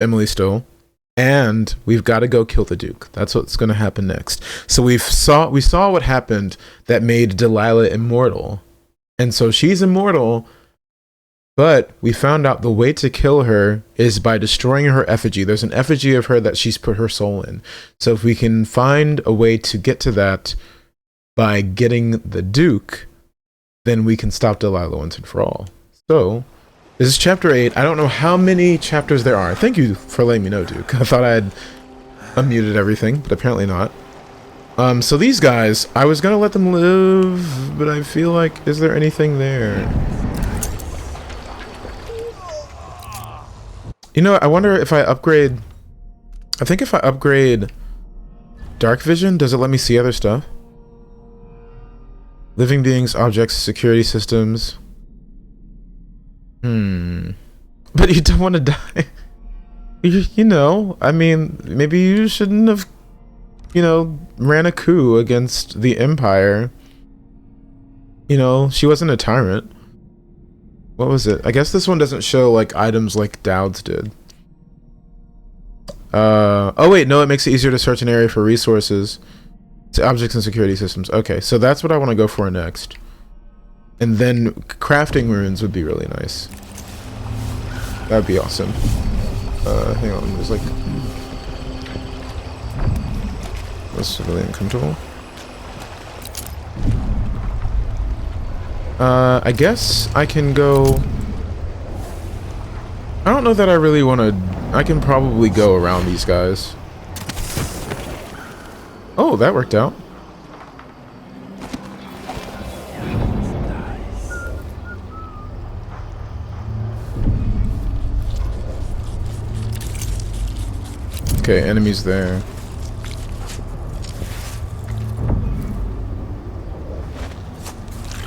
Emily still. And we've got to go kill the Duke. That's what's going to happen next. So we saw what happened that made Delilah immortal. And so she's immortal, but we found out the way to kill her is by destroying her effigy. There's an effigy of her that she's put her soul in. So if we can find a way to get to that by getting the Duke, then we can stop Delilah once and for all. So this is chapter 8. I don't know how many chapters there are. Thank you for letting me know, Duke. I thought I had unmuted everything, but apparently not. So these guys, I was gonna let them live, but I feel like, is there anything there? You know, I wonder if I upgrade... I think if I upgrade Dark Vision, does it let me see other stuff? Living beings, objects, security systems... But you don't want to die. You know, I mean, maybe you shouldn't have, you know, ran a coup against the Empire. You know, she wasn't a tyrant. What was it? I guess this one doesn't show, like, items like Dowd's did. Oh wait, no, it makes it easier to search an area for resources. To objects and security systems. Okay, so that's what I want to go for next. And then crafting runes would be really nice. That would be awesome. Hang on, there's like... That's really uncomfortable. I guess I can go... I don't know that I really want to... I can probably go around these guys. Oh, that worked out. Okay, enemies there.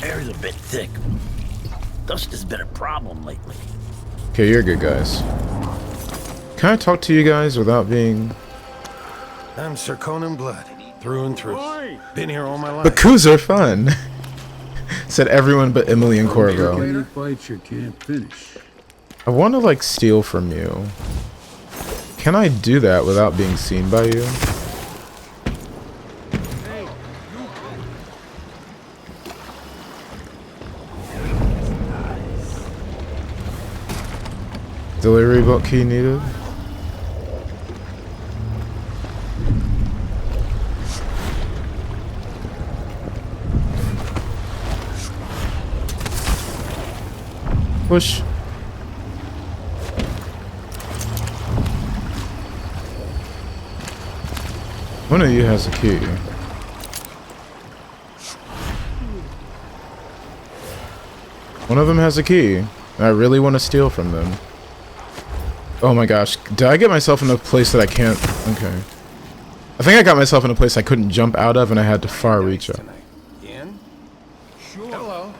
Air's a bit thick. Dust has been a problem lately. Okay, you're good guys. Can I talk to you guys without being... I'm Sir Conan Blood, through and through. Been here all my life. The coups are fun! Said everyone but Emily and Corvo. Any fights you can't finish. I want to, like, steal from you. Can I do that without being seen by you? Delivery book key needed. Push. One of you has a key. One of them has a key. I really want to steal from them. Oh my gosh. Did I get myself in a place that I can't... Okay. I think I got myself in a place I couldn't jump out of and I had to far reach up. In? Sure. Hello.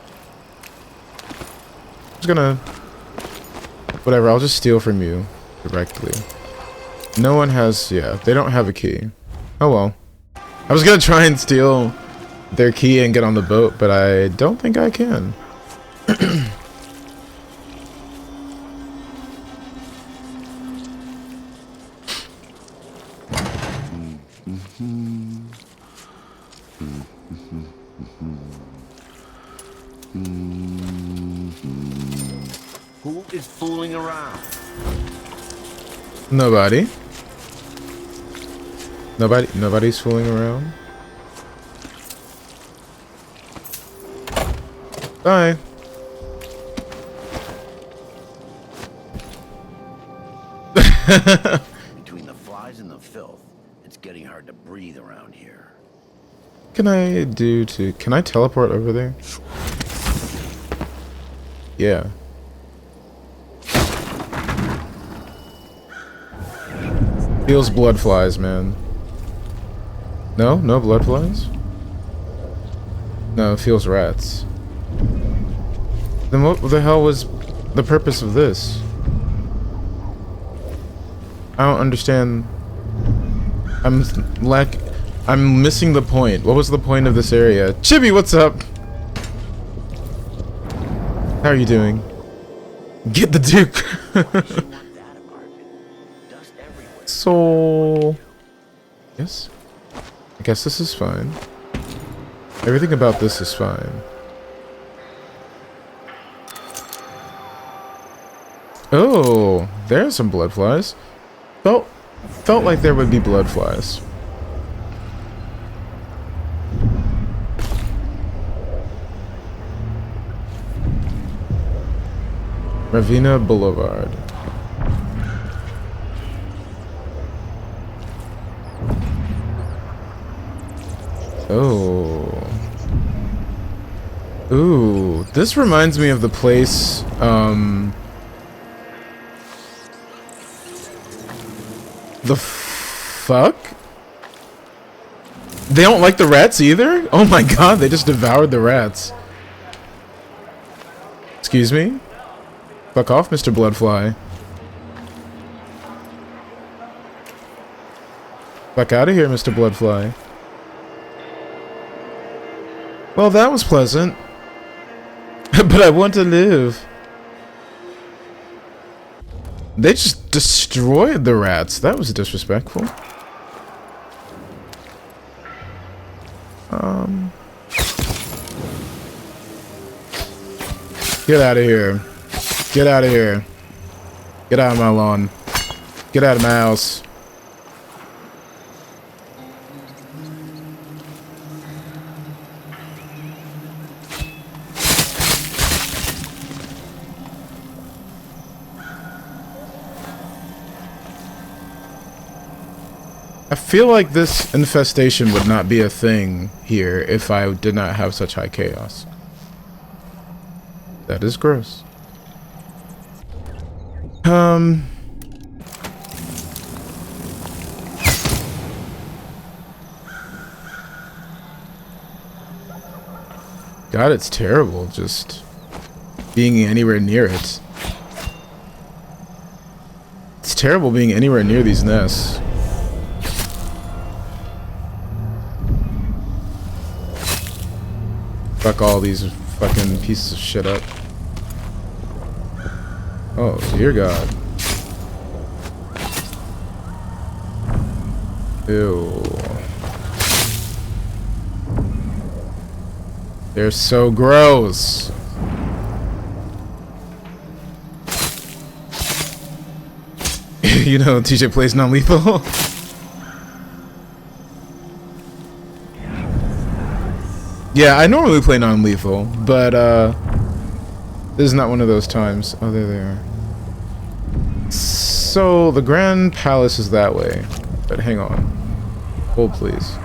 I'm just gonna... Whatever, I'll just steal from you directly. No one has... Yeah, they don't have a key. Oh well. I was gonna try and steal their key and get on the boat, but I don't think I can. Who is fooling around? Nobody. Nobody's fooling around. Bye. Between the flies and the filth, it's getting hard to breathe around here. Can I do to... Can I teleport over there? Yeah. Feels blood flies, man. No? No blood flies? No, it feels rats. Then what the hell was the purpose of this? I don't understand. I'm missing the point. What was the point of this area? Chibi, what's up? How are you doing? Get the Duke. dust everywhere. So, yes. I guess this is fine. Everything about this is fine. Oh, there's some blood flies. Felt like there would be blood flies. Ravina Boulevard. Oh. Ooh, this reminds me of the place, the fuck? They don't like the rats either? Oh my god, they just devoured the rats. Excuse me? Fuck off, Mr. Bloodfly. Fuck out of here, Mr. Bloodfly. Well, that was pleasant. But I want to live. They just destroyed the rats. That was disrespectful. Get out of here. Get out of here. Get out of my lawn. Get out of my house. I feel like this infestation would not be a thing here if I did not have such high chaos. That is gross. God, it's terrible just being anywhere near it. It's terrible being anywhere near these nests. Fuck all these fucking pieces of shit up. Oh, dear God. Ew. They're so gross. You know, TJ plays non-lethal. Yeah, I normally play non-lethal, but this is not one of those times. Oh, there they are. So the Grand Palace is that way, but hang on. Hold, please.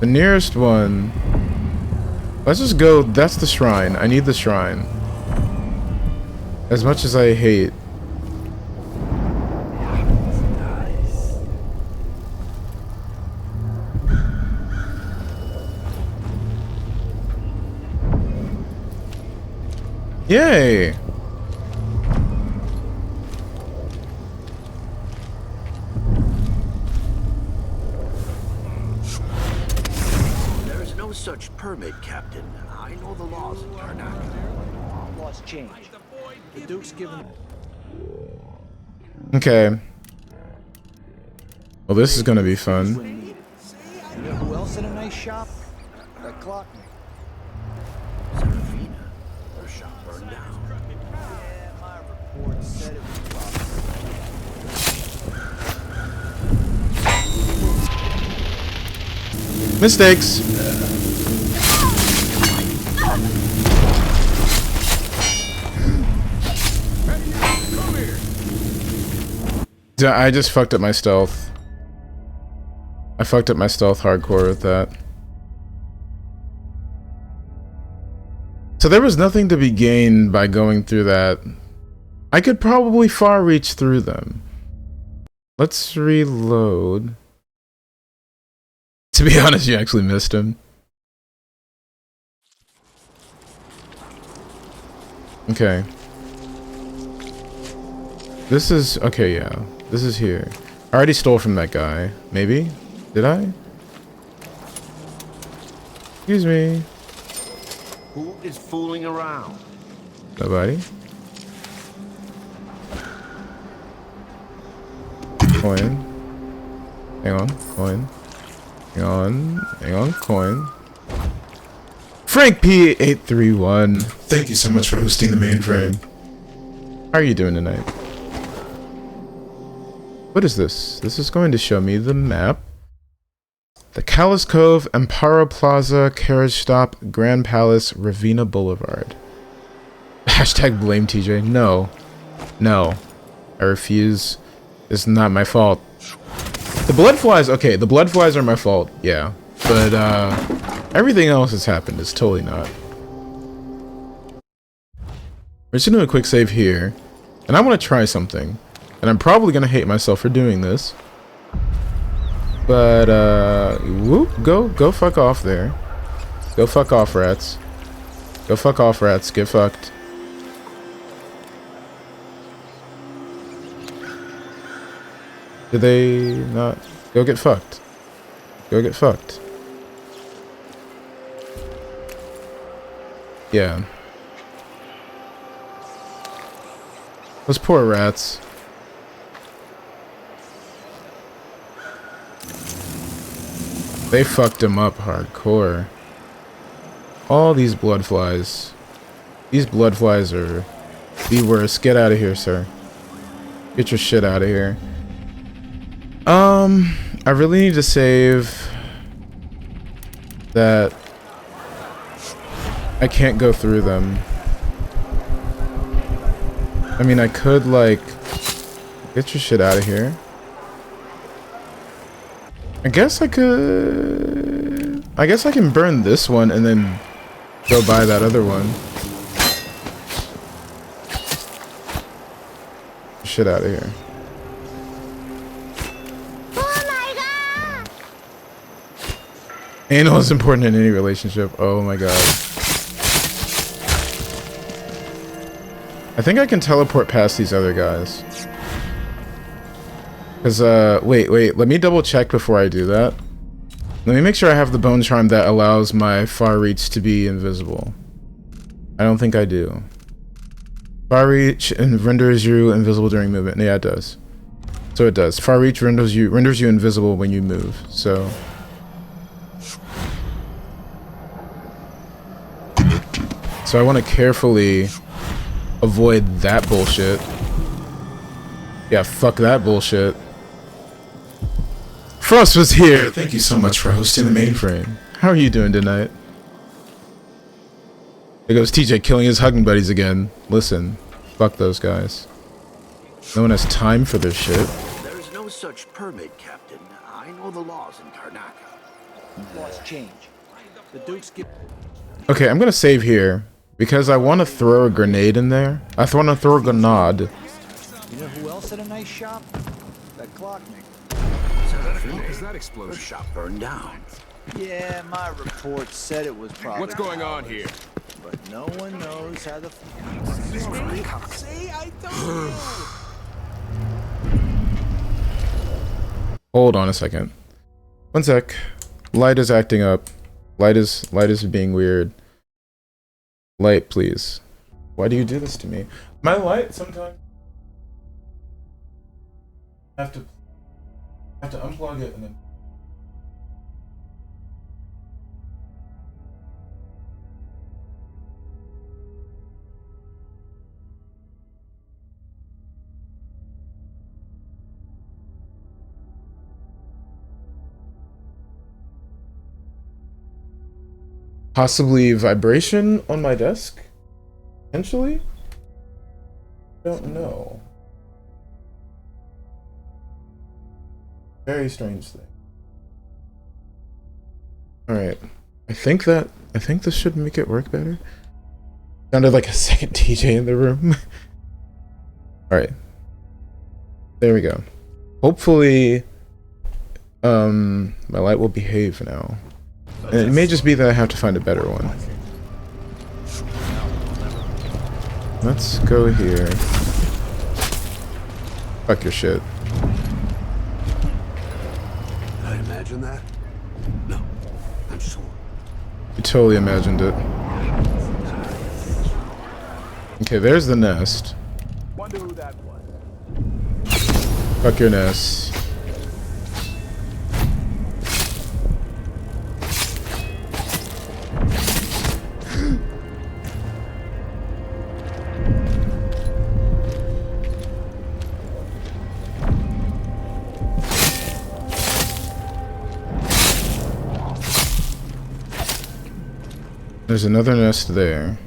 The nearest one. Let's just go. That's the shrine. I need the shrine. As much as I hate. Yay! There's no such permit, Captain. I know the laws in Karnak. Laws change. The Duke's given. Okay. Well, this is gonna be fun. You know who else in a nice shop? That clock me. Serafina. Her shop burned down. Yeah, my report said it was proper. Mistakes. I just fucked up my stealth. I fucked up my stealth hardcore with that. So there was nothing to be gained by going through that. I could probably far reach through them. Let's reload. To be honest, you actually missed him. Okay. This is... okay, yeah. This is here. I already stole from that guy. Maybe? Did I? Excuse me. Who is fooling around? Nobody? Coin. Hang on. Coin. Hang on. Hang on. Coin. Frank P831. Thank you so much for hosting the mainframe. How are you doing tonight? What is this? This is going to show me the map. The Callus Cove, Amparo Plaza, Carriage Stop, Grand Palace, Ravenna Boulevard. Hashtag blame TJ. No. No. I refuse. It's not my fault. The blood flies, okay, the blood flies are my fault, yeah. But, everything else that's happened is totally not. We're just gonna do a quick save here. And I want to try something. And I'm probably gonna hate myself for doing this. But, whoop, go fuck off there. Go fuck off, rats. Go fuck off, rats. Get fucked. Did they not? Go get fucked. Go get fucked. Yeah. Those poor rats. They fucked him up hardcore. All these blood flies. These blood flies are the worst. Get out of here, sir. Get your shit out of here. I really need to save that I can't go through them. I mean, I could, like, get your shit out of here. I guess I could... I guess I can burn this one and then go buy that other one. Shit out of here. Anal is important in any relationship. Oh my god. I think I can teleport past these other guys. Cause, wait, let me double check before I do that. Let me make sure I have the bone charm that allows my far reach to be invisible. I don't think I do. Far reach and renders you invisible during movement. Yeah, it does. So it does. Far reach renders you invisible when you move. So. So I want to carefully avoid that bullshit. Yeah, fuck that bullshit. Frost was here. Thank you so much for hosting the mainframe. How are you doing tonight? There goes TJ killing his hugging buddies again. Listen, fuck those guys. No one has time for this shit. There is no such permit, Captain. I know the laws in Karnaca. Laws change. The Dukes get... Okay, I'm gonna save here. Because I want to throw a grenade in there. I want to throw a grenade. You know who else had a nice shop? That clock maker. Is that explosion? The shop burned down. Yeah, my report said it was probably... What's going on here? But no one knows how the... See, I told you! Hold on a second. One sec. Light is acting up. Light is being weird. Light, please. Why do you do this to me? My light sometimes... I have to unplug it and then... Possibly vibration on my desk? Potentially? Don't know. Very strange thing. Alright. I think this should make it work better. Sounded like a second TJ in the room. Alright. There we go. Hopefully, my light will behave now. And it may just be that I have to find a better one. Let's go here. Fuck your shit. Did I imagine that? No, I'm sure. You totally imagined it. Okay, there's the nest. Wonder who that was. Fuck your nest. There's another nest there.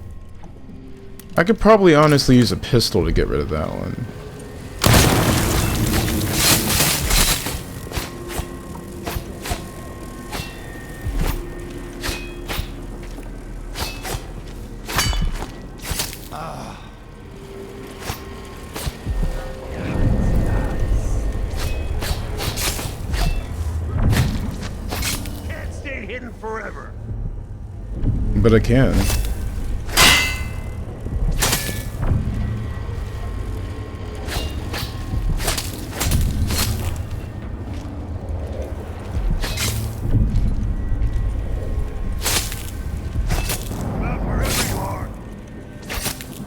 I could probably honestly use a pistol to get rid of that one. Can't stay hidden forever. But I can.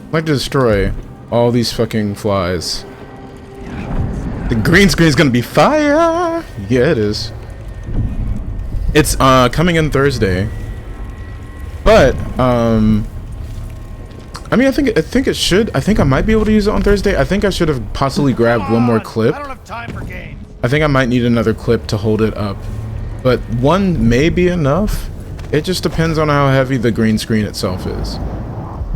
I'd like to destroy all these fucking flies. The green screen is gonna be fire! Yeah, it is. It's coming in Thursday. But I mean, I think it should. I think I might be able to use it on Thursday. I think I should have possibly grabbed one more clip. I don't have time for games. I think I might need another clip to hold it up. But one may be enough. It just depends on how heavy the green screen itself is.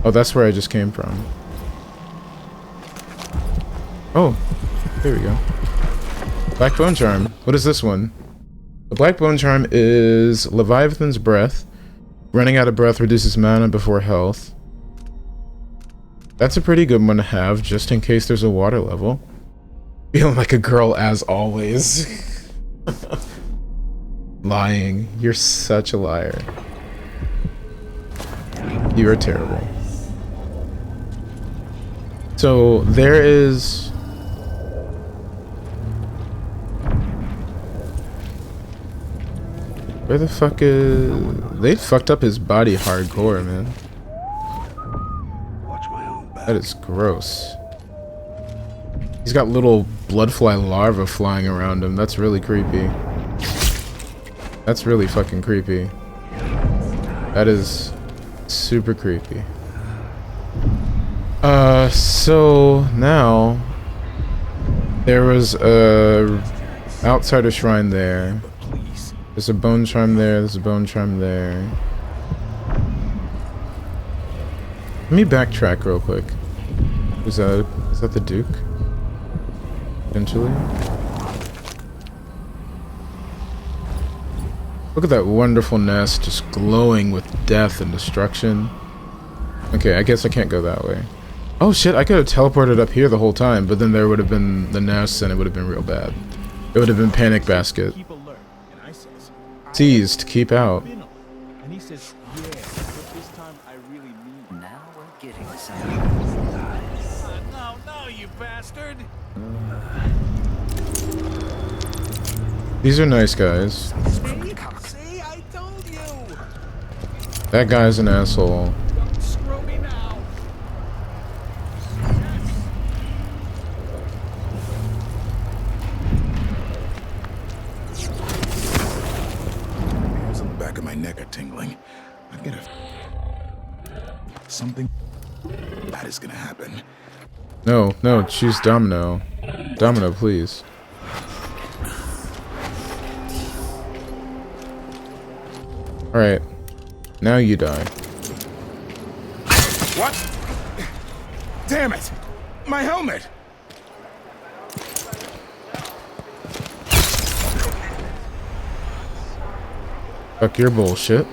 Oh, that's where I just came from. Oh, here we go. Black Bone Charm. What is this one? The Black Bone Charm is Leviathan's Breath. Running out of breath reduces mana before health. That's a pretty good one to have, just in case there's a water level. Feeling like a girl as always. Lying. You're such a liar. You are terrible. So, there is... Where the fuck is... They fucked up his body hardcore, man. Watch my own back. That is gross. He's got little bloodfly larvae flying around him. That's really creepy. That's really fucking creepy. That is super creepy. So now there was a outsider shrine there. There's a bone charm there, there's a bone charm there. Let me backtrack real quick. Is that the Duke? Potentially? Look at that wonderful nest just glowing with death and destruction. Okay, I guess I can't go that way. Oh shit, I could have teleported up here the whole time, but then there would have been the nest and it would have been real bad. It would have been panic basket. Seized, keep out. And he says, yeah, but this time I really mean it. Now we're getting somewhere. No, you bastard. These are nice guys. See, I told you. That guy's an asshole. Don't screw me now. Hairs on the back of my neck are tingling. I get a... Something bad is gonna happen. No, choose Domino. Domino, please. Alright. Now you die. What? Damn it! My helmet! Fuck your bullshit.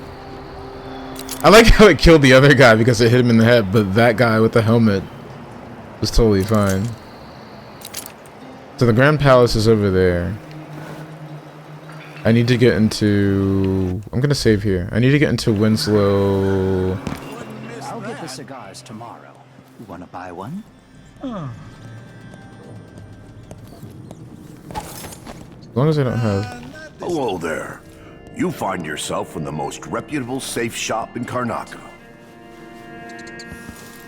I like how it killed the other guy because it hit him in the head, but that guy with the helmet was totally fine. So the Grand Palace is over there. I need to get into... I'm gonna save here. I need to get into Winslow... I'll get the cigars tomorrow. You want to buy one? As long as I don't have... Hello there. You find yourself in the most reputable safe shop in Karnaca.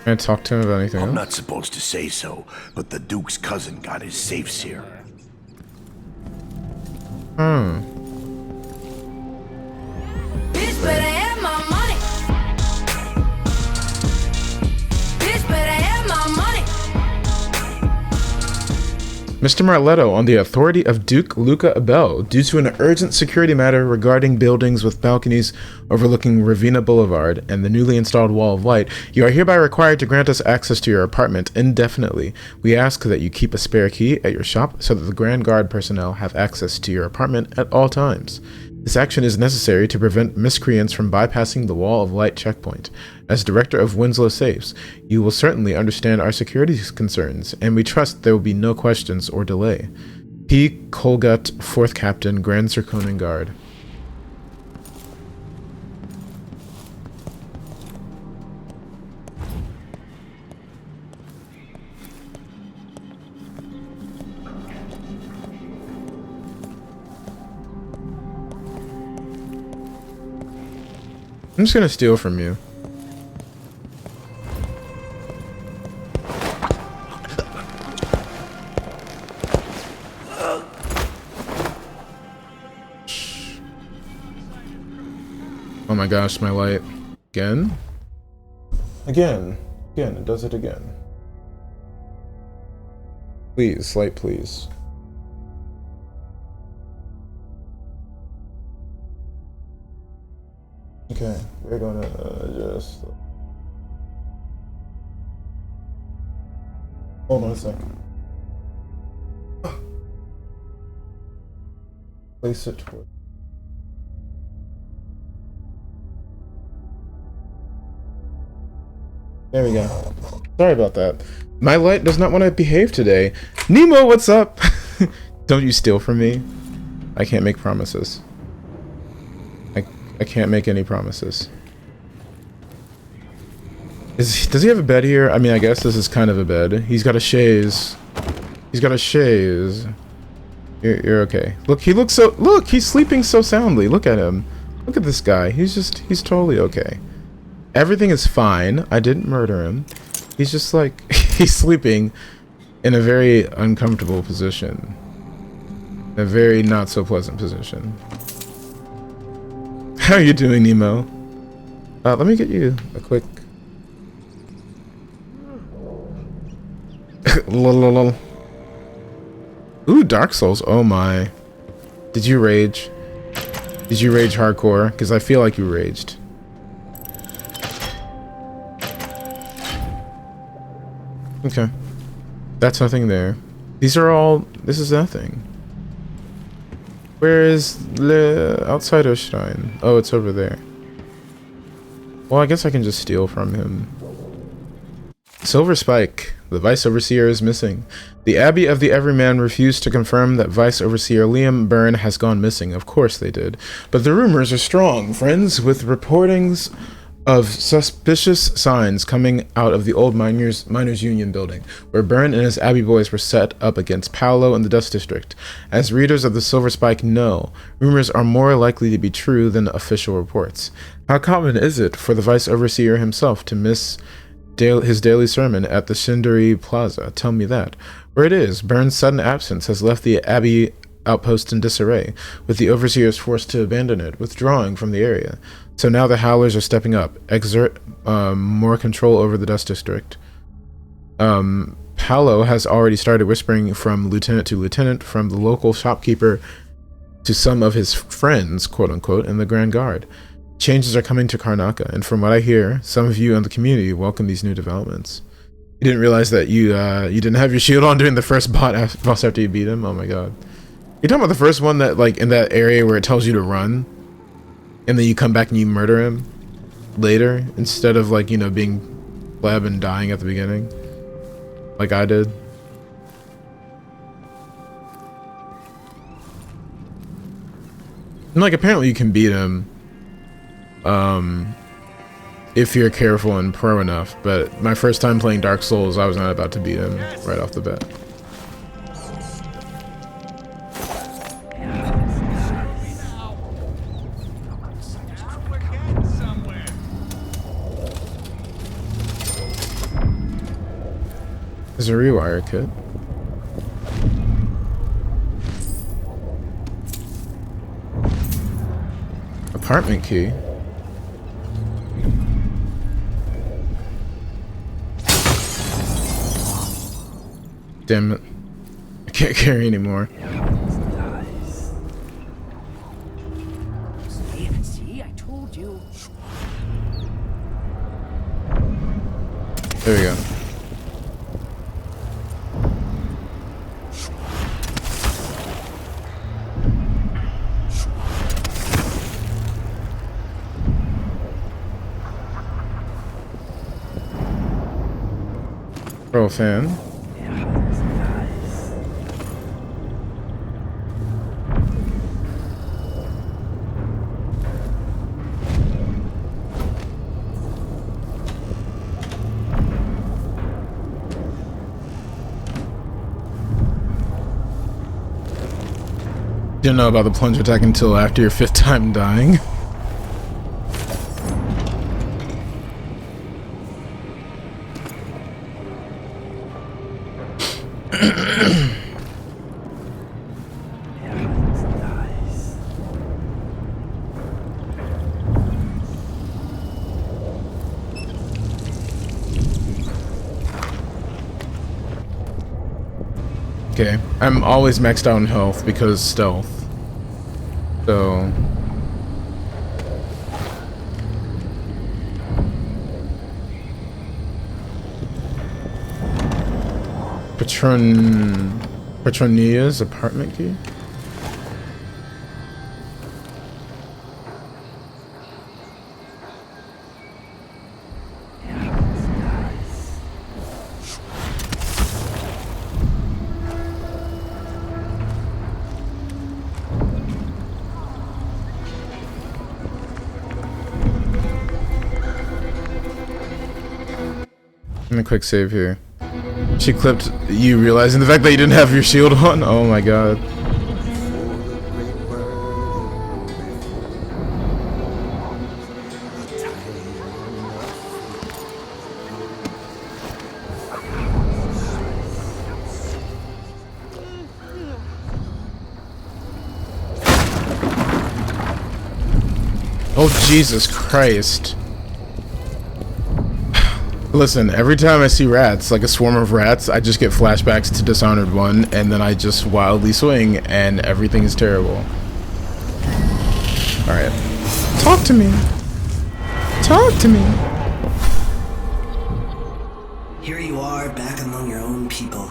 Can I talk to him about anything I'm else? not supposed to say so, but the Duke's cousin got his safes here. Hmm. Bitch better have my money. Bitch better have my money. Mr. Marletto on the authority of Duke Luca Abel, due to an urgent security matter regarding buildings with balconies overlooking Ravenna Boulevard and the newly installed Wall of Light, you are hereby required to grant us access to your apartment indefinitely. We ask that you keep a spare key at your shop so that the Grand Guard personnel have access to your apartment at all times. This action is necessary to prevent miscreants from bypassing the Wall of Light checkpoint. As director of Winslow Safes, you will certainly understand our security concerns, and we trust there will be no questions or delay. P. Colgut, 4th Captain, Grand Zirconin Guard. I'm just gonna steal from you. Oh my gosh, my light. Again? Again, it does it again. Please, light, please. Okay, we're gonna just... Hold on a second. Place it toward... There we go. Sorry about that. My light does not want to behave today. Nemo, what's up? Don't you steal from me? I can't make promises. I can't make any promises. Does he have a bed here? I mean, I guess this is kind of a bed. He's got a chaise. He's got a chaise. You're okay. Look, he looks so... Look, he's sleeping so soundly. Look at him. Look at this guy. He's totally okay. Everything is fine. I didn't murder him. He's just like... he's sleeping in a very uncomfortable position. A very not so pleasant position. How are you doing, Nemo? Let me get you a quick... Lol. Ooh, Dark Souls. Oh my. Did you rage? Did you rage hardcore? Because I feel like you raged. Okay. That's nothing there. These are all... This is nothing. Where is the Outsider Shrine? Oh, it's over there. Well, I guess I can just steal from him. Silver Spike. The Vice Overseer is missing. The Abbey of the Everyman refused to confirm that Vice Overseer Liam Byrne has gone missing. Of course they did. But the rumors are strong, friends, with reportings of suspicious signs coming out of the old Miners Union building, where Byrne and his Abbey boys were set up against Paolo and the Dust District. As readers of the Silver Spike know, rumors are more likely to be true than official reports. How common is it for the Vice Overseer himself to miss his daily sermon at the Shindari Plaza? Tell me that. Where it is, Byrne's sudden absence has left the Abbey outpost in disarray, with the Overseers forced to abandon it, withdrawing from the area. So now the Howlers are stepping up, exert more control over the Dust District. Paolo has already started whispering from lieutenant to lieutenant, from the local shopkeeper to some of his friends, quote-unquote, in the Grand Guard. Changes are coming to Karnaca, and from what I hear, some of you in the community welcome these new developments. You didn't realize that you didn't have your shield on during the first boss after you beat him? Oh my god. You're talking about the first one that, like, in that area where it tells you to run, and then you come back and you murder him later, instead of, like, you know, being blab and dying at the beginning, like I did. And, like, apparently you can beat him, if you're careful and pro enough, but my first time playing Dark Souls, I was not about to beat him right off the bat. There's a rewire kit. apartment key. Damn it. I can't carry anymore. See, I told you. There we go. Pro fan. Didn't know about the plunge attack until after your 5th time dying. Okay, I'm always maxed out in health because stealth. So Petronia's apartment key? A quick save here. She clipped you realizing the fact that you didn't have your shield on. Oh my god. Oh Jesus Christ. Listen, every time I see rats, like a swarm of rats, I just get flashbacks to Dishonored 1, and then I just wildly swing, and everything is terrible. Alright. Talk to me. Talk to me. Here you are, back among your own people.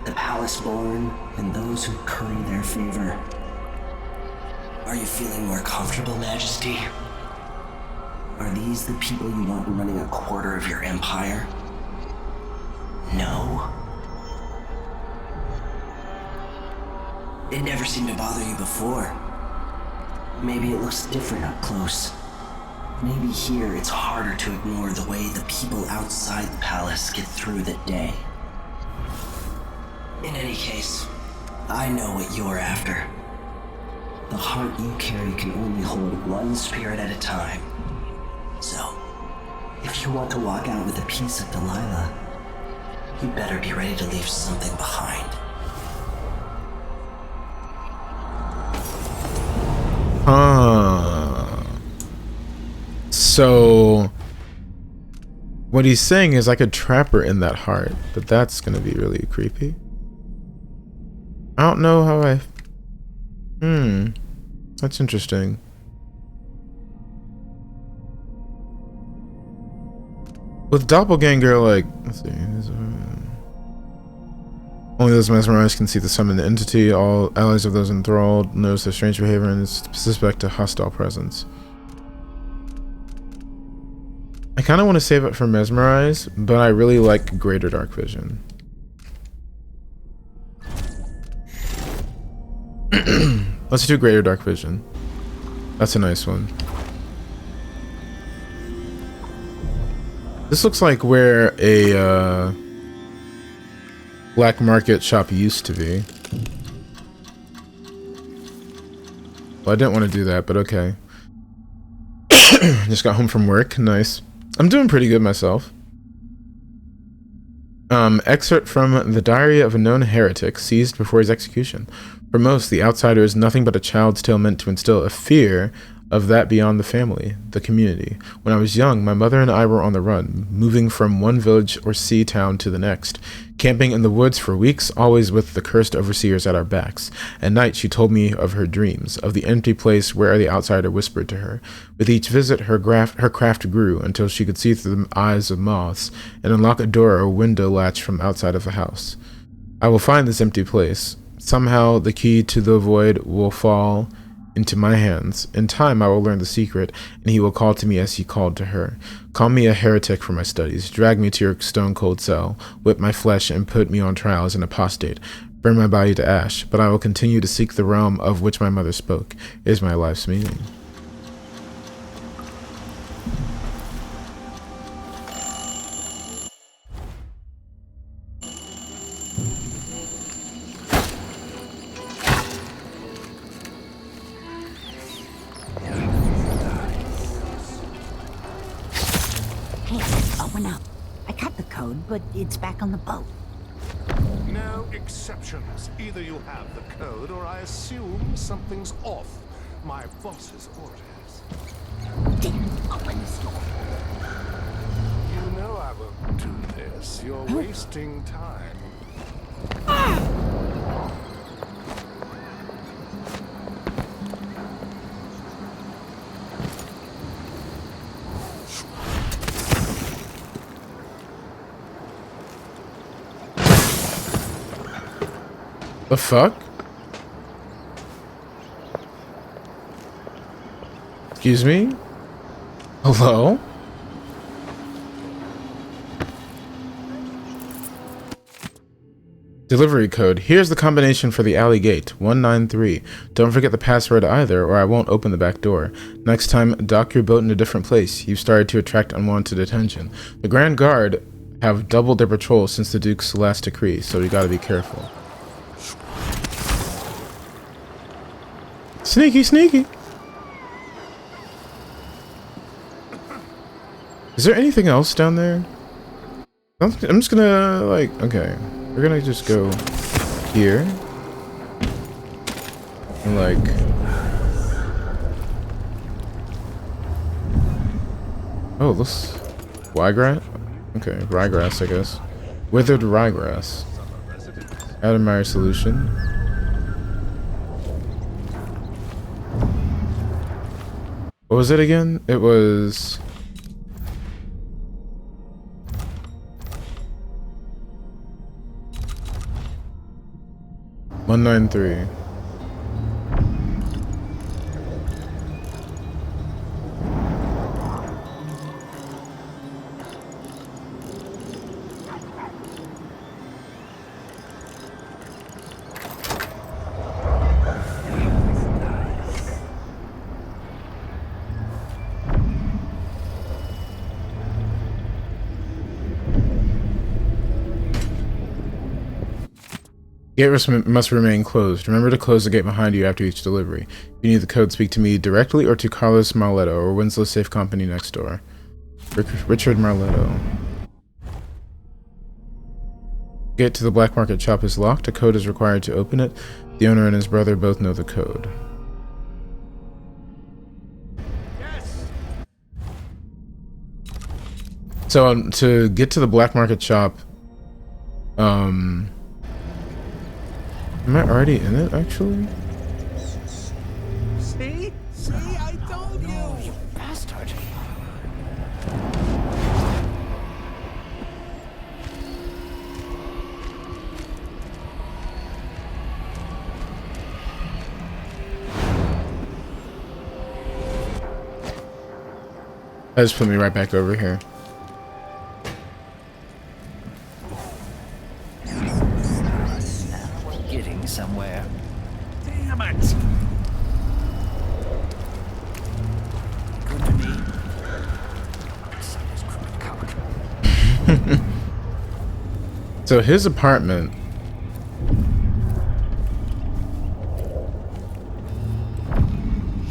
The palace born, and those who curry their favor. Are you feeling more comfortable, Majesty? Are these the people you want running a quarter of your empire? No? It never seemed to bother you before. Maybe it looks different up close. Maybe here it's harder to ignore the way the people outside the palace get through the day. In any case, I know what you're after. The heart you carry can only hold one spirit at a time. So, if you want to walk out with a piece of Delilah, you better be ready to leave something behind. So, what he's saying is I could trap her in that heart, but that's gonna be really creepy. I don't know how I... That's interesting. With Doppelganger, like, let's see. Only those mesmerized can see the summoned entity. All allies of those enthralled notice their strange behavior and suspect a hostile presence. I kind of want to save it for mesmerize, but I really like greater dark vision. Let's do greater dark vision. That's a nice one. This looks like where a black market shop used to be. Well, I didn't want to do that, but okay. Just got home from work. Nice. I'm doing pretty good myself. Excerpt from The Diary of a Known Heretic, seized before his execution. For most, the outsider is nothing but a child's tale meant to instill a fear of that beyond the family, the community. When I was young, my mother and I were on the run, moving from one village or sea town to the next, camping in the woods for weeks, always with the cursed overseers at our backs. At night, she told me of her dreams, of the empty place where the outsider whispered to her. With each visit, her craft grew until she could see through the eyes of moths and unlock a door or window latch from outside of the house. I will find this empty place. Somehow, the key to the void will fall into my hands. In time, I will learn the secret, and he will call to me as he called to her. Call me a heretic for my studies, drag me to your stone-cold cell, whip my flesh, and put me on trial as an apostate. Burn my body to ash, but I will continue to seek the realm of which my mother spoke. It is my life's meaning. But it's back on the boat. No exceptions. Either you have the code, or I assume something's off. My boss's orders. Damn, open this door. You know I won't do this. You're wasting time. The fuck? Excuse me? Hello? Delivery code. Here's the combination for the alley gate. 193. Don't forget the password either, or I won't open the back door. Next time, dock your boat in a different place. You've started to attract unwanted attention. The Grand Guard have doubled their patrol since the Duke's last decree, so you gotta be careful. Sneaky, sneaky. Is there anything else down there? I'm just gonna, like, okay. We're gonna just go here. And, like... Oh, this... Ryegrass? Okay, ryegrass, I guess. Withered ryegrass. Adamire solution. What was it again? It was... 193. Gate must remain closed. Remember to close the gate behind you after each delivery. If you need the code, speak to me directly or to Carlos Marletto or Winslow Safe Company next door. Richard Marletto. Gate to the black market shop is locked. A code is required to open it. The owner and his brother both know the code. Yes. So to get to the black market shop, am I already in it, actually? See? See? I told you! You bastard. That just put me right back over here. Getting somewhere. Damn it! Good to me. Son is crooked cock. So his apartment.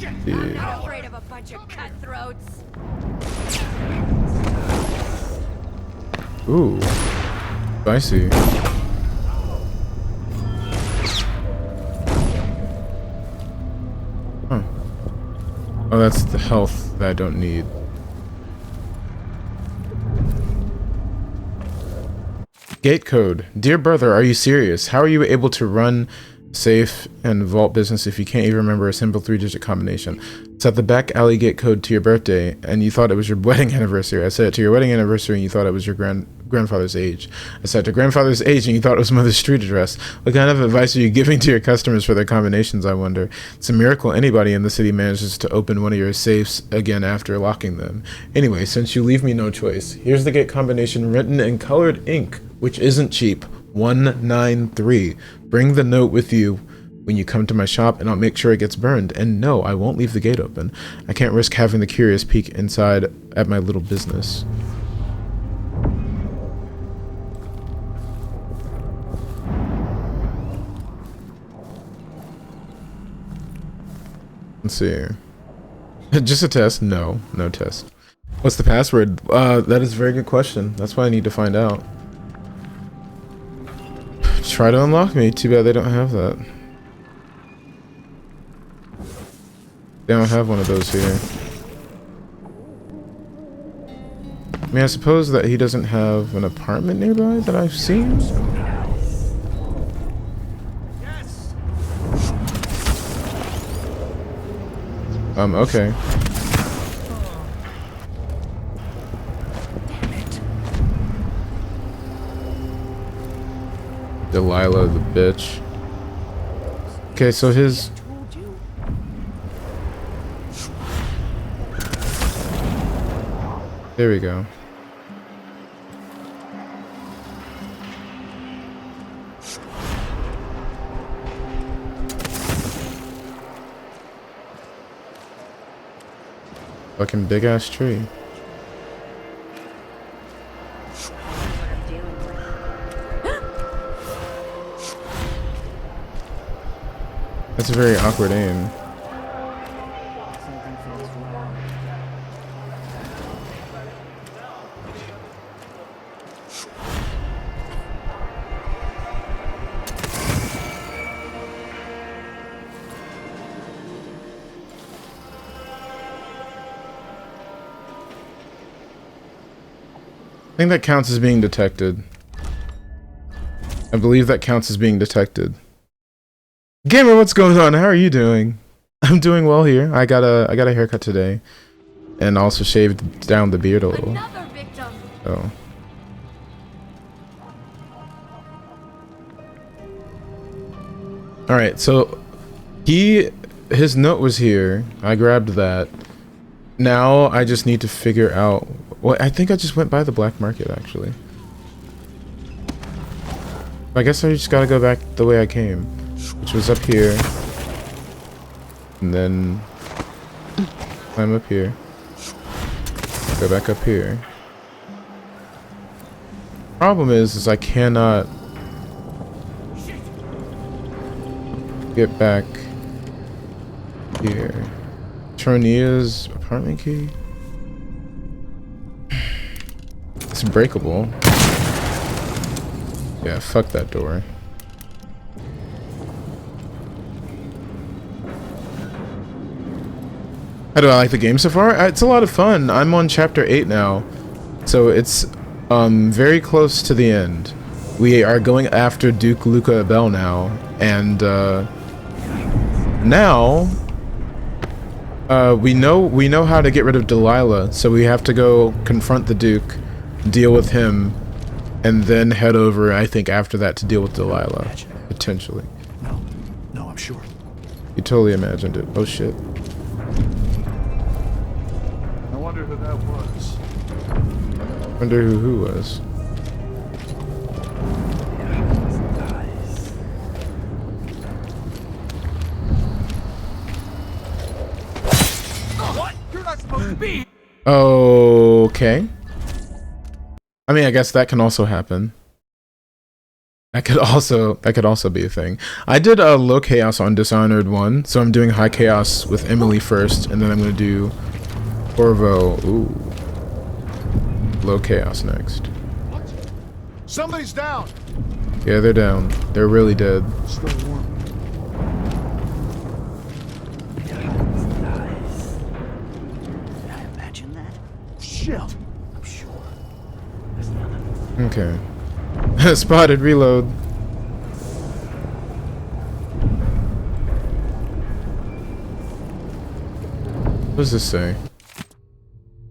I'm not afraid of a bunch of cutthroats. Ooh. Spicy. Huh. Oh, that's the health that I don't need. Gate code. Dear brother, are you serious? How are you able to run safe and vault business if you can't even remember a simple 3-digit combination? Set the back alley gate code to your birthday and you thought it was your wedding anniversary. I set it to your wedding anniversary and you thought it was your grandfather's age. I set it to grandfather's age and you thought it was mother's street address. What kind of advice are you giving to your customers for their combinations, I wonder? It's a miracle anybody in the city manages to open one of your safes again after locking them. Anyway, since you leave me no choice, here's the gate combination written in colored ink, which isn't cheap. 193. Bring the note with you when you come to my shop and I'll make sure it gets burned. And no, I won't leave the gate open. I can't risk having the curious peek inside at my little business. Let's see. Just a test? No, no test. What's the password? That is a very good question. That's why I need to find out. Try to unlock me. Too bad they don't have that. They don't have one of those here. I mean, I suppose that he doesn't have an apartment nearby that I've seen. Okay. Delilah the bitch. Okay, so his... There we go. Fucking big ass tree. That's a very awkward aim. I think that counts as being detected. I believe that counts as being detected. Gamer, what's going on? How are you doing? I'm doing well here. I got a haircut today, and also shaved down the beard a little. Another victim. Oh. All right, so his note was here. I grabbed that. Now I just need to figure out. Well, I think I just went by the black market actually. I guess I just gotta go back the way I came, which was up here, and then climb up here, go back up here. Problem is I cannot get back here. Tronia's apartment key. It's breakable. Yeah, fuck that door. How do I like the game so far? It's a lot of fun. I'm on chapter 8 now, so it's very close to the end. We are going after Duke Luca Abel now, and now we know how to get rid of Delilah, so we have to go confront the Duke, deal with him, and then head over, I think, after that to deal with Delilah, potentially. No, I'm sure. You totally imagined it. Oh shit. I wonder who that was. Wonder who was. What? You're not supposed to be. Okay. I mean, I guess that can also happen. That could also be a thing. I did low chaos on Dishonored 1, so I'm doing high chaos with Emily first, and then I'm gonna do Corvo. Ooh. Low chaos next. Somebody's down. Yeah, they're down. They're really dead. Still warm. Chill. I'm sure. There's nothing. Okay. Spotted, reload. What does this say?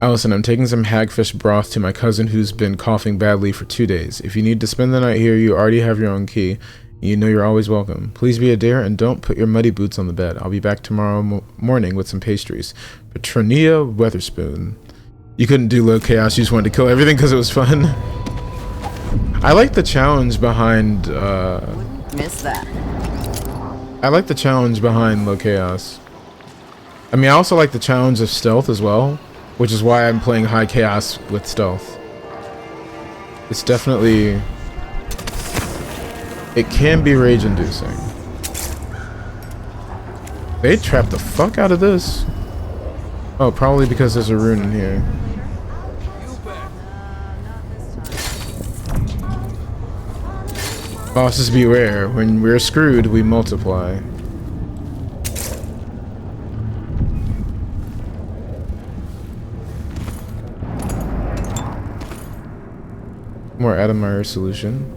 Allison, I'm taking some hagfish broth to my cousin who's been coughing badly for 2 days. If you need to spend the night here, you already have your own key. You know you're always welcome. Please be a dear and don't put your muddy boots on the bed. I'll be back tomorrow morning with some pastries. Petronia Weatherspoon. You couldn't do low chaos, you just wanted to kill everything because it was fun. I like the challenge behind, Miss that. I like the challenge behind low chaos. I mean, I also like the challenge of stealth as well, which is why I'm playing high chaos with stealth. It's definitely... It can be rage-inducing. They trapped the fuck out of this. Oh, probably because there's a rune in here. Bosses beware. When we're screwed, we multiply. More Adamire solution.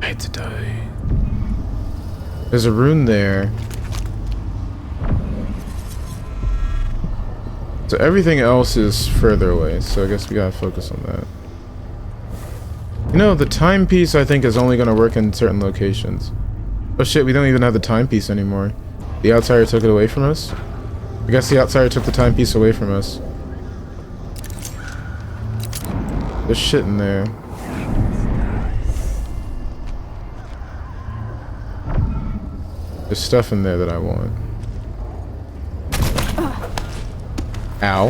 I hate to die. There's a rune there. So everything else is further away, so I guess we gotta focus on that. You know, the timepiece I think is only gonna work in certain locations. Oh shit, we don't even have the timepiece anymore. The outsider took it away from us? I guess the outsider took the timepiece away from us. There's shit in there. There's stuff in there that I want. Ow.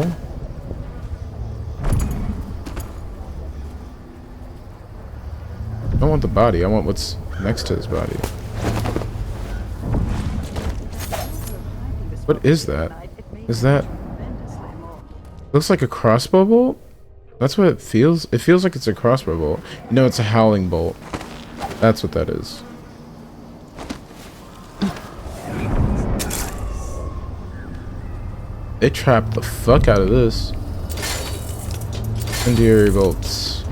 I don't want the body, I want what's next to his body. What is that? Is that... Looks like a crossbow bolt? That's what it feels. It feels like it's a crossbow bolt. No, it's a howling bolt. That's what that is. They trapped the fuck out of this. Incendiary bolts.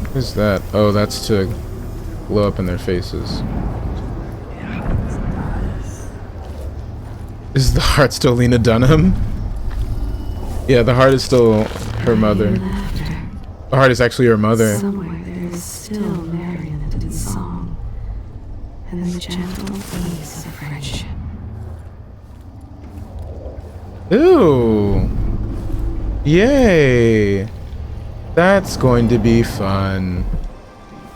What is that? Oh, that's to blow up in their faces. Is the heart still Lena Dunham? Yeah, the heart is still her mother. The heart is actually her mother. Somewhere there is still merriment and song, and the gentle ease of friendship. Ooh. Yay. That's going to be fun.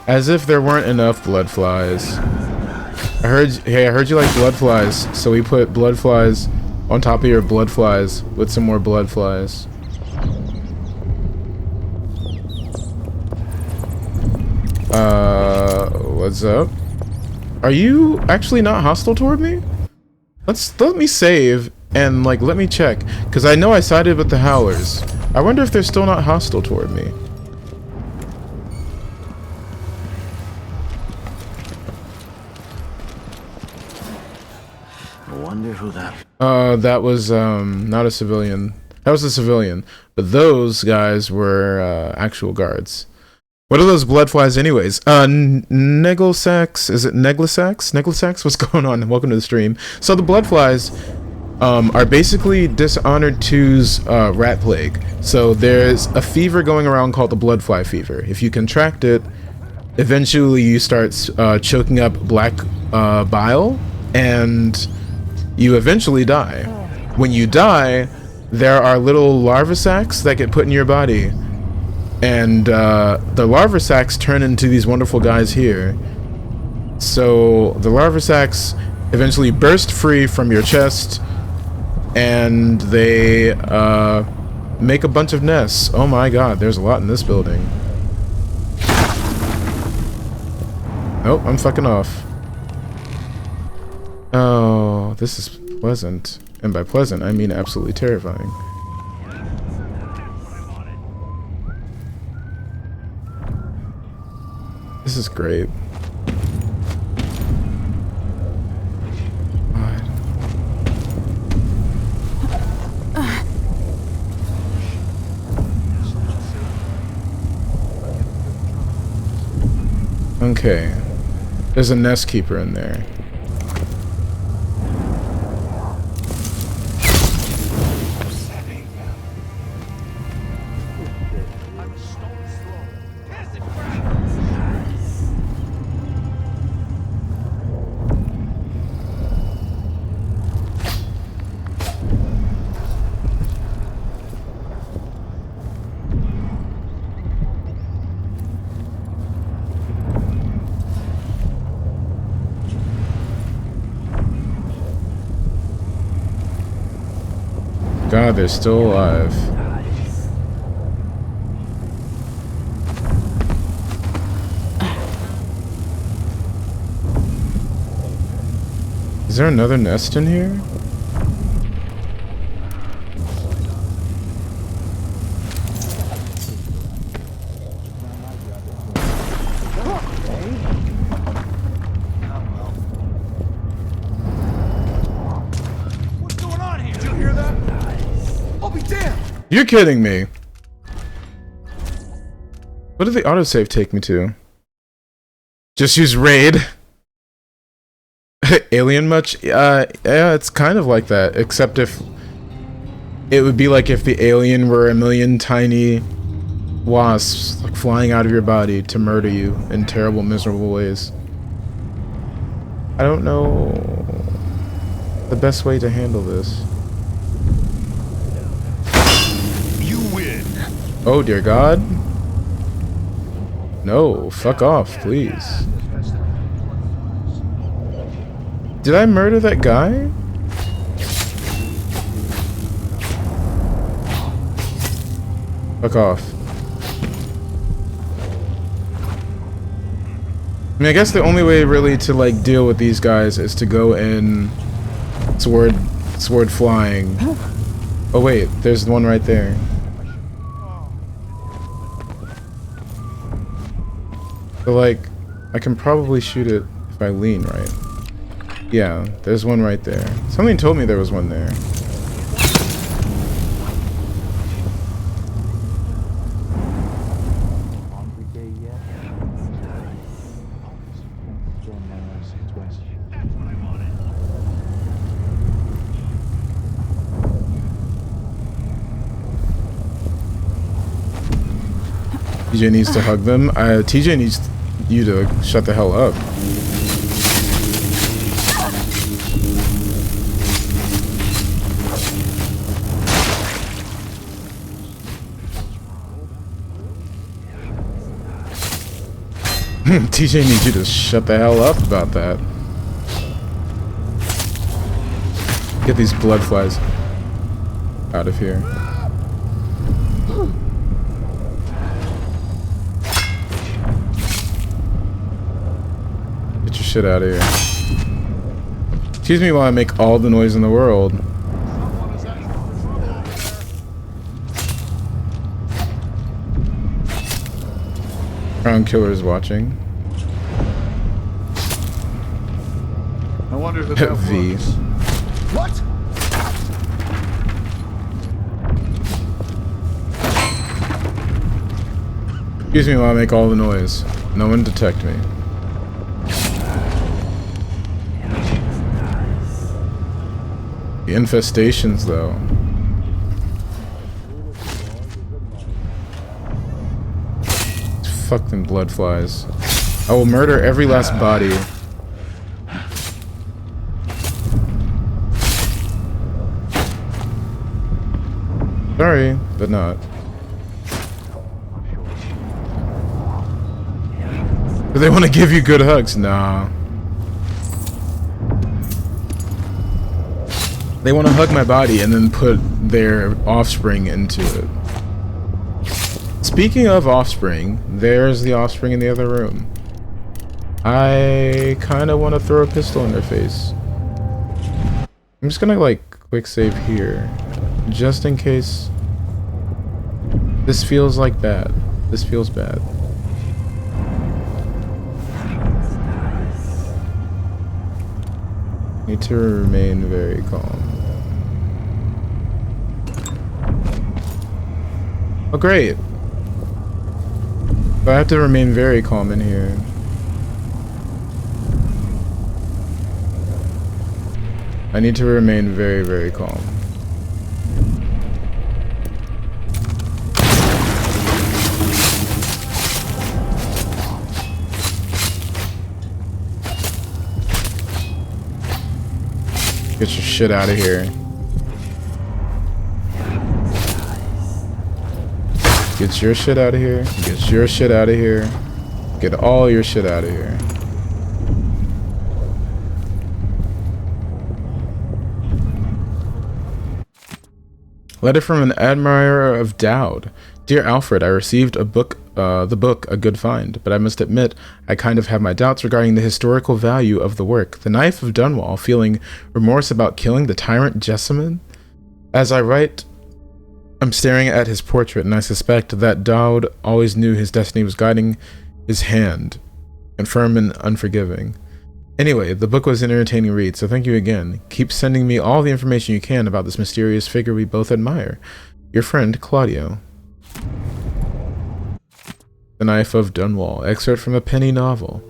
As if there weren't enough blood flies. I heard you like blood flies, so we put blood flies on top of your blood flies with some more blood flies. What's up? Are you actually not hostile toward me? Let me save and like let me check, because I know I sided with the Howlers. I wonder if they're still not hostile toward me. I wonder who that... That was not a civilian. That was a civilian, but those guys were actual guards. What are those blood flies anyways? Neglesax, is it Neglesax? Neglesax? What's going on? Welcome to the stream. So the blood flies are basically Dishonored 2's rat plague. So there's a fever going around called the blood fly fever. If you contract it, eventually you start choking up black bile, and you eventually die. When you die, there are little larva sacs that get put in your body. And the larva sacs turn into these wonderful guys here. So the larva sacs eventually burst free from your chest, and they make a bunch of nests. Oh my god, there's a lot in this building. Nope, I'm fucking off. Oh, this is pleasant. And by pleasant, I mean absolutely terrifying. is great. God. Okay. There's a nest keeper in there. God, they're still alive. Is there another nest in here? You're kidding me. What did the autosave take me to? Just use raid. Alien much? Yeah, it's kind of like that, except if it would be like if the alien were a million tiny wasps like flying out of your body to murder you in terrible, miserable ways. I don't know the best way to handle this. Oh dear God. No, fuck off, please. Did I murder that guy? Fuck off. I mean, I guess the only way really to like deal with these guys is to go in sword flying. Oh wait, there's one right there. So like, I can probably shoot it if I lean right. Yeah, there's one right there. Something told me there was one there. TJ needs to hug them. TJ needs you to shut the hell up. TJ needs you to shut the hell up about that. Get these blood flies out of here. Get your shit out of here. Excuse me while I make all the noise in the world. Crown Killer is watching. I wonder if that V. works. What? Excuse me while I make all the noise. No one detect me. The infestations, though. Fuck them blood flies. I will murder every last body. Sorry, but not. Do they want to give you good hugs? Nah. They want to hug my body and then put their offspring into it. Speaking of offspring, there's the offspring in the other room. I kind of want to throw a pistol in their face. I'm just gonna like quick save here, just in case. This feels like bad. This feels bad. Need to remain very calm. Oh, great. But I have to remain very calm in here. I need to remain very, very calm. Get your shit out of here. Get your shit out of here. Get your shit out of here. Get all your shit out of here. Letter from an admirer of Dowd. Dear Alfred, I received the book, A Good Find, but I must admit, I kind of have my doubts regarding the historical value of the work. The Knife of Dunwall, feeling remorse about killing the tyrant Jessamine? As I write, I'm staring at his portrait, and I suspect that Dowd always knew his destiny was guiding his hand, and firm and unforgiving. Anyway, the book was an entertaining read, so thank you again. Keep sending me all the information you can about this mysterious figure we both admire. Your friend, Claudio. The Knife of Dunwall, excerpt from a penny novel.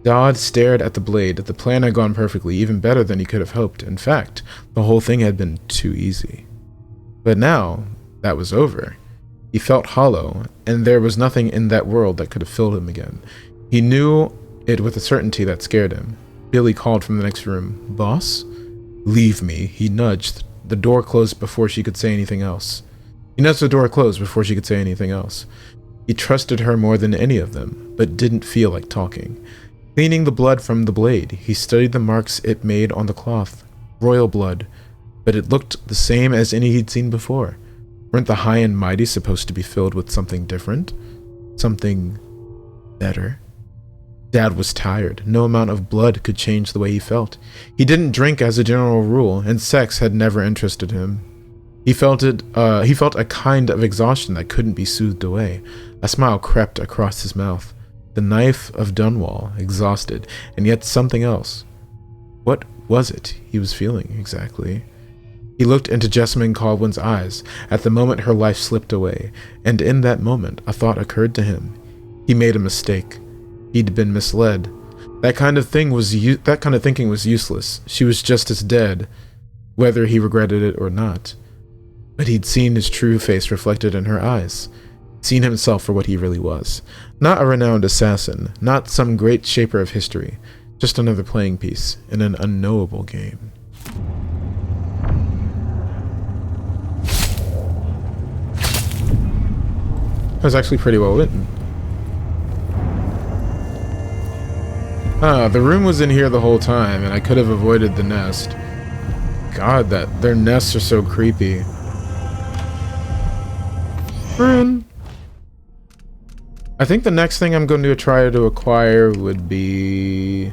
Dodd stared at the blade. The plan had gone perfectly, even better than he could have hoped. In fact, the whole thing had been too easy. But now, that was over. He felt hollow, and there was nothing in that world that could have filled him again. He knew it with a certainty that scared him. Billy called from the next room. Boss? Leave me, he nudged. The door closed before she could say anything else. He say anything else. He trusted her more than any of them, but didn't feel like talking. Cleaning the blood from the blade, he studied the marks it made on the cloth. Royal blood. But it looked the same as any he'd seen before. Weren't the high and mighty supposed to be filled with something different? Something better? Dad was tired. No amount of blood could change the way he felt. He didn't drink as a general rule, and sex had never interested him. He felt a kind of exhaustion that couldn't be soothed away. A smile crept across his mouth. The Knife of Dunwall, exhausted, and yet something else. What was it he was feeling exactly? He looked into Jessamine Caldwell's eyes. At the moment, her life slipped away, and in that moment, a thought occurred to him. He made a mistake. He'd been misled. That kind of thinking was useless. She was just as dead, whether he regretted it or not. But he'd seen his true face reflected in her eyes. Seen himself for what he really was. Not a renowned assassin, not some great shaper of history, just another playing piece in an unknowable game. That was actually pretty well written. The room was in here the whole time, and I could have avoided the nest. God, their nests are so creepy. Rune. I think the next thing I'm going to try to acquire would be...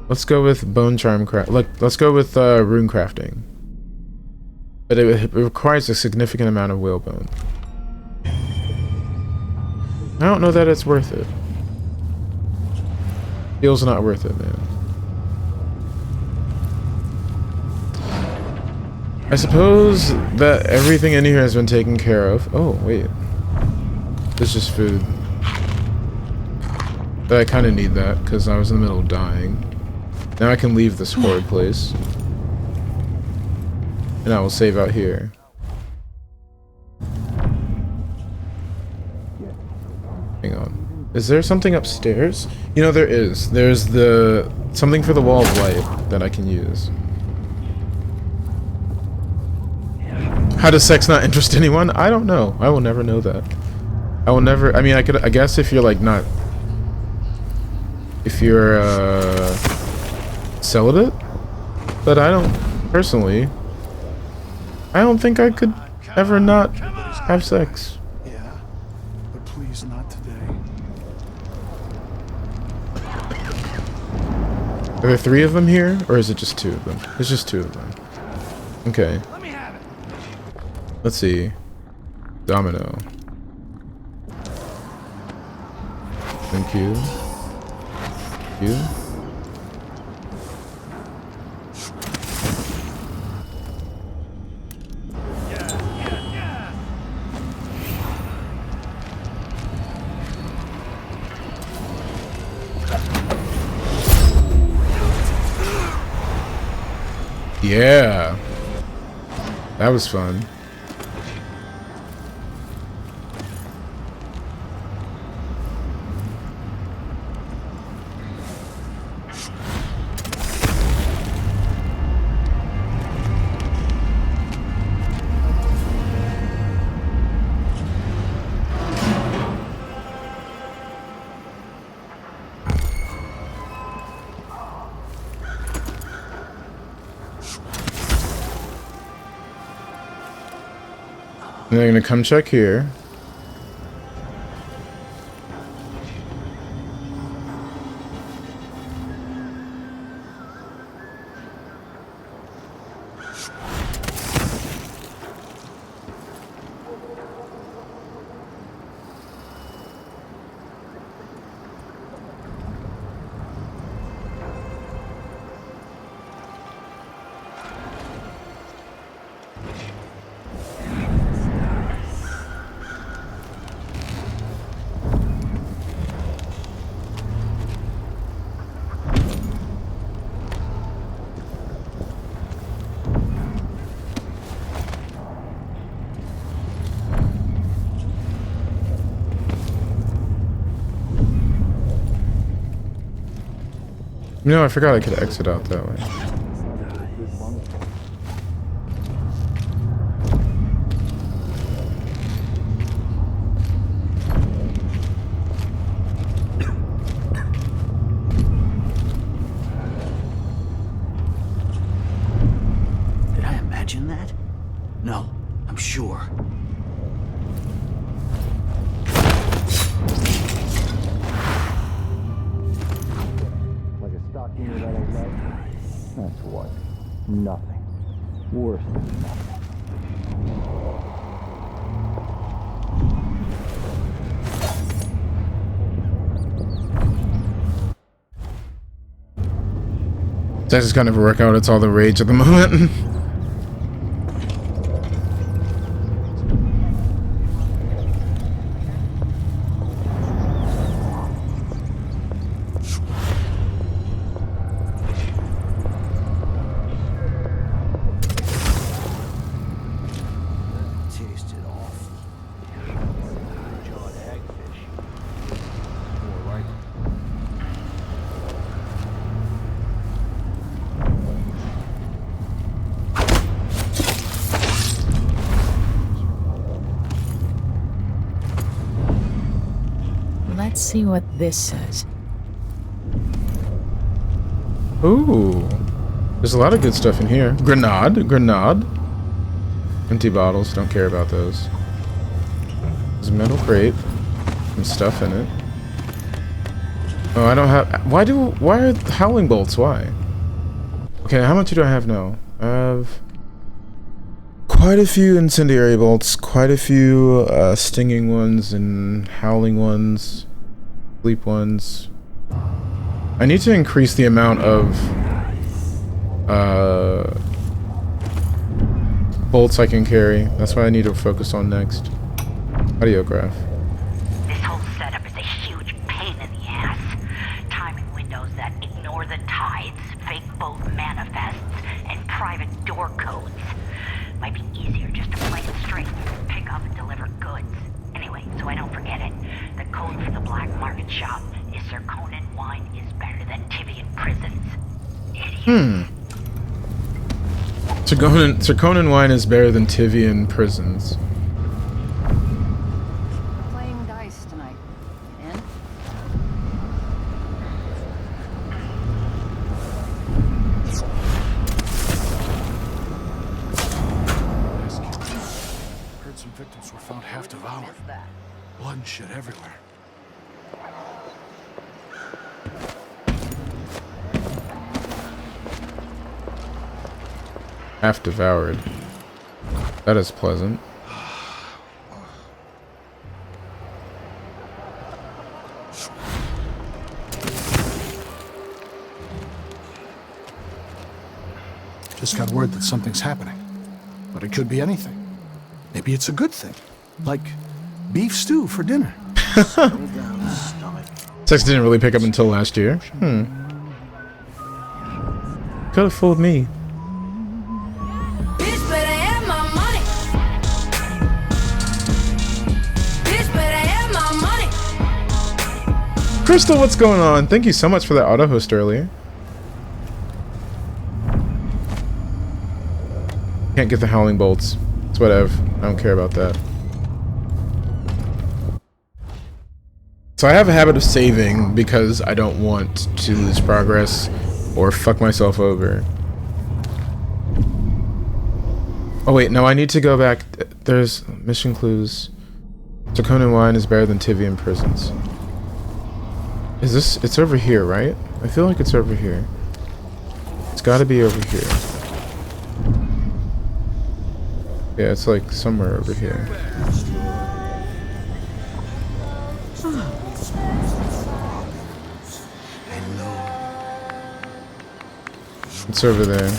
Let's go with bone charm craft. Let's go with rune crafting. But it requires a significant amount of whalebone. I don't know that it's worth it. Feels not worth it, man. I suppose that everything in here has been taken care of. Oh, wait. It's just food. But I kind of need that because I was in the middle of dying. Now I can leave this horrid place. And I will save out here. Hang on. Is there something upstairs? You know, there is. There's something for the wall of light that I can use. How does sex not interest anyone? I don't know. I will never know that. I will never... I mean, I guess if you're, like, not... If you're, celibate? But I don't... Personally... I don't think I could ever not have sex. Yeah, but please not today. Are there 3 of them here? Or is it just 2 of them? It's just 2 of them. Okay. Let's see. Domino. Thank you. You. Yeah. That was fun. And they're gonna come check here. You know, I forgot I could exit out that way. Did I imagine that? No, I'm sure. That's what? Nothing. Worse than nothing. That just kind of work out. It's all the rage at the moment. Let's see what this says. Ooh. There's a lot of good stuff in here. Grenade. Empty bottles, don't care about those. There's a metal crate. Some stuff in it. Oh, I don't have... Why are howling bolts? Why? Okay, how much do I have now? I have... quite a few incendiary bolts, quite a few stinging ones and howling ones, sleep ones. I need to increase the amount of bolts I can carry. That's what I need to focus on next. Audiograph. This whole setup is a huge pain in the ass. Timing windows that ignore the tides, fake boat manifests, and private door codes. Might be easier just to play it straight, pick up and deliver goods. Anyway, so I don't forget it, the code for the black market shop is Zirconin wine is better than Tivian prisons. Idiot. Zirconin wine is better than Tivian prisons. Playing dice tonight. In? Heard some victims were found half devoured. Blood and shit everywhere. Half devoured. That is pleasant. Just got word that something's happening. But it could be anything. Maybe it's a good thing. Like beef stew for dinner. Sex didn't really pick up until last year. Could have fooled me. Crystal, what's going on? Thank you so much for that auto host earlier. Can't get the howling bolts. It's whatever. I don't care about that. So I have a habit of saving because I don't want to lose progress or fuck myself over. Oh wait, no, I need to go back. There's mission clues. Draconian wine is better than Tivian prisons. Is this? It's over here, right? I feel like it's over here. It's gotta be over here. Yeah, it's like somewhere over here. It's over there.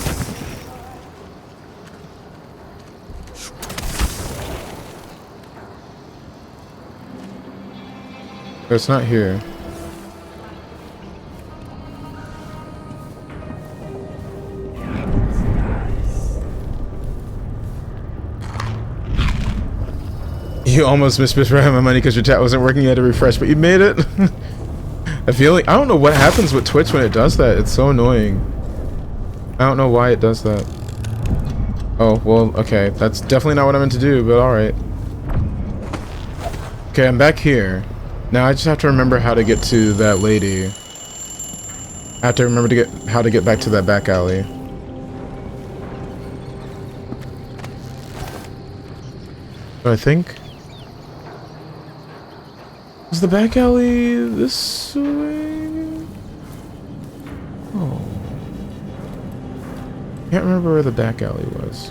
Oh, it's not here. You almost misspent my money because your chat wasn't working. You had to refresh, but you made it. I feel like I don't know what happens with Twitch when it does that. It's so annoying. I don't know why it does that. Oh, well, okay. That's definitely not what I meant to do, but alright. Okay, I'm back here. Now I just have to remember how to get to that lady. I have to remember how to get back to that back alley. But I think... Is the back alley this way? Oh. Can't remember where the back alley was.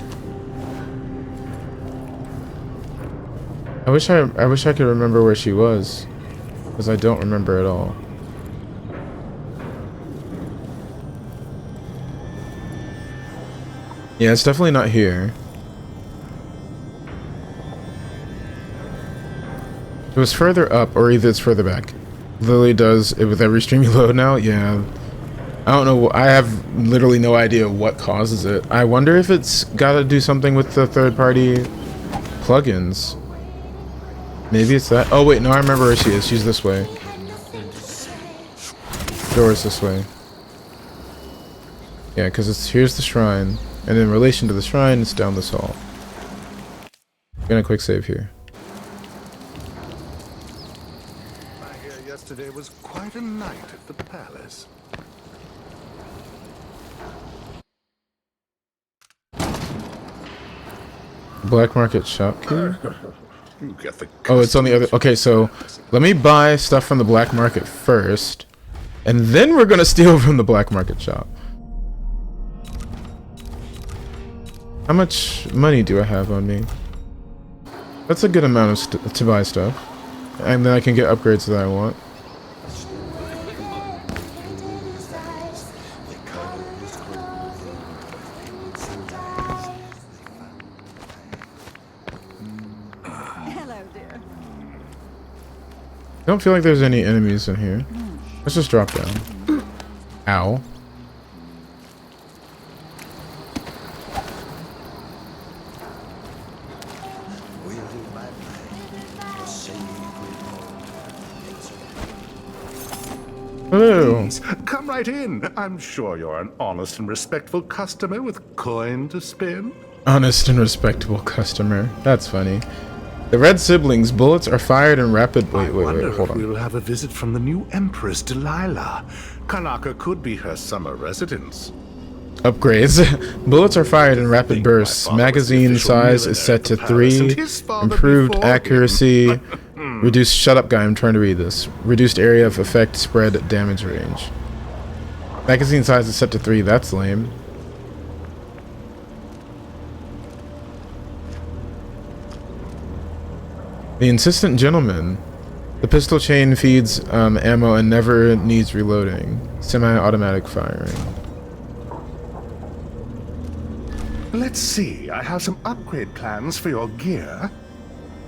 I wish I could remember where she was, because I don't remember at all. Yeah, it's definitely not here. It was further up, or either it's further back. Lily does it with every stream you load now. Yeah. I don't know. I have literally no idea what causes it. I wonder if it's got to do something with the third-party plugins. Maybe it's that. Oh wait, no, I remember where she is. She's this way. Door's this way. Yeah, because here's the shrine, and in relation to the shrine, it's down this hall. I'm gonna quick save here. I hear yesterday was quite a night at the palace. Black market shop key. You get the Oh, it's on the other. Okay, so let me buy stuff from the black market first, and then we're gonna steal from the black market shop. How much money do I have on me? That's a good amount of to buy stuff, and then I can get upgrades that I want. I don't feel like there's any enemies in here. Let's just drop down. Ow. Hello. Please, come right in. I'm sure you're an honest and respectful customer with coin to spin. Honest and respectable customer. That's funny. The red siblings, bullets are fired in rapid... Wait, hold on. We'll have a visit from the new Empress, Delilah. Karnaca could be her summer residence. Upgrades. Bullets are fired in rapid bursts. Magazine size is set to 3. Improved accuracy. Reduced... Shut up, guy. I'm trying to read this. Reduced area of effect, spread, damage range. Magazine size is set to 3. That's lame. The insistent gentleman. The pistol chain feeds ammo and never needs reloading. Semi-automatic firing. Let's see. I have some upgrade plans for your gear.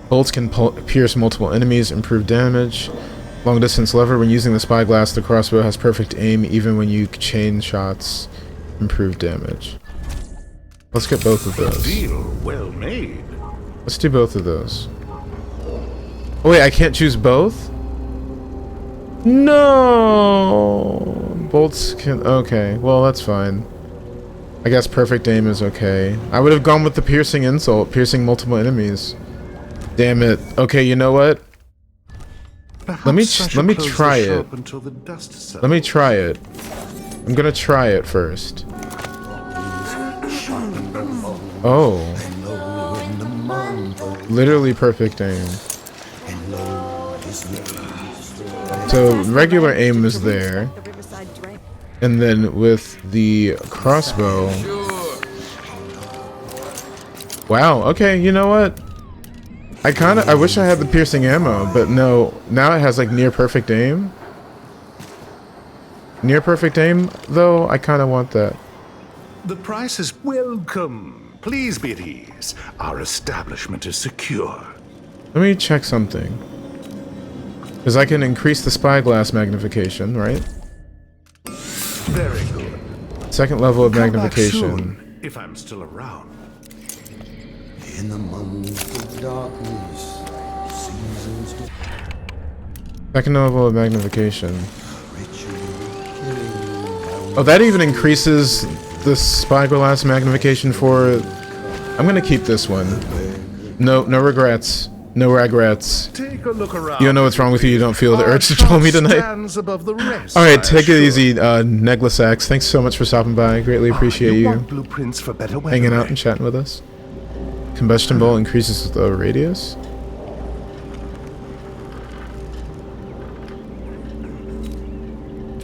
Bolts can pierce multiple enemies, improve damage. Long distance lever. When using the spyglass, the crossbow has perfect aim even when you chain shots. Improve damage. Let's get both of those. Deal well made. Let's do both of those. Oh wait, I can't choose both? No! Bolts can... Okay, well, that's fine. I guess perfect aim is okay. I would have gone with the piercing insult, piercing multiple enemies. Damn it. Okay, you know what? Let me try it. Let me try it. I'm gonna try it first. Oh. Literally perfect aim. So regular aim is there. And then with the crossbow... Wow, okay, you know what? I wish I had the piercing ammo, but no, now it has like near perfect aim. Near perfect aim, though, I kind of want that. The price is welcome. Please be at ease. Our establishment is secure. Let me check something. Because I can increase the spyglass magnification, right? Very good. Second level of Come back magnification. soon, if I'm still around. In the month of darkness, seasons to... Second level of magnification. Oh, that even increases the spyglass magnification for... I'm gonna keep this one. No regrets. No regrets. Take a look around. You don't know what's wrong with you. You don't feel the urge to troll me tonight. All right, take it easy, Neglasax. Thanks so much for stopping by. I greatly appreciate you blueprints for better hanging out and chatting with us. Combustion bolt increases the radius.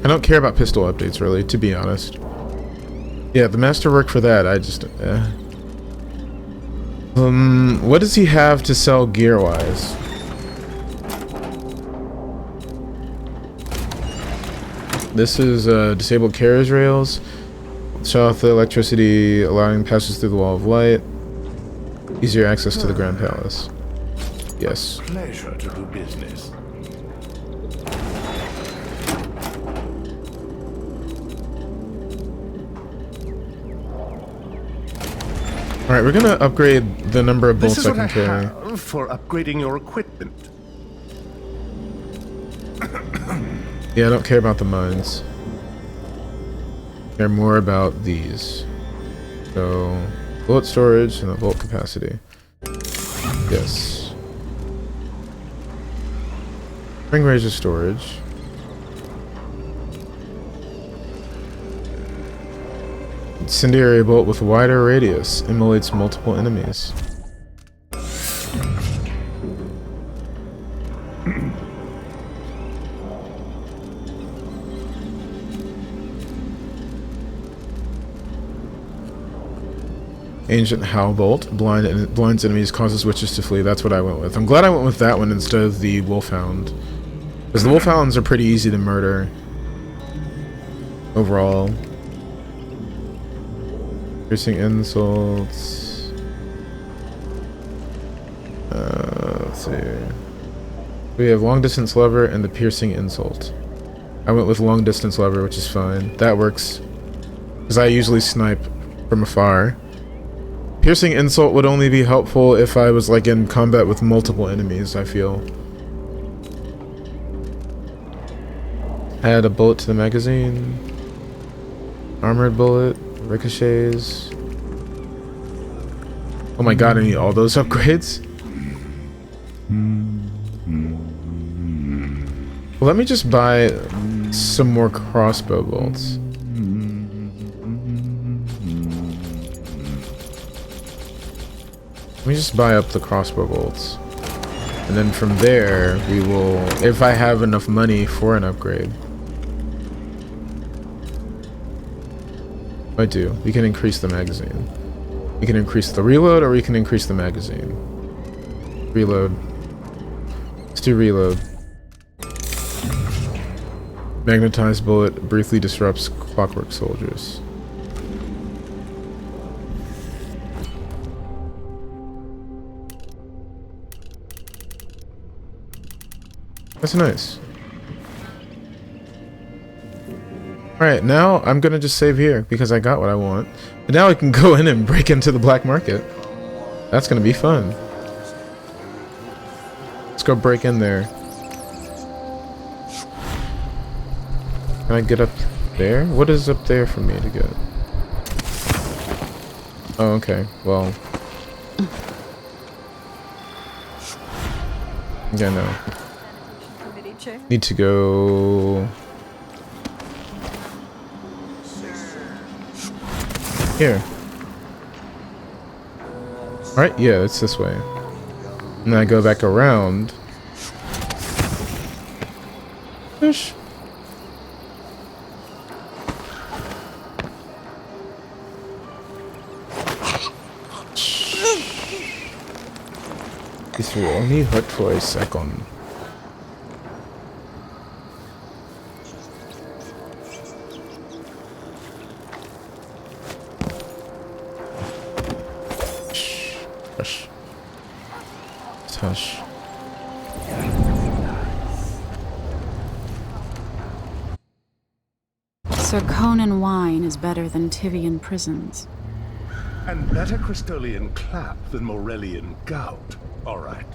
I don't care about pistol updates, really, to be honest. Yeah, the masterwork for that, I just... what does he have to sell gear-wise? This is disabled carriage rails. Shut off the electricity, allowing passes through the wall of light. Easier access to the Grand Palace. Yes. Pleasure to do business. Alright, we're gonna upgrade the number of bolts This is I what can carry. have for upgrading your equipment. Yeah, I don't care about the mines. Care more about these. So, bullet storage and the bolt capacity. Yes. Spring razor storage. Incendiary bolt with wider radius immolates multiple enemies. Ancient Howl Bolt. Blinds enemies, causes witches to flee. That's what I went with. I'm glad I went with that one instead of the Wolfhound. Because the Wolfhounds are pretty easy to murder. Overall. Piercing insults. Let's see. We have long distance lever and the piercing insult. I went with long distance lever, which is fine. That works. Because I usually snipe from afar. Piercing insult would only be helpful if I was like in combat with multiple enemies, I feel. Add a bullet to the magazine. Armored bullet. Ricochets. Oh my god, I need all those upgrades. Well, let me just buy some more crossbow bolts. Let me just buy up the crossbow bolts. And then from there, we will, if I have enough money for an upgrade. I do. We can increase the magazine. We can increase the reload, or we can increase the magazine. Reload. Let's do reload. Magnetized bullet briefly disrupts clockwork soldiers. That's nice. Alright, now I'm gonna just save here because I got what I want. And now I can go in and break into the black market. That's gonna be fun. Let's go break in there. Can I get up there? What is up there for me to get? Oh, okay. Well. Yeah, no. Need to go... Here. Alright, yeah, it's this way. And then I go back around. Fish. This will only hurt for a second. Hush. Hush. Sir Conan wine is better than Tivian prisons. And better Crystolian clap than Morellian gout. All right.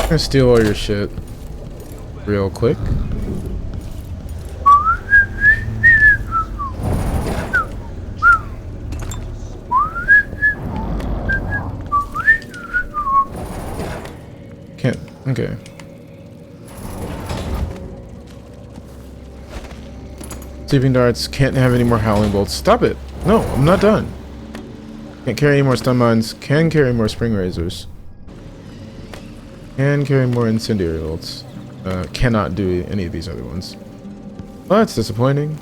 I'm gonna steal all your shit real quick. Can't. Okay. Sleeping darts. Can't have any more howling bolts. Stop it. No, I'm not done. Can't carry any more stun mines. Can carry more spring razors. Can carry more incendiary bolts. Cannot do any of these other ones. Well, that's disappointing.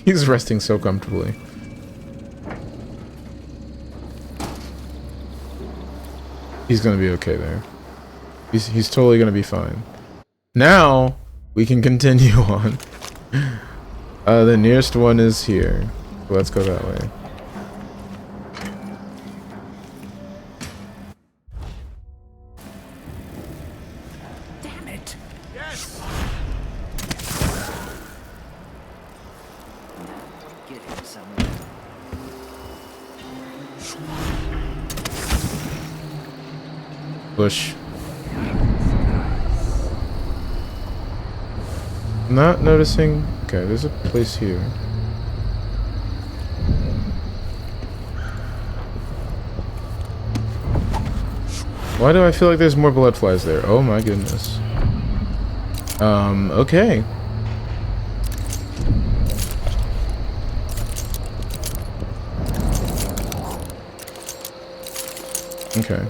He's resting so comfortably. He's gonna be okay there. He's totally gonna be fine. Now we can continue on. The nearest one is here. So let's go that way. Damn it! Yes. Get him somewhere. Push. Not noticing. Okay, there's a place here. Why do I feel like there's more blood flies there? Oh my goodness. Okay. Okay.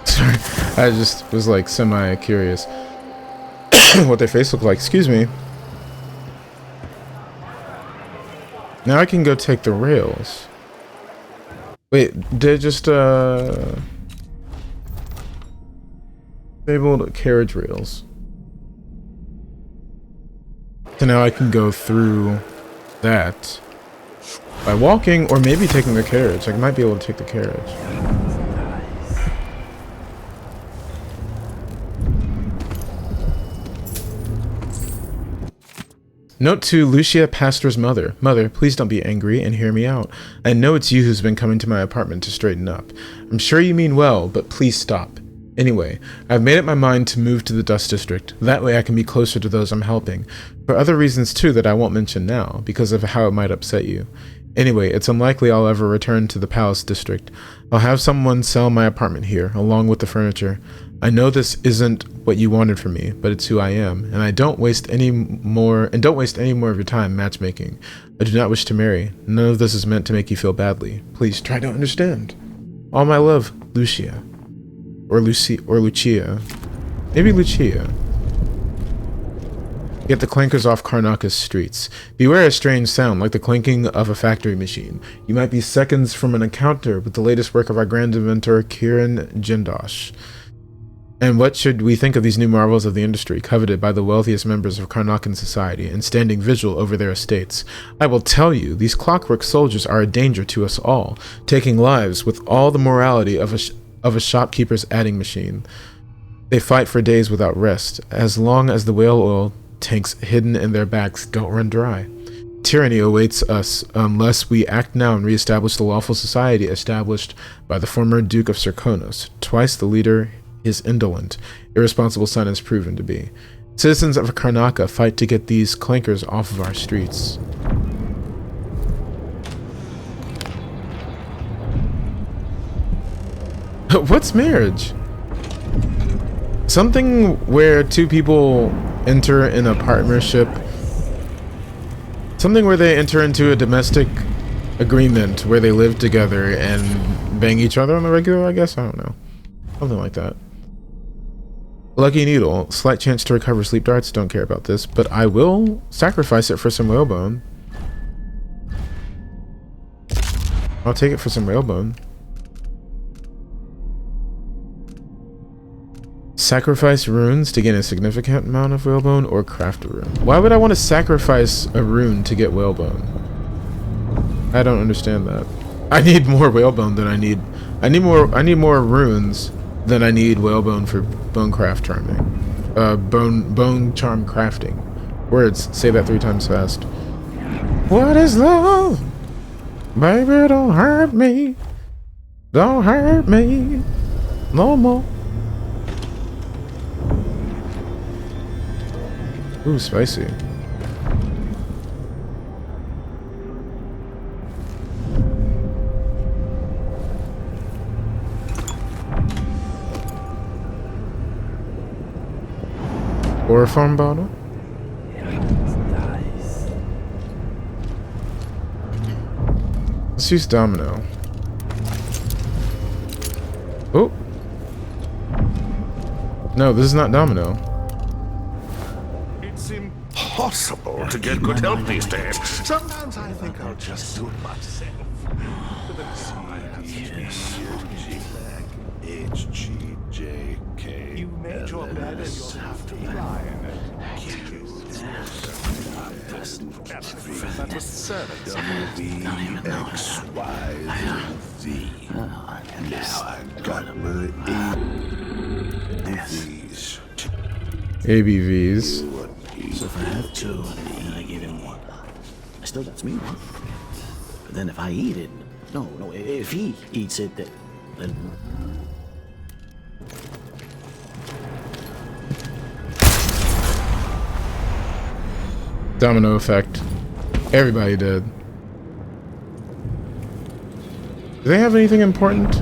Sorry, I just was like semi-curious what their face looked like. Excuse me. Now I can go take the rails. Wait, they just disabled carriage rails. So now I can go through that by walking or maybe taking the carriage. I might be able to take the carriage. Note to Lucia Pastor's mother. Mother, please don't be angry and hear me out. I know it's you who's been coming to my apartment to straighten up. I'm sure you mean well, but please stop. Anyway, I've made up my mind to move to the Dust District. That way I can be closer to those I'm helping. For other reasons too that I won't mention now, because of how it might upset you. Anyway, it's unlikely I'll ever return to the Palace District. I'll have someone sell my apartment here, along with the furniture. I know this isn't what you wanted from me, but it's who I am, and don't waste any more of your time matchmaking. I do not wish to marry. None of this is meant to make you feel badly. Please try to understand. All my love, Lucia. Or Lucia. Maybe Lucia. Get the clankers off Karnaka's streets. Beware a strange sound, like the clanking of a factory machine. You might be seconds from an encounter with the latest work of our grand inventor, Kiran Jindosh. And what should we think of these new marvels of the industry, coveted by the wealthiest members of Karnakan society, and standing vigil over their estates? I will tell you, these clockwork soldiers are a danger to us all, taking lives with all the morality of a shopkeeper's adding machine. They fight for days without rest, as long as the whale oil tanks hidden in their backs don't run dry. Tyranny awaits us unless we act now and reestablish the lawful society established by the former Duke of Serkonos. Twice the leader is indolent, irresponsible son is proven to be. Citizens of Karnaka fight to get these clankers off of our streets. What's marriage? Something where two people enter in a partnership. Something where they enter into a domestic agreement where they live together and bang each other on the regular, I guess? I don't know. Something like that. Lucky Needle. Slight chance to recover sleep darts. Don't care about this, but I will sacrifice it for some whalebone. I'll take it for some whalebone. Sacrifice runes to gain a significant amount of whalebone, or craft a rune. Why would I want to sacrifice a rune to get whalebone? I don't understand that. I need more whalebone than I need. I need more runes than I need whalebone for bone craft charming. Bone charm crafting. Words. Say that 3 times fast. What is love? Baby, don't hurt me. Don't hurt me. No more. Ooh, spicy. Or farm bottle. Let's use domino. Oh. No, this is not domino. Impossible to get good help these days. Sometimes I think I'll just do it myself. HGJK. You made your bed and you'll have to lie in it. That was servants. WXYZ. Now I've got my ABVs. ABVs. So if I have 2 and I give him 1, I still got me 1. But then if I eat it, no, if he eats it, then domino effect. Everybody did. Do they have anything important?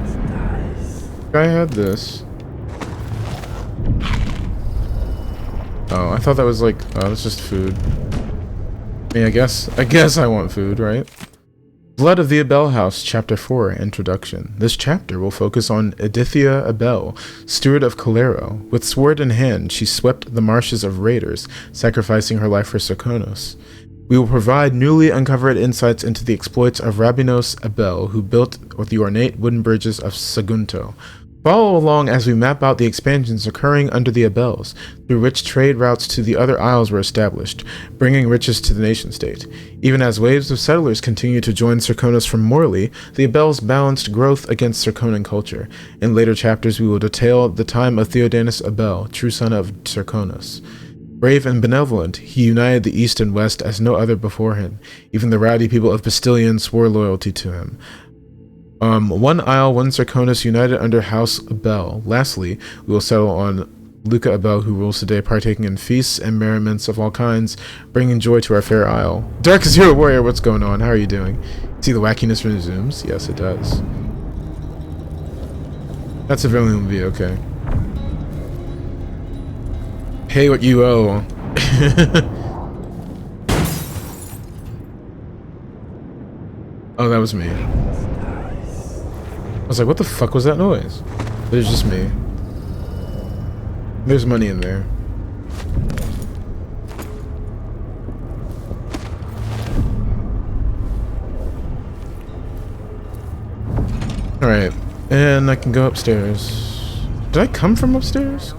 I had this. Oh, I thought that was like, oh, that's just food. I mean, I guess I want food, right? Blood of the Abel House, Chapter 4, Introduction. This chapter will focus on Edithia Abel, steward of Calero. With sword in hand, she swept the marshes of raiders, sacrificing her life for Serkonos. We will provide newly uncovered insights into the exploits of Rabinos Abel, who built the ornate wooden bridges of Sagunto. Follow along as we map out the expansions occurring under the Abels, through which trade routes to the other isles were established, bringing riches to the nation-state. Even as waves of settlers continue to join Serkonos from Morley, the Abels balanced growth against Serkonan culture. In later chapters we will detail the time of Theodanis Abel, true son of Serkonos. Brave and benevolent, he united the East and West as no other before him. Even the rowdy people of Bastilion swore loyalty to him. One isle, one Serkonos, united under House Abel. Lastly, we will settle on Luca Abel, who rules today, partaking in feasts and merriments of all kinds, bringing joy to our fair isle. Dark Zero Warrior, what's going on? How are you doing? See the wackiness resumes? Yes, it does. That civilian will be okay. Pay what you owe. Oh, that was me. I was like, what the fuck was that noise? But it's just me. There's money in there. Alright, and I can go upstairs. Did I come from upstairs?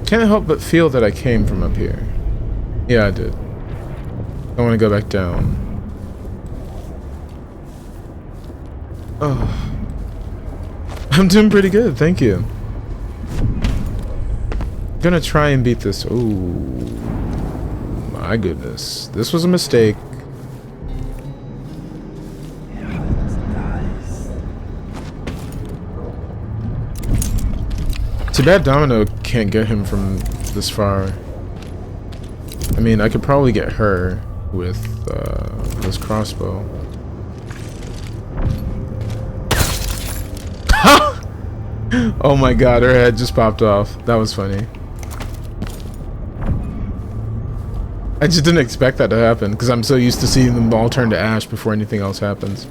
Can't help but feel that I came from up here. Yeah, I did. I want to go back down. Oh. I'm doing pretty good, thank you. Gonna try and beat this. Ooh. My goodness. This was a mistake. Too bad Domino can't get him from this far. I mean, I could probably get her with this crossbow. Oh my god, her head just popped off. That was funny. I just didn't expect that to happen because I'm so used to seeing them all turn to ash before anything else happens.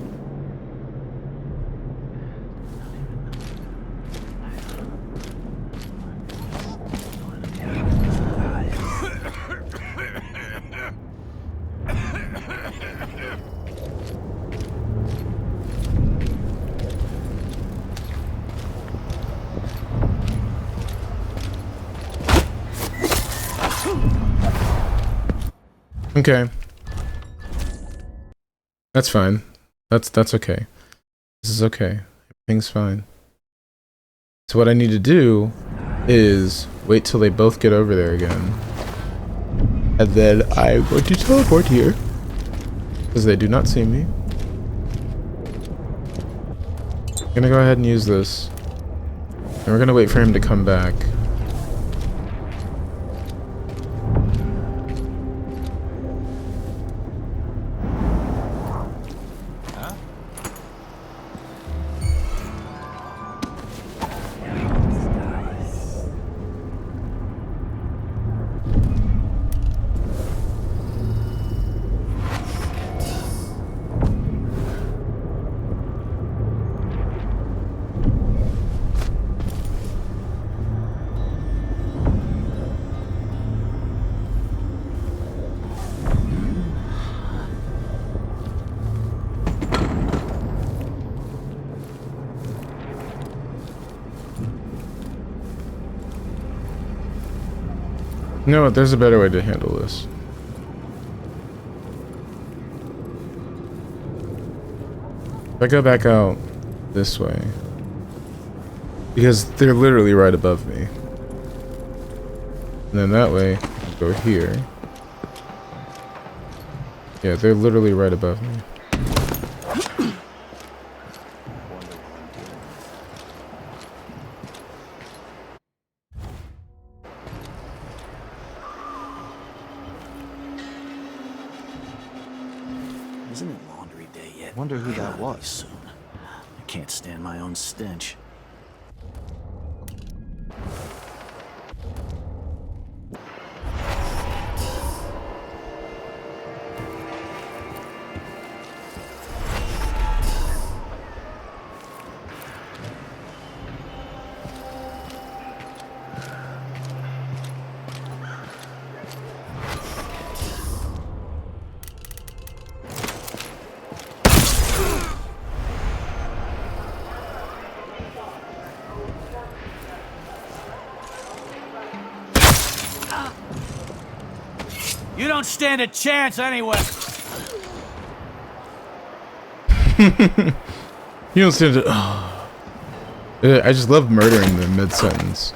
Okay. That's fine. That's okay. This is okay. Everything's fine. So what I need to do is wait till they both get over there again. And then I'm going to teleport here. Because they do not see me. I'm gonna go ahead and use this. And we're gonna wait for him to come back. You know what? There's a better way to handle this. If I go back out this way, because they're literally right above me, and then that way I'll go here. Yeah, they're literally right above me. Isn't it laundry day yet? Wonder who that was. Soon. I can't stand my own stench. You don't stand a chance anyway. You don't stand it. I just love murdering them mid-sentence.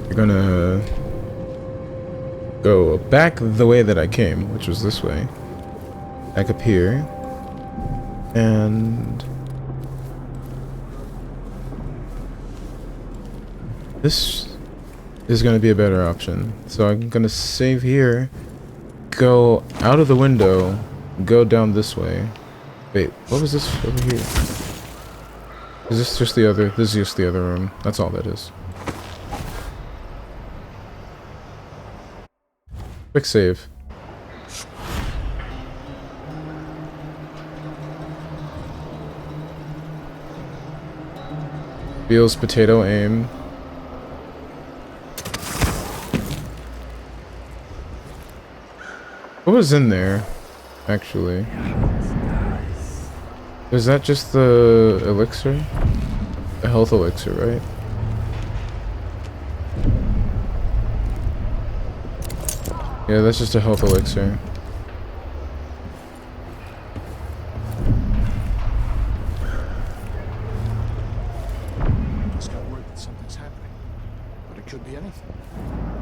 You're gonna go back the way that I came, which was this way. Back up here. And this is going to be a better option. So I'm going to save here, go out of the window, go down this way. Wait, what was this over here? Is this just the other? This is just the other room. That's all that is. Quick save. Feels potato aim. What was in there, actually? Is that just the elixir? The health elixir, right? Yeah, that's just a health elixir. Just got word that something's happening, but it could be anything.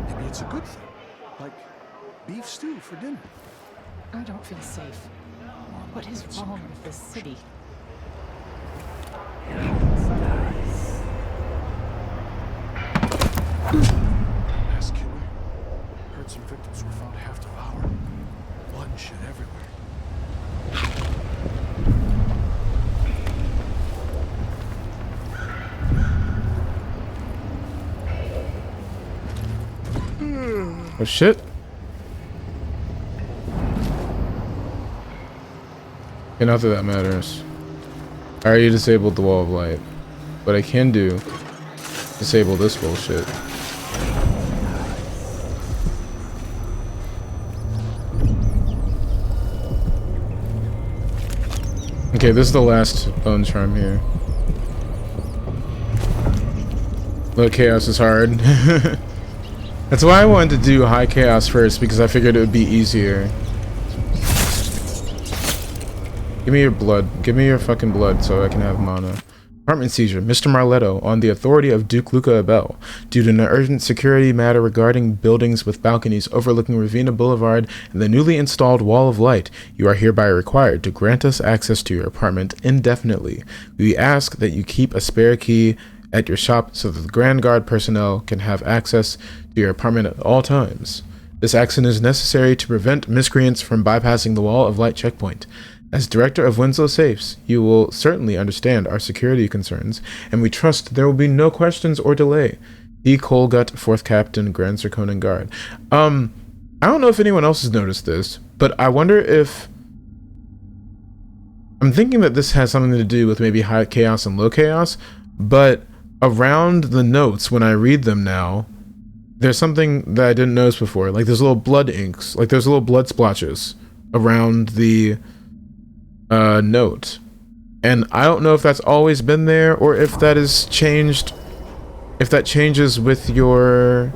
Maybe it's a good thing, like beef stew for dinner. I don't feel safe. What is wrong with this city? Mass killer. Heard some victims were found half devoured. Blood and shit everywhere. Oh shit. Okay, not that that matters. I already disabled the wall of light. What I can do, disable this bullshit. Okay, this is the last bone charm here. Low chaos is hard. That's why I wanted to do high chaos first, because I figured it would be easier. Give me your blood. Give me your fucking blood so I can have mana. Apartment seizure. Mr. Marletto, on the authority of Duke Luca Abel, due to an urgent security matter regarding buildings with balconies overlooking Ravina Boulevard and the newly installed Wall of Light, you are hereby required to grant us access to your apartment indefinitely. We ask that you keep a spare key at your shop so that the Grand Guard personnel can have access to your apartment at all times. This action is necessary to prevent miscreants from bypassing the Wall of Light checkpoint. As director of Winslow Safes, you will certainly understand our security concerns, and we trust there will be no questions or delay. D. Colgut, 4th Captain, Grand Zirconan Guard. I don't know if anyone else has noticed this, but I wonder if... I'm thinking that this has something to do with maybe high chaos and low chaos, but around the notes, when I read them now, there's something that I didn't notice before. Like there's little blood inks, like there's little blood splotches around the note. And I don't know if that's always been there or if that is changed, if that changes with your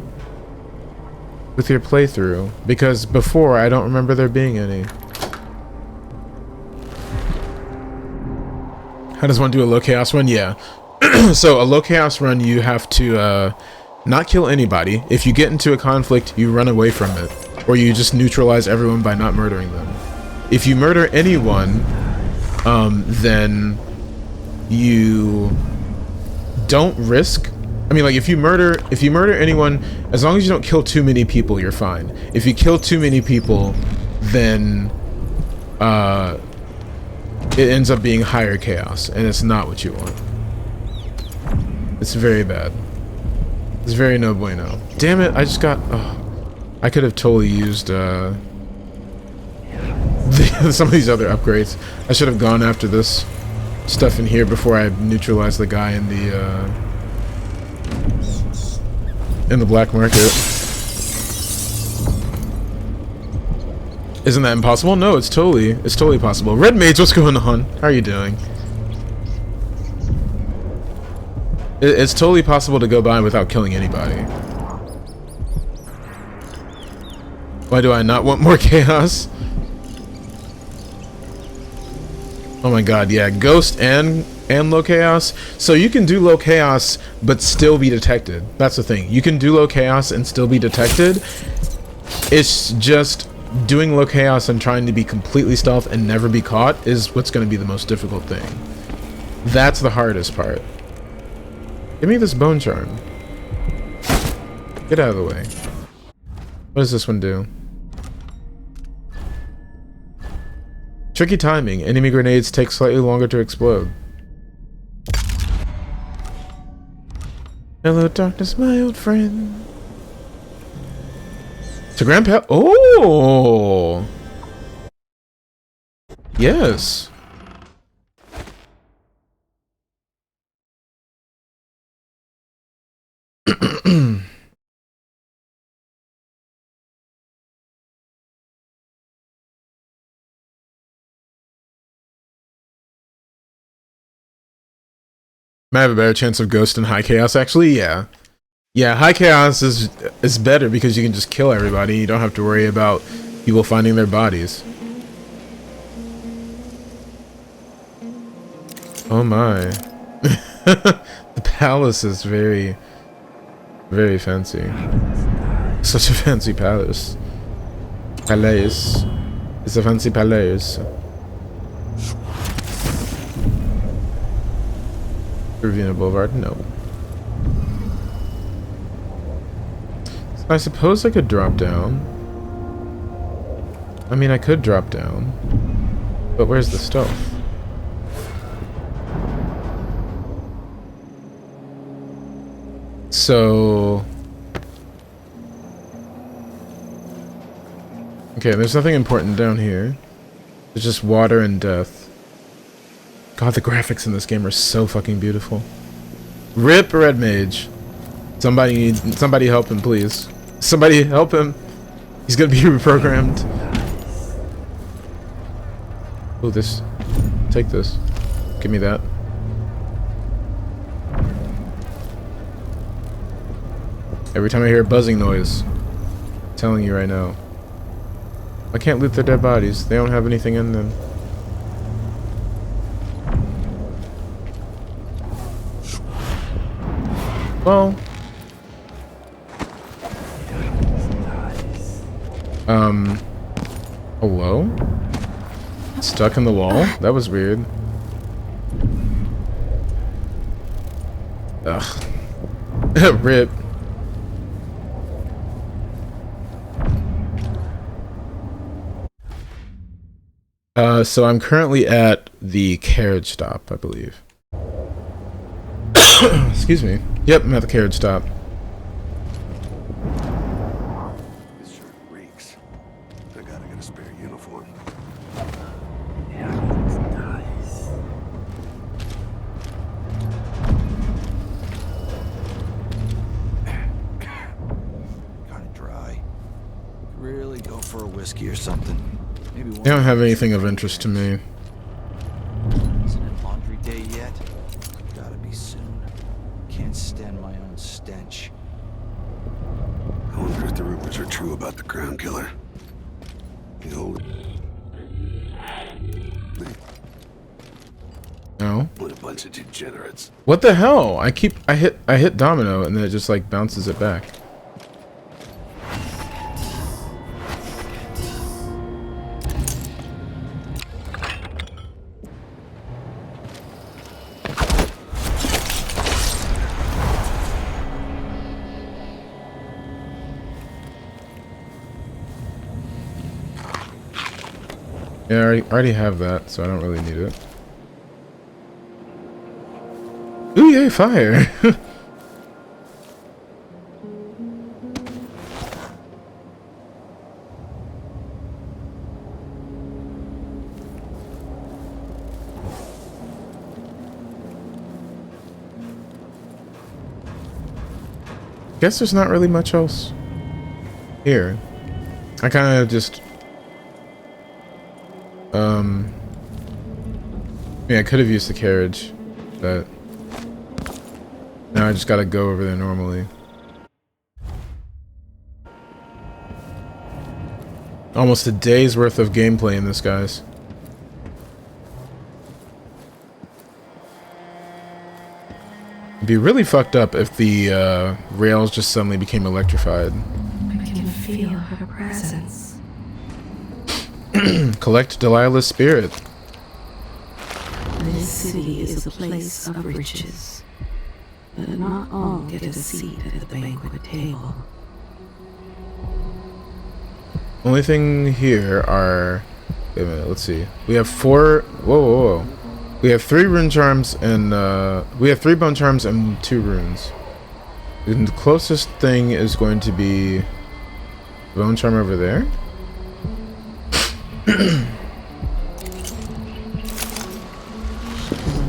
playthrough, because before I don't remember there being any. How does one do a low chaos run? Yeah. So a low chaos run, you have to not kill anybody. If you get into a conflict, you run away from it, or you just neutralize everyone by not murdering them. If you murder anyone, then you don't risk. I mean, like if you murder anyone, as long as you don't kill too many people, you're fine. If you kill too many people, then it ends up being higher chaos, and it's not what you want. It's very bad. It's very no bueno. Damn it! I just got. Oh, I could have totally used some of these other upgrades. I should have gone after this stuff in here before I neutralized the guy in the black market. Isn't that impossible? No, it's totally possible. Red Mage, what's going on? How are you doing? It's totally possible to go by without killing anybody. Why do I not want more chaos? Oh my god, yeah, ghost and low chaos. So you can do low chaos but still be detected. That's the thing. You can do low chaos and still be detected. It's just doing low chaos and trying to be completely stealth and never be caught is what's going to be the most difficult thing. That's the hardest part. Give me this bone charm. Get out of the way. What does this one do? Tricky timing. Enemy grenades take slightly longer to explode. Hello, darkness, my old friend. To Grandpa. Oh! Yes. Might have a better chance of ghost in high chaos, actually. Yeah. Yeah, high chaos is better because you can just kill everybody. You don't have to worry about people finding their bodies. Oh my. The palace is very, very fancy. Such a fancy palace. Palace. It's a fancy palace. Ravina Boulevard? No. So I suppose I could drop down. I mean, I could drop down. But where's the stuff? So... Okay, there's nothing important down here. There's just water and death. God, the graphics in this game are so fucking beautiful. RIP Red Mage. Somebody help him, please. Somebody help him. He's gonna be reprogrammed. Oh, this. Take this. Give me that. Every time I hear a buzzing noise, I'm telling you right now. I can't loot their dead bodies. They don't have anything in them. Well. Hello? Stuck in the wall? That was weird. Ugh. RIP. So I'm currently at the carriage stop, I believe. Excuse me. Yep, I'm at the carriage stop. This shirt reeks. I gotta get a spare uniform. Yeah, it's nice. Kinda dry. Really go for a whiskey or something. Maybe one. They don't have anything of interest to me. Isn't it laundry day yet? Gotta be soon. Can't stand my own stench. I wonder if the rumors are true about the crown killer. The old... No. What a bunch of degenerates. What the hell? I hit domino and then it just like bounces it back. Yeah, I already have that, so I don't really need it. Ooh, yay, fire! Guess there's not really much else here. I kind of just... Yeah, I could have used the carriage, but now I just gotta go over there normally. Almost a day's worth of gameplay in this, guys. It'd be really fucked up if the rails just suddenly became electrified. I can feel her presence. Collect Delilah's spirit. This city is a place of riches, but not all get a seat at the banquet table. Only thing here are... Wait a minute, let's see. We have 4... Whoa. We have 3 rune charms and... we have 3 bone charms and 2 runes. And the closest thing is going to be bone charm over there.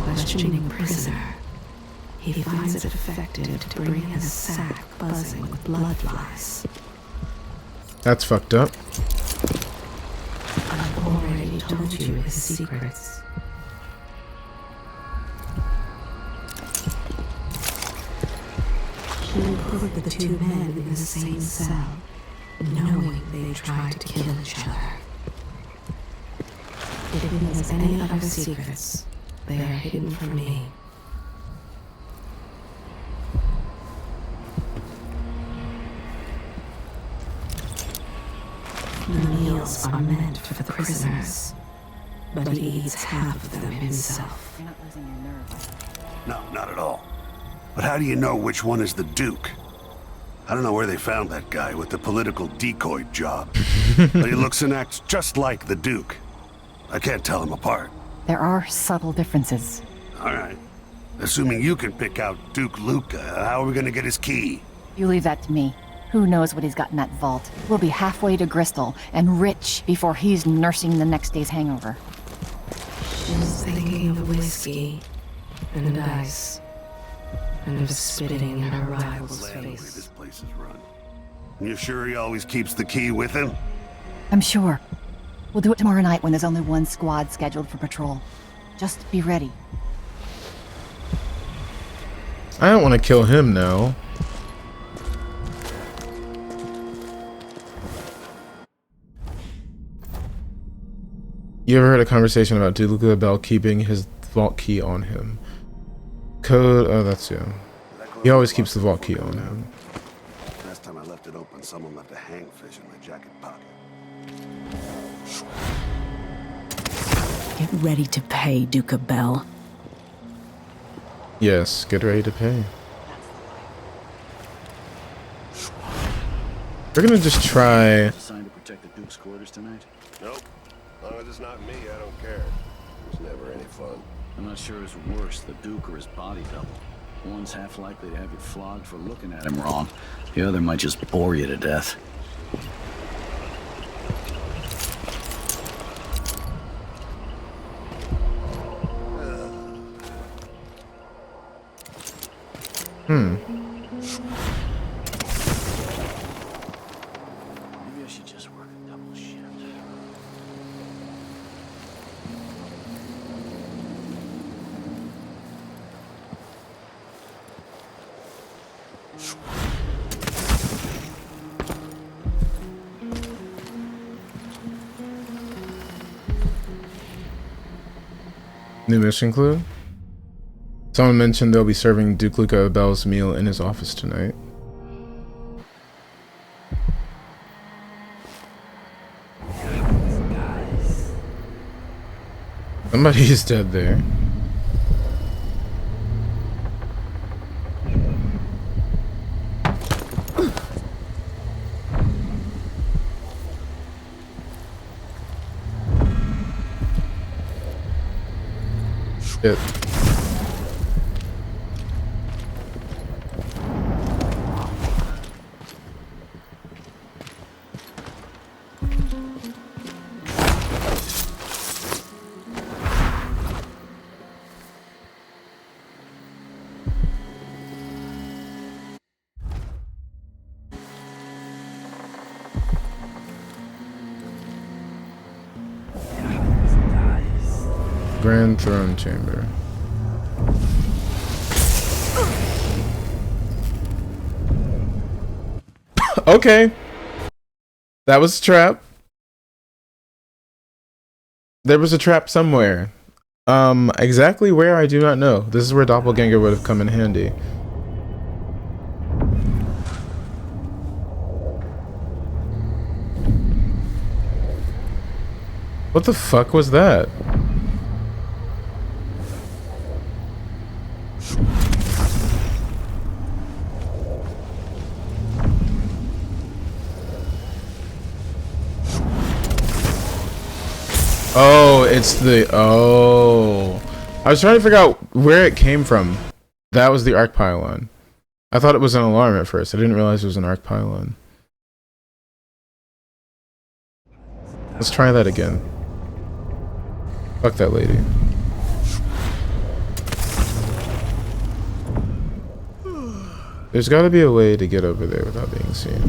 Questioning prisoner, he finds it effective to bring in a sack buzzing with blood flies. That's fucked up. I've already told you his secrets. He put the two men in the same cell, knowing they tried to kill each other. If he has any other secrets, they are hidden from me. The meals are meant for the prisoners, but he eats half of them himself. You're not losing your nerve. No, not at all. But how do you know which one is the Duke? I don't know where they found that guy with the political decoy job. But he looks and acts just like the Duke. I can't tell him apart. There are subtle differences. All right. Assuming you can pick out Duke Luca, how are we gonna get his key? You leave that to me. Who knows what he's got in that vault? We'll be halfway to Bristol and rich before he's nursing the next day's hangover. She's thinking of whiskey and ice and of spitting in her rival's Land the way face. this place is run. You sure he always keeps the key with him? I'm sure. We'll do it tomorrow night when there's only one squad scheduled for patrol. Just be ready. I don't want to kill him now. You ever heard a conversation about Duke Bell keeping his vault key on him? Code, oh that's you. He always keeps the vault key on him. Last time I left it open, someone left a hangfish in my jacket pocket. Get ready to pay, Duke of Bell. Yes, get ready to pay. We're gonna just try. Assigned to protect the Duke's quarters tonight? Nope. As long as it's not me, I don't care. It's never any fun. I'm not sure who's worse, the Duke or his body double. One's half likely to have you flogged for looking at him wrong. The other might just bore you to death. Maybe I should just work a double shift. New mission clue? Someone mentioned they'll be serving Duke Luca Bell's meal in his office tonight. Somebody's dead there. Shit. Grand Throne Chamber. Okay. That was a trap. There was a trap somewhere. Exactly where, I do not know. This is where Doppelganger would have come in handy. What the fuck was that? Oh, it's the... Oh. I was trying to figure out where it came from. That was the arc pylon. I thought it was an alarm at first. I didn't realize it was an arc pylon. Let's try that again. Fuck that lady. There's gotta be a way to get over there without being seen.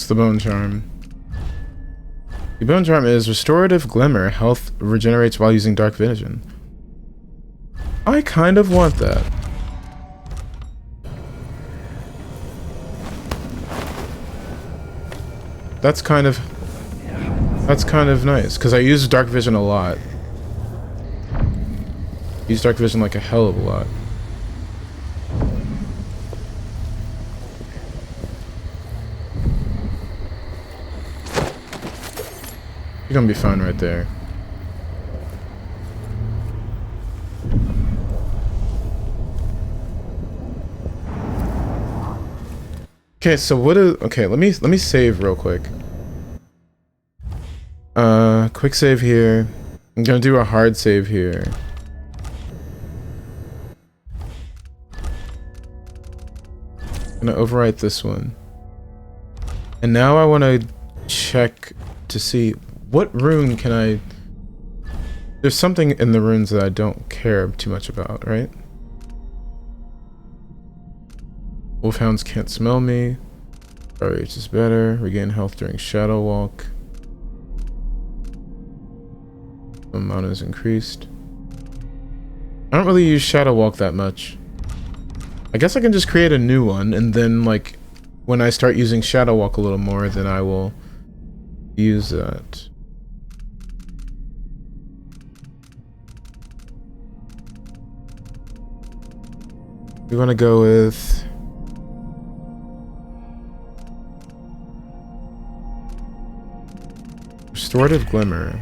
The bone charm. The bone charm is restorative glimmer. Health regenerates while using dark vision. I kind of want that. That's kind of nice because I use dark vision a lot. Use dark vision like a hell of a lot. You're gonna be fine right there. Okay, so what is okay, let me save real quick. Quick save here. I'm gonna do a hard save here. I'm gonna overwrite this one. And now I wanna check to see what rune can I... There's something in the runes that I don't care too much about, right? Wolfhounds can't smell me. RH is better. Regain health during Shadow Walk. Mana is increased. I don't really use Shadow Walk that much. I guess I can just create a new one, and then, like, when I start using Shadow Walk a little more, then I will use that. We want to go with... Restorative Glimmer.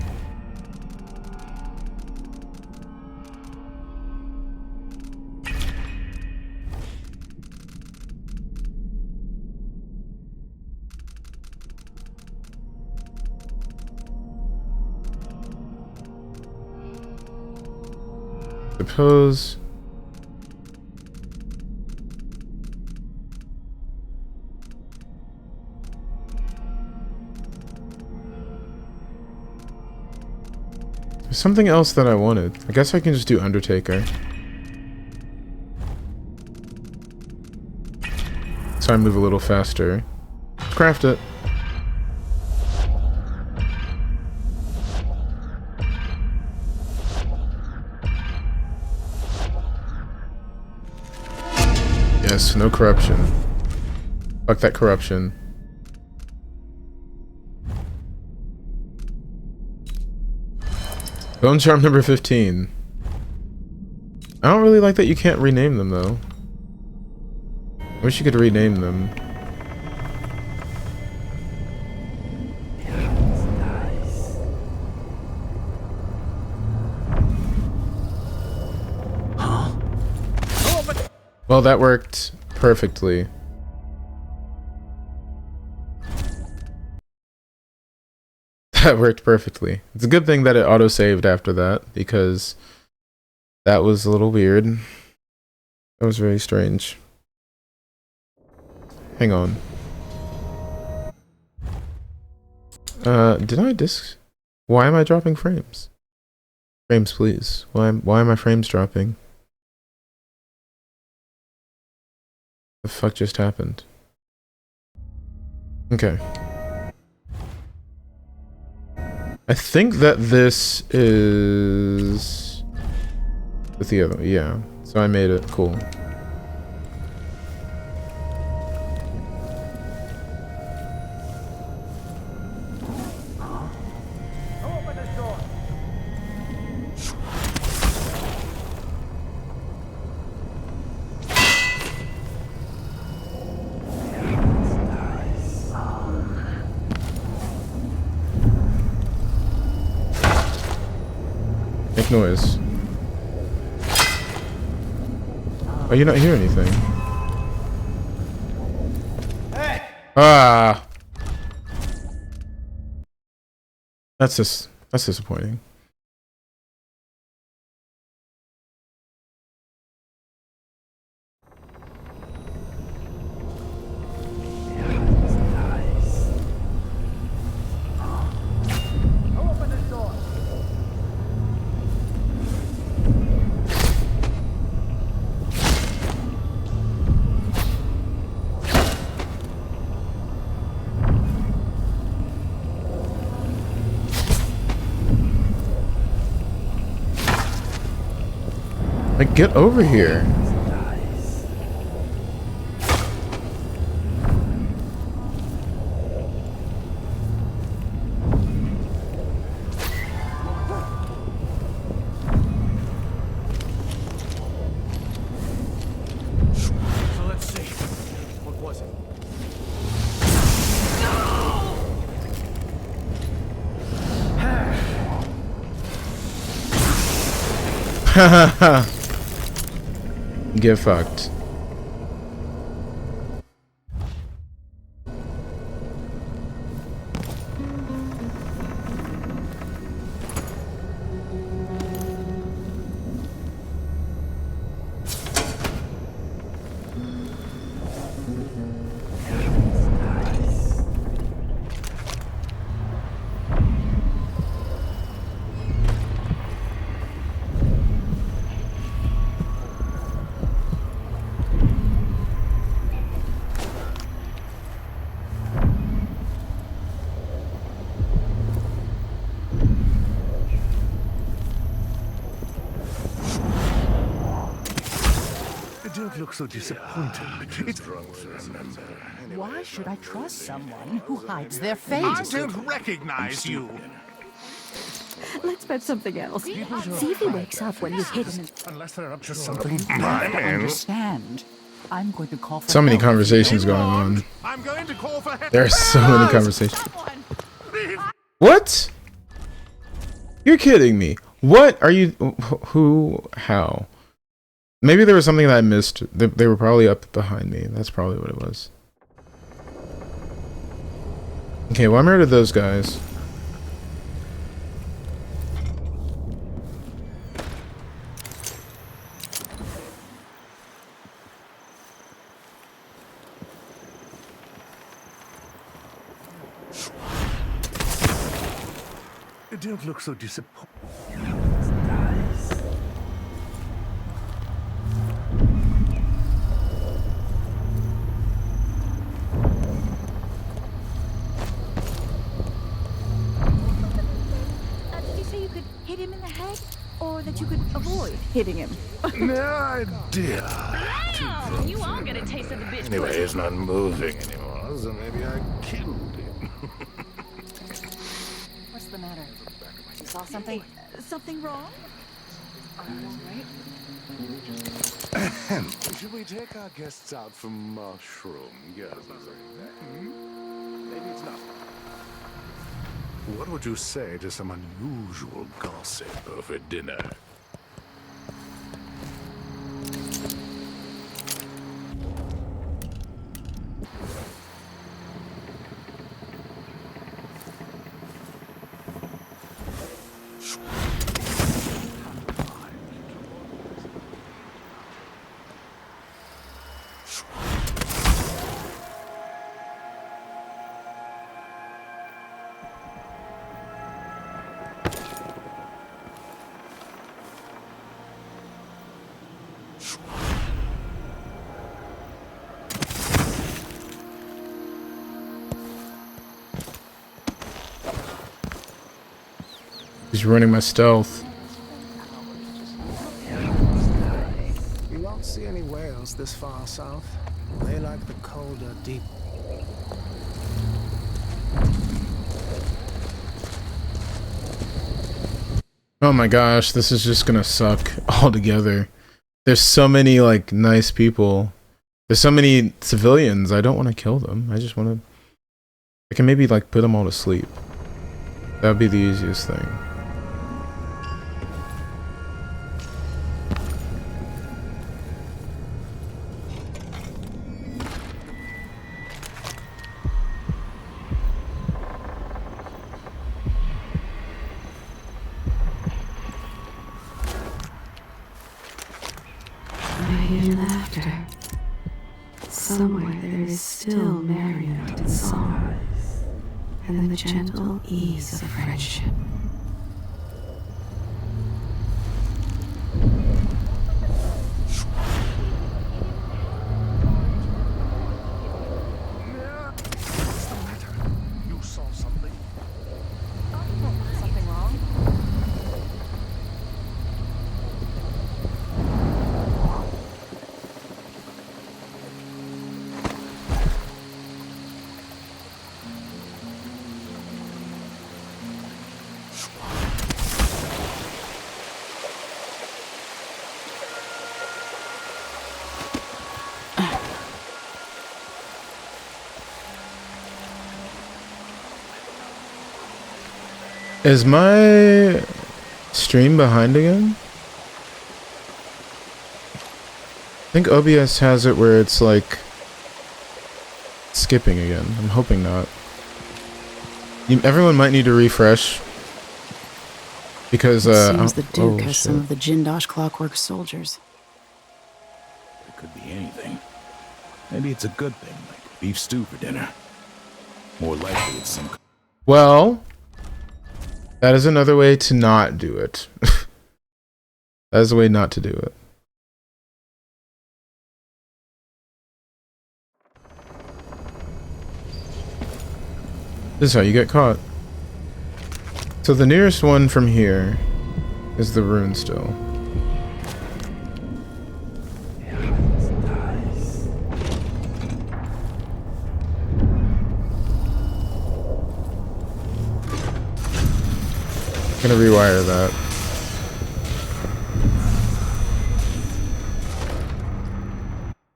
Suppose... There's something else that I wanted. I guess I can just do Undertaker. So I move a little faster. Craft it. Yes, no corruption. Fuck that corruption. Bone Charm number 15. I don't really like that you can't rename them, though. I wish you could rename them. Well, that worked perfectly. That worked perfectly. It's a good thing that it auto-saved after that, because that was a little weird. That was very strange. Hang on. Did I Why am I dropping frames? Frames, please. Why are my frames dropping? The fuck just happened? Okay. I think that this is the other. Yeah. So I made it. Cool. Make noise. Oh, you not hear anything? Hey! Ah! That's disappointing. Open the door. Like, get over here. So let's see. What was it? Hahaha. Get fucked. Don't look so disappointed. It's Why should I trust someone who hides their I face? don't recognize you. Let's bet something else. See if he wakes up when you hit him. Unless they're up to something I bad. understand. I'm going to call for So many help. conversations going on. I'm going to call for help. There are so many conversations. What? You're kidding me. What are you? Who? How? Maybe there was something that I missed. They were probably up behind me. That's probably what it was. Okay, well, I'm rid of those guys. Don't look so disappointed. Did you say you could hit him in the head? Or that you could avoid hitting him? No idea. Wow, you all get a taste of the bitch. Anyway, he's not moving anymore, so maybe I killed him. What's the matter? You saw something? Something wrong? Should we take our guests out for mushroom gathering? Maybe it's not. What would you say to some unusual gossip over dinner? He's ruining my stealth. You won't see any whales this far south. They like the colder, deep. Oh my gosh, this is just gonna suck altogether. There's so many like nice people. There's so many civilians. I don't want to kill them. I just want to. I can maybe like put them all to sleep. That would be the easiest thing. I hear laughter. Somewhere there is still merriment and song, and the gentle ease of friendship. What's the matter? You saw something? Something wrong? Is my stream behind again? I think OBS has it where it's like skipping again. I'm hoping not. Everyone might need to refresh because It seems the Duke oh, has shit. some of the Jindosh Clockwork soldiers. It could be anything. Maybe it's a good thing, like beef stew for dinner. More likely it's some... Well, that is another way to not do it. That is a way not to do it. This is how you get caught. So the nearest one from here is the rune still. I'm gonna rewire that.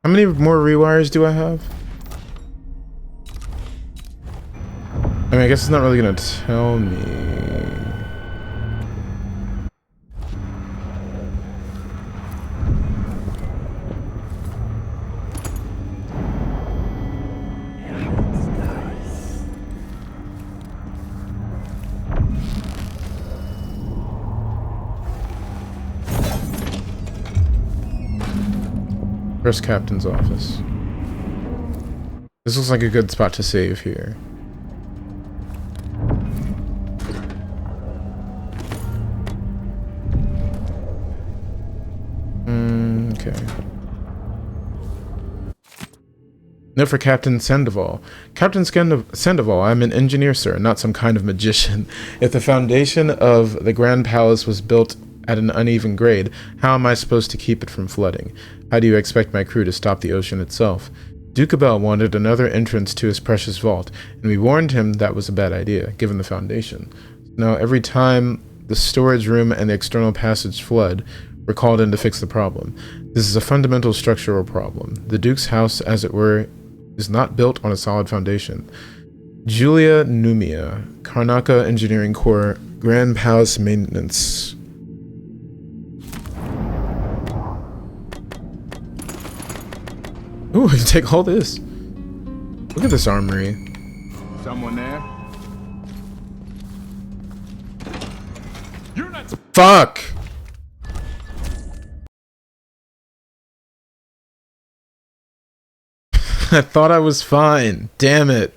How many more rewires do I have? I mean, I guess it's not really gonna tell me. First captain's office. This looks like a good spot to save here. Okay. Note for Captain Sandoval. Captain Sandoval, I'm an engineer, sir, not some kind of magician. If the foundation of the Grand Palace was built at an uneven grade, how am I supposed to keep it from flooding? How do you expect my crew to stop the ocean itself? Duke Abel wanted another entrance to his precious vault, and we warned him that was a bad idea, given the foundation. Now, every time the storage room and the external passage flood, we're called in to fix the problem. This is a fundamental structural problem. The Duke's house, as it were, is not built on a solid foundation. Julia Numia, Karnaka Engineering Corps, Grand Palace Maintenance. Ooh, I can take all this. Look at this armory. Someone there? Fuck! I thought I was fine. Damn it.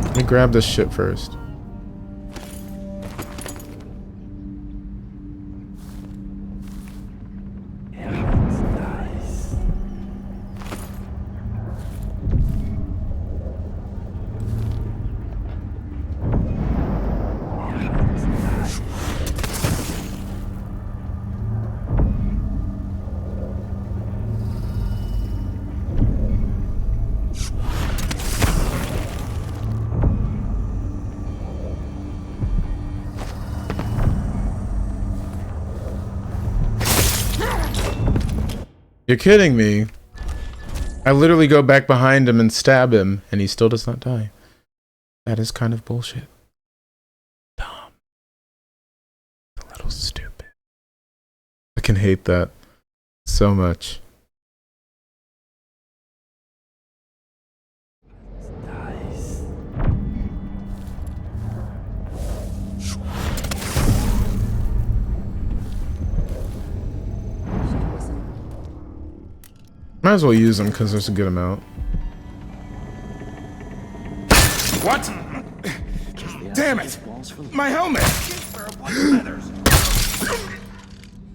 Let me grab this shit first. You're kidding me. I literally go back behind him and stab him, and he still does not die. That is kind of bullshit. Dumb. A little stupid. I can hate that so much. Might as well use them because there's a good amount. What? Damn it! My helmet!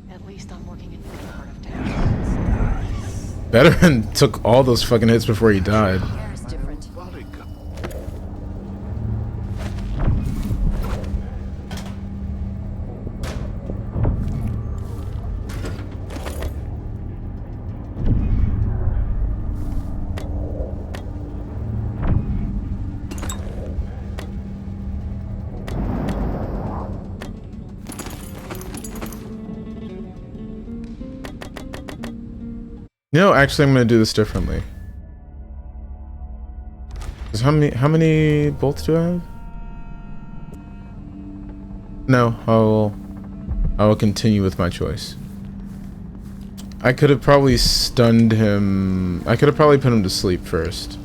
At least I'm working in the part of town. Veteran took all those fucking hits before he died. No, actually, I'm gonna do this differently. 'Cause how many bolts do I have? No, I will continue with my choice. I could have probably stunned him. I could have probably put him to sleep first,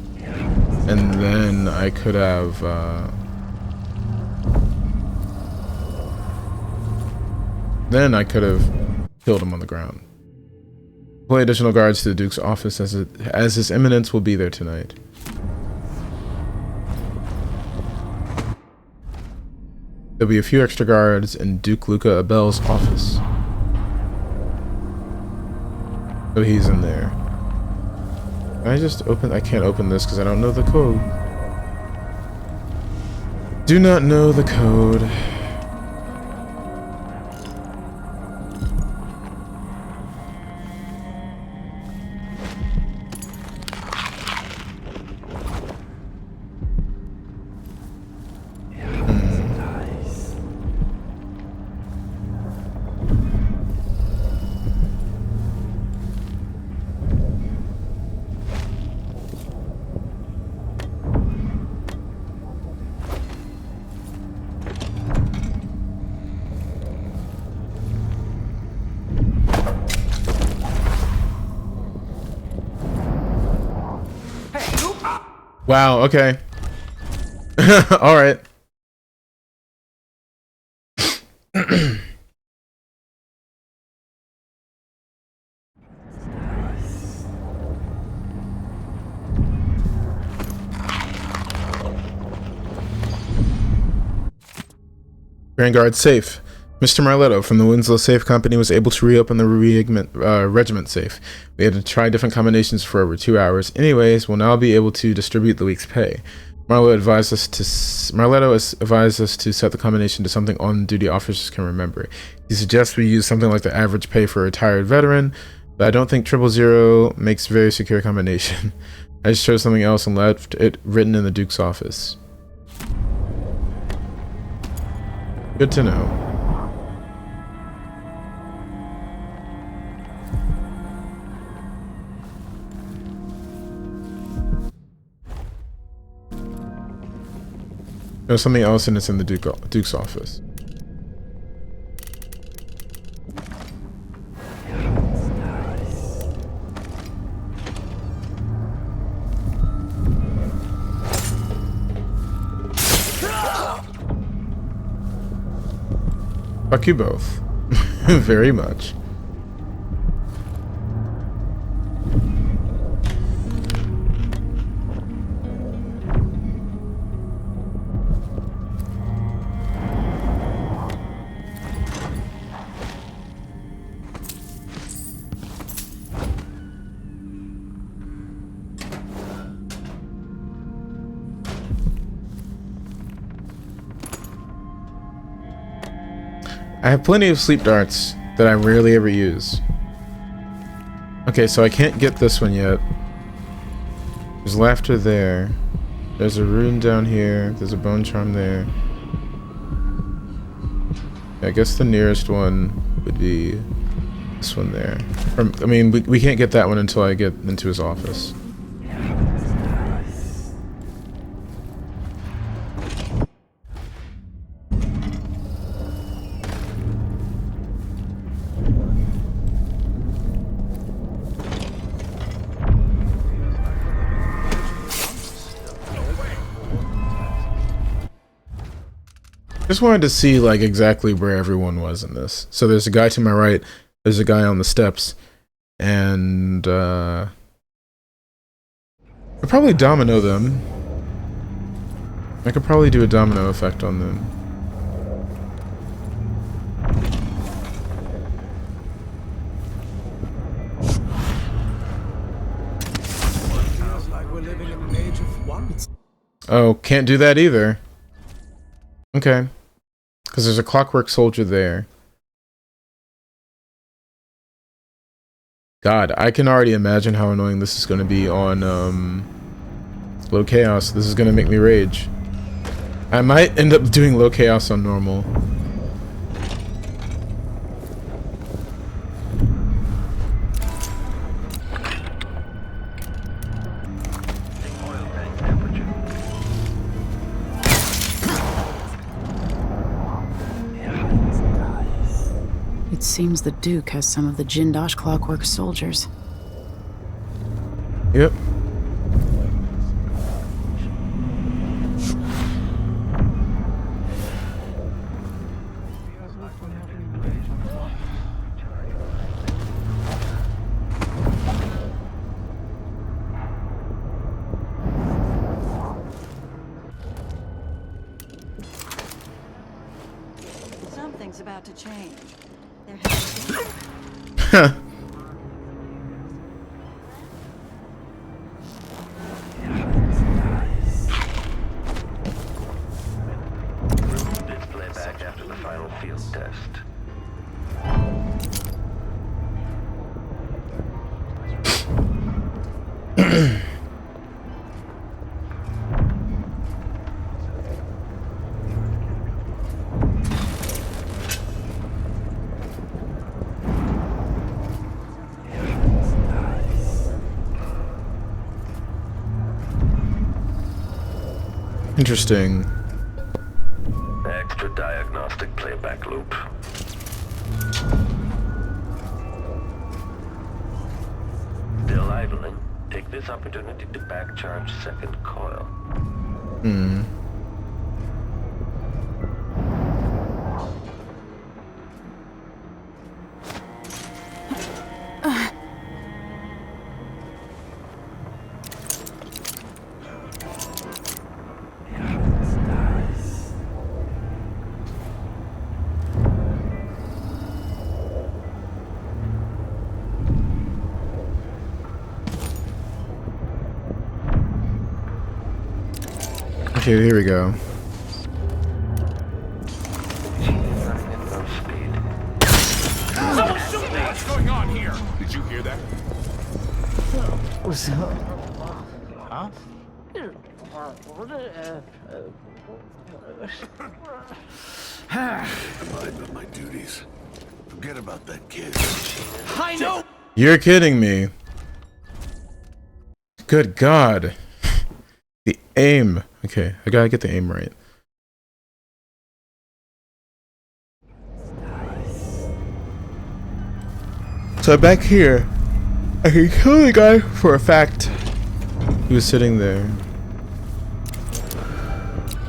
and then I could have. Then I could have killed him on the ground. Deploy additional guards to the Duke's office as His Eminence will be there tonight. There'll be a few extra guards in Duke Luca Abel's office. So he's in there. Can I just open? I can't open this because I don't know the code. Do not know the code. Wow, okay. Alright. Grand Guard safe. Mr. Marletto from the Winslow Safe Company was able to reopen the regiment safe. We had to try different combinations for over 2 hours. Anyways, we'll now be able to distribute the week's pay. Marletto advised us to set the combination to something on-duty officers can remember. He suggests we use something like the average pay for a retired veteran, but I don't think 000 makes a very secure combination. I just chose something else and left it written in the Duke's office. Good to know. There's something else and it's in the Duke's office. Fuck you both. Very much. I have plenty of sleep darts that I rarely ever use. Okay, so I can't get this one yet. There's laughter there. There's a rune down here. There's a bone charm there. I guess the nearest one would be This one there. I mean, we can't get that one until I get into his office. Just wanted to see like exactly where everyone was in this. So there's a guy to my right, there's a guy on the steps, and I'll probably domino them. I could probably do a domino effect on them. Feels like we're living in an age of wonder. Oh, can't do that either. Okay. Because there's a clockwork soldier there. God, I can already imagine how annoying this is going to be on low chaos. This is going to make me rage. I might end up doing low chaos on normal. It seems the Duke has some of the Jindosh clockwork soldiers. Yep. Something's about to change. There has to be. Display back after the final field test. Interesting. Extra diagnostic playback loop. Still idling. Take this opportunity to back charge second coil. Hmm. Okay, here we go. What's going on here? Did you hear that? What's up? Huh? Abide by my duties. Forget about that kid. I know. You're kidding me. Good God. The aim. Okay, I gotta get the aim right. So back here, I can kill the guy for a fact. He was sitting there.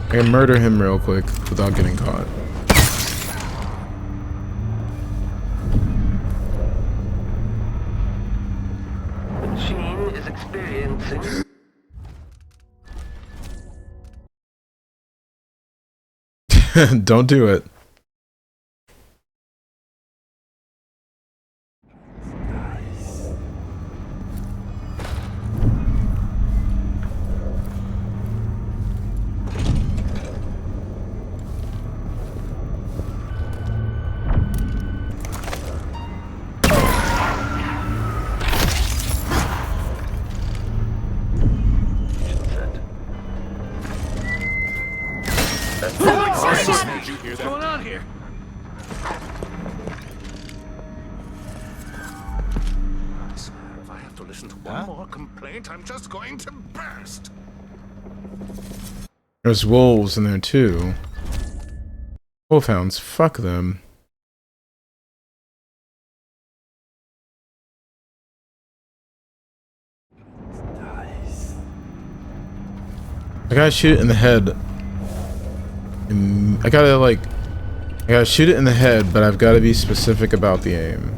I can murder him real quick without getting caught. The machine is experiencing. Don't do it. Did you hear that? to listen to one more complaint, I'm just going to burst. There's wolves in there too. Wolfhounds, fuck them. I gotta shoot it in the head. I gotta shoot it in the head, but I've gotta be specific about the aim.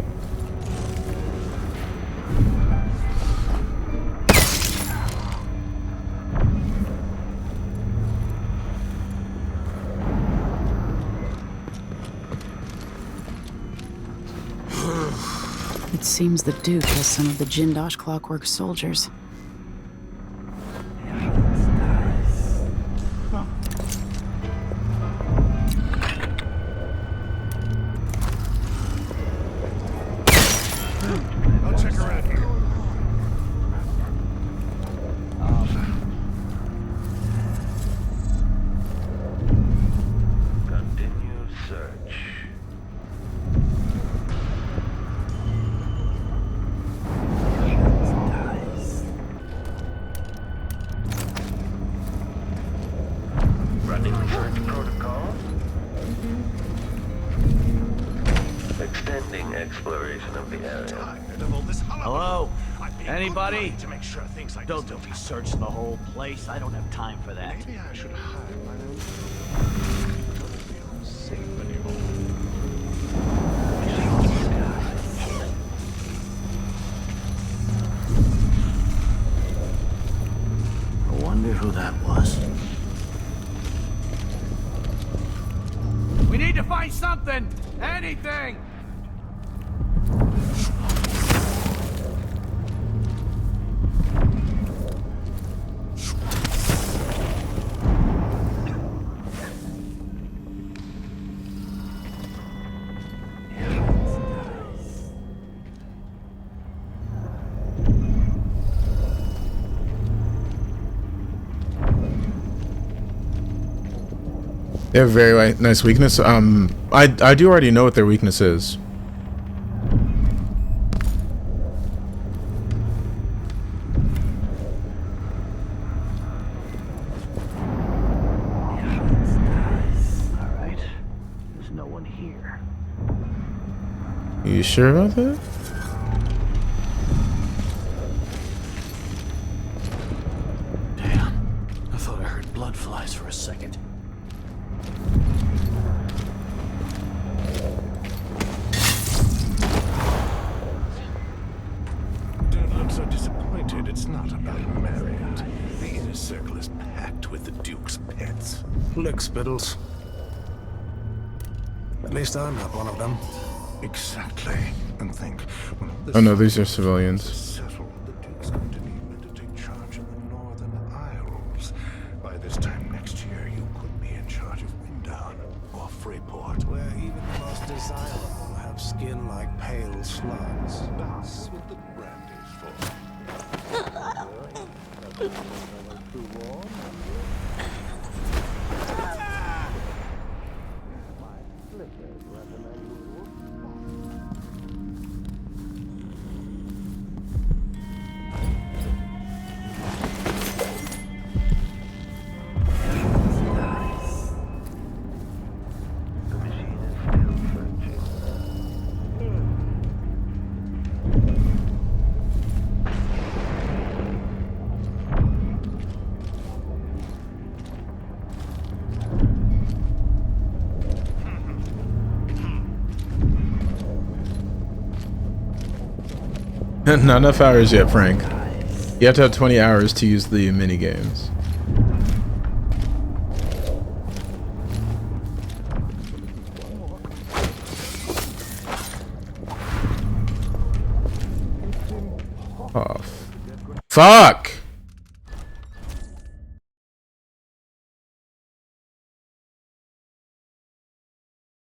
It seems the Duke has some of the Jindosh clockwork soldiers. I'll check around here. Continue search. Running search protocol. Extending exploration of the area. Hello? Anybody? To make sure things like Don't be searching the whole place. I don't have time for that. Maybe I should hide my own. Don't feel safe anymore. I wonder who that was. We need to find something! Anything! They have very nice weakness. I do already know what their weakness is. Alright. There's no one here. You sure about that? Damn. I thought I heard blood flies for a second. Don't look so disappointed. It's not about Marriott. The inner circle is packed with the Duke's pets. Lickspittles. At least I'm not one of them. Exactly. And think, when all this Oh no, these are civilians. settled, the Duke's going to need men to take charge of the Northern Isles. By this time next year, you could be in charge of Windown or Freeport. Where even the most desirable have skin like pale slugs. That's what the brandy's for. Not enough hours yet, Frank. You have to have 20 hours to use the mini games. Oh, fuck!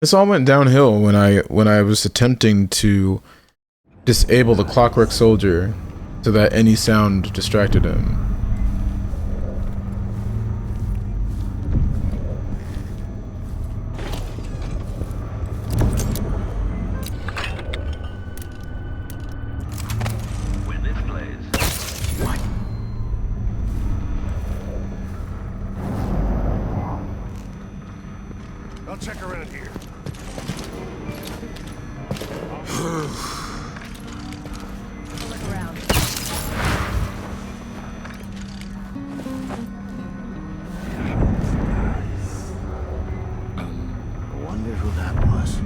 This all went downhill when I was attempting to disable the clockwork soldier so that any sound distracted him. When this plays, check around here. Look around. I wonder who that was.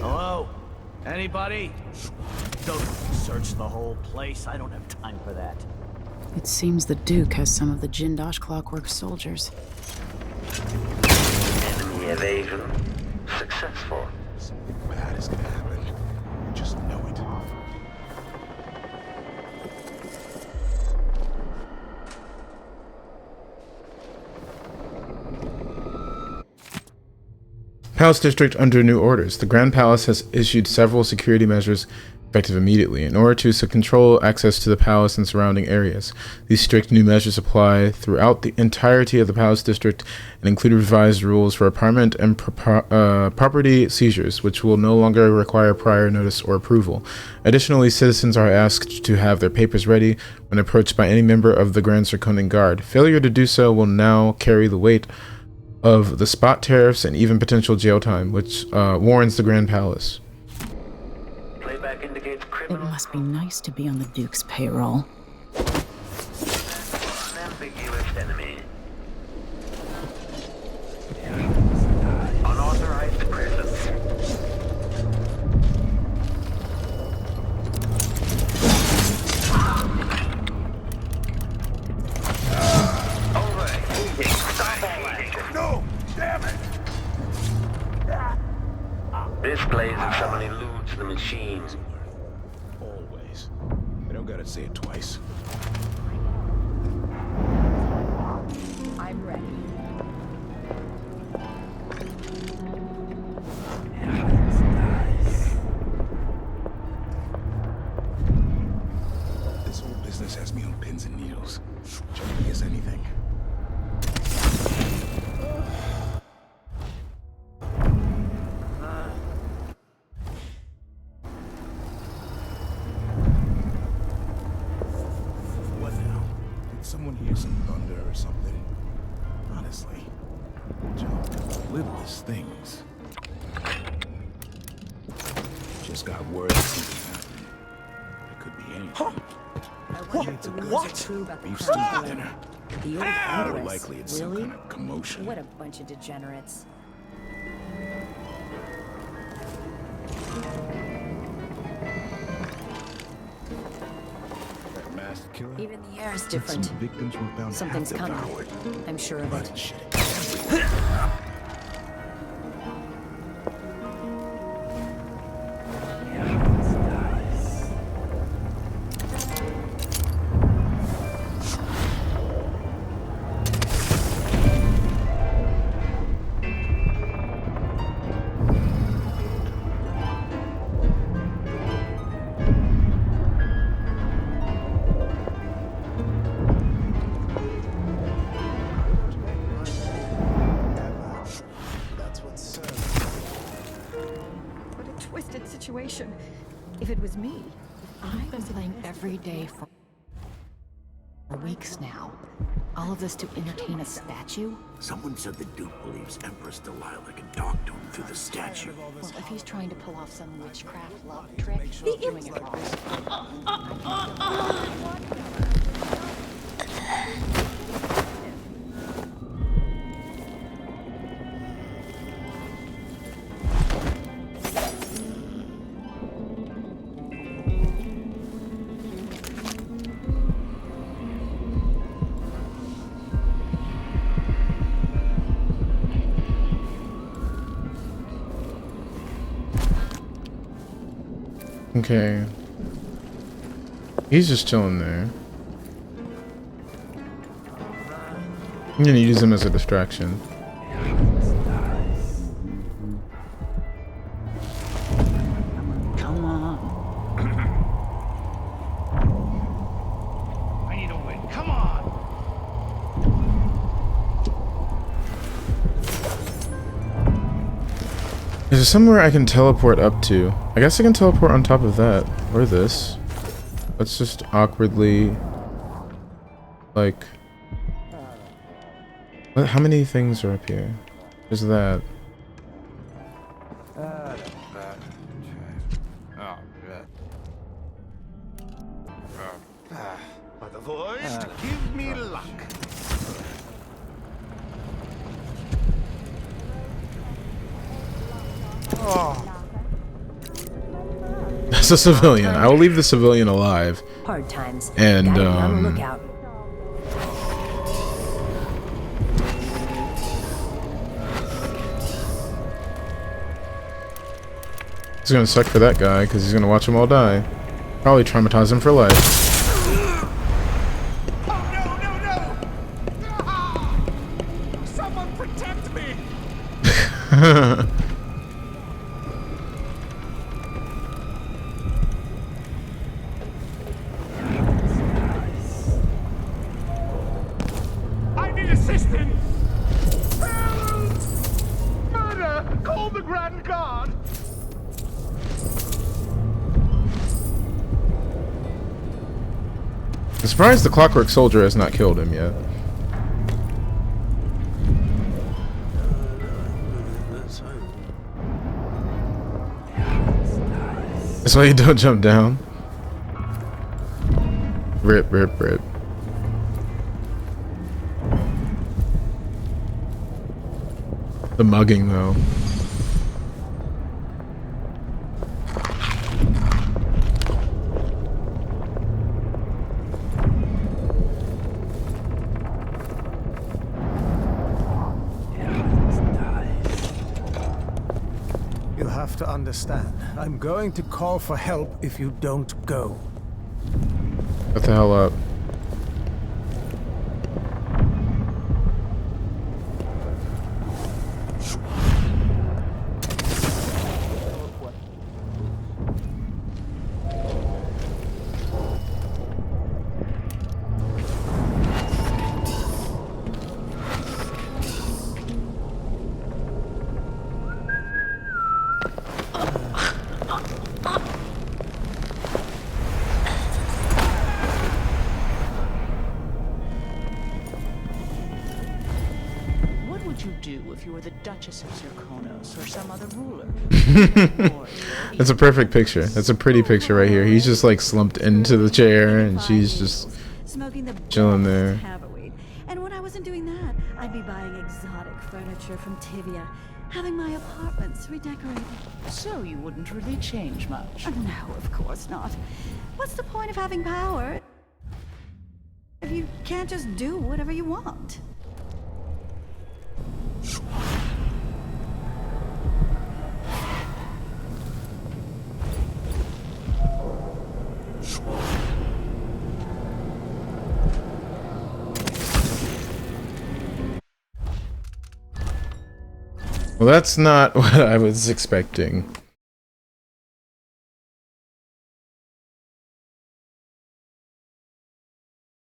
Hello? Anybody? Don't search the whole place. I don't have time for that. It seems the Duke has some of the Jindosh Clockwork soldiers. Enemy evasion successful. Something bad is gonna happen. I just know it. Palace District under new orders. The Grand Palace has issued several security measures effective immediately in order to control access to the palace and surrounding areas. These strict new measures apply throughout the entirety of the Palace District and include revised rules for apartment and property seizures, which will no longer require prior notice or approval. Additionally, citizens are asked to have their papers ready when approached by any member of the Grand Circonian Guard. Failure to do so will now carry the weight of the spot tariffs and even potential jail time, which warns the Grand Palace. Playback indicates It criminal. must be nice to be on the Duke's payroll. Ambiguous enemy. Unauthorized presence. Overheating. Stop all action. No! Damn it! This plays if someone eludes the machine. Always. I don't gotta say it twice. I'm ready. This whole business has me on pins and needles. Junkie as anything. What now? Did someone hear some thunder or something? Honestly, John, littlest things. Just got word that something happened. It could be anything. It's a good beef stew for dinner. The old More Empress. likely it's some Really? kind of commotion. What a bunch of degenerates. That masked killer? Even the air is Said different. Some victims were found Something's half coming. devoured. I'm sure of Blood it. and shit. What a twisted situation. If it was me, I've been playing every day for weeks now. All of this to entertain a statue? Someone said the Duke believes Empress Delilah can talk to him through the statue. Well, if he's trying to pull off some witchcraft love trick, he's doing it wrong. Okay. He's just chilling there. I'm gonna use him as a distraction. Come on. I need a win. Come on. Is there somewhere I can teleport up to? I guess I can teleport on top of that. Or this. Let's just awkwardly... Like... How many things are up here? There's that. By the voice, give me luck. That's a civilian. I will leave the civilian alive. Hard times. And, Gotta be on the lookout. It's gonna suck for that guy, because he's gonna watch them all die. Probably traumatize him for life. Someone protect me! I need assistance! Help! Murder! Call the Grand Guard! I'm surprised the Clockwork Soldier has not killed him yet. That's why you don't jump down. Rip, rip, rip. The mugging, though. You have to understand. I'm going to call for help if you don't go. What the hell up? What would you do if you were the Duchess of Zirconos or some other ruler? That's a perfect picture. That's a pretty picture right here. He's just like slumped into the chair and she's just Smoking the chilling there. Haverweed. And when I wasn't doing that, I'd be buying exotic furniture from Tivia, having my apartments redecorated. So you wouldn't really change much. No, of course not. What's the point of having power if you can't just do whatever you want? Well, that's not what I was expecting.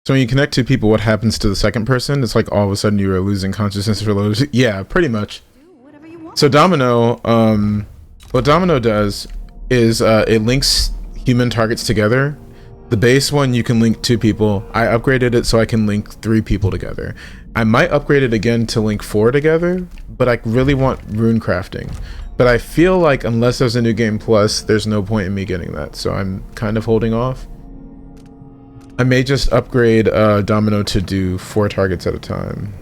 So when you connect to people, what happens to the second person? It's like all of a sudden you are losing consciousness for those. Yeah, pretty much. So Domino, what Domino does is it links human targets together. The base one you can link 2 people. I upgraded it so I can link 3 people together. I might upgrade it again to link 4 together, but I really want rune crafting. But I feel like unless there's a new game plus, there's no point in me getting that. So I'm kind of holding off. I may just upgrade Domino to do 4 targets at a time.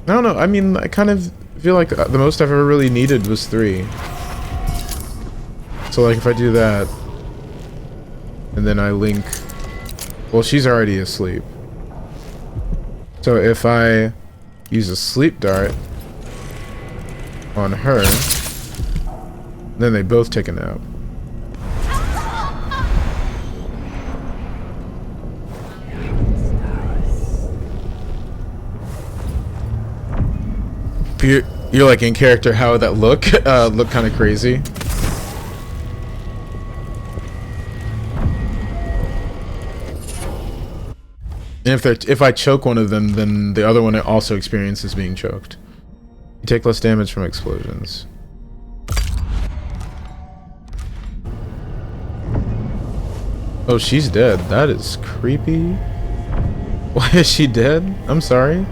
I don't know. I mean, I kind of feel like the most I've ever really needed was 3. So like if I do that, and then I link... Well, she's already asleep. So if I use a sleep dart on her, then they both take a nap. You're like in character. How would that look? Look kind of crazy. And if I choke one of them, then the other one also experiences being choked. You take less damage from explosions. Oh, she's dead. That is creepy. Why is she dead? I'm sorry.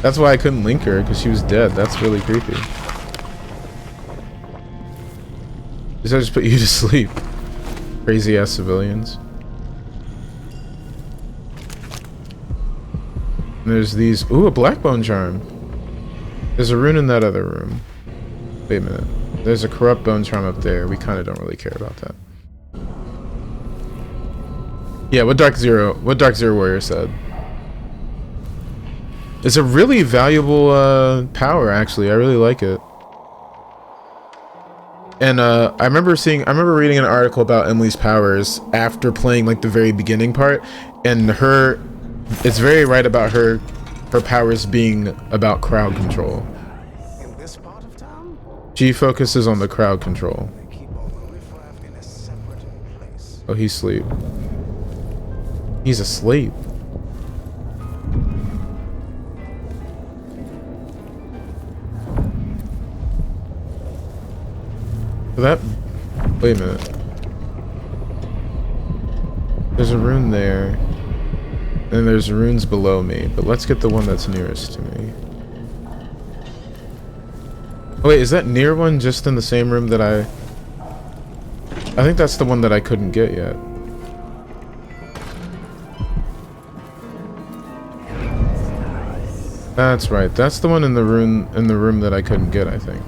That's why I couldn't link her, because she was dead. That's really creepy. Does I just put you to sleep? Crazy ass civilians. And there's these. Ooh, a black bone charm. There's a rune in that other room. Wait a minute. There's a corrupt bone charm up there. We kind of don't really care about that. Yeah, what Dark Zero Warrior said. It's a really valuable power, actually. I really like it. And I remember reading an article about Emily's powers after playing like the very beginning part, and it's very right about her powers being about crowd control. In this part of town, She focuses on the crowd control. they keep all the riffraff in a separate place. Oh, he's asleep. He's asleep. Wait a minute. There's a rune there. And there's runes below me, but let's get the one that's nearest to me. Oh wait, is that near one just in the same room that I think that's the one that I couldn't get yet. That's right. That's the one in the room that I couldn't get, I think.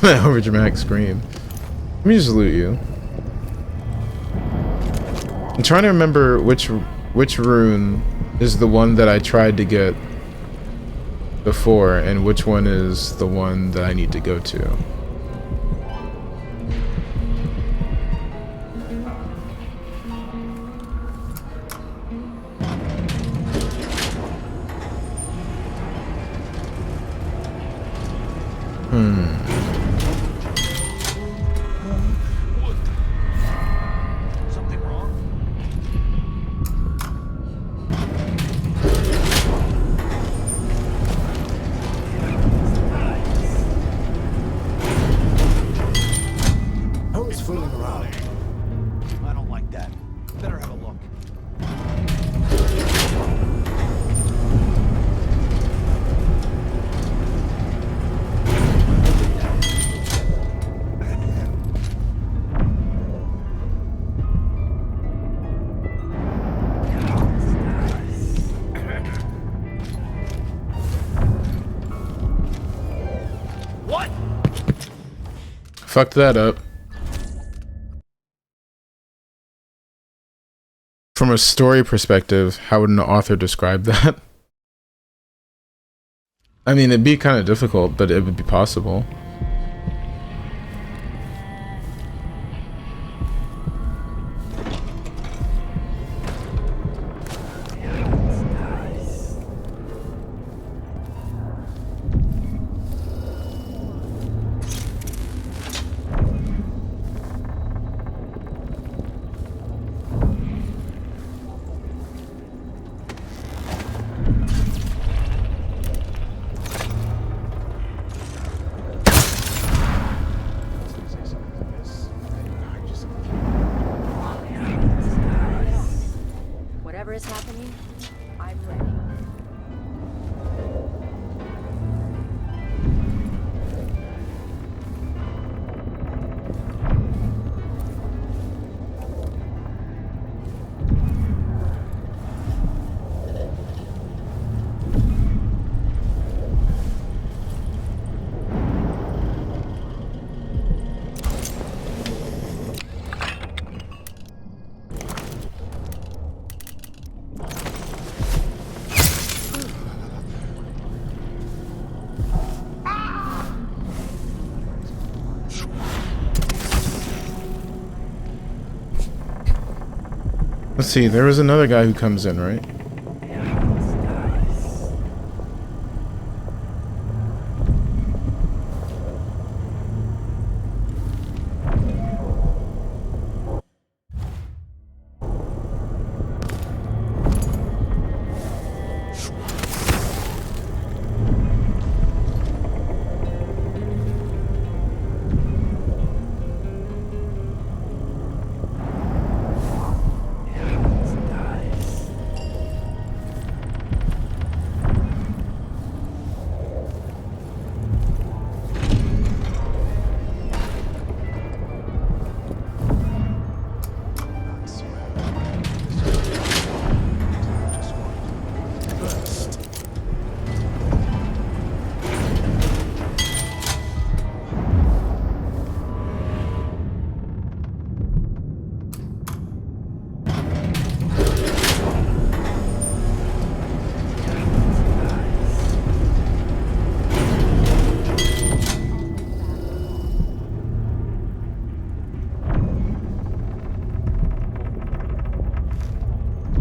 That overdramatic scream. Let me just loot you. I'm trying to remember which rune is the one that I tried to get before and which one is the one that I need to go to. Something wrong? Who's fooling around? I don't like that. Better have a look. What? Fucked that up. From a story perspective, how would an author describe that? I mean, it'd be kind of difficult, but it would be possible. Let's see, there was another guy who comes in, right?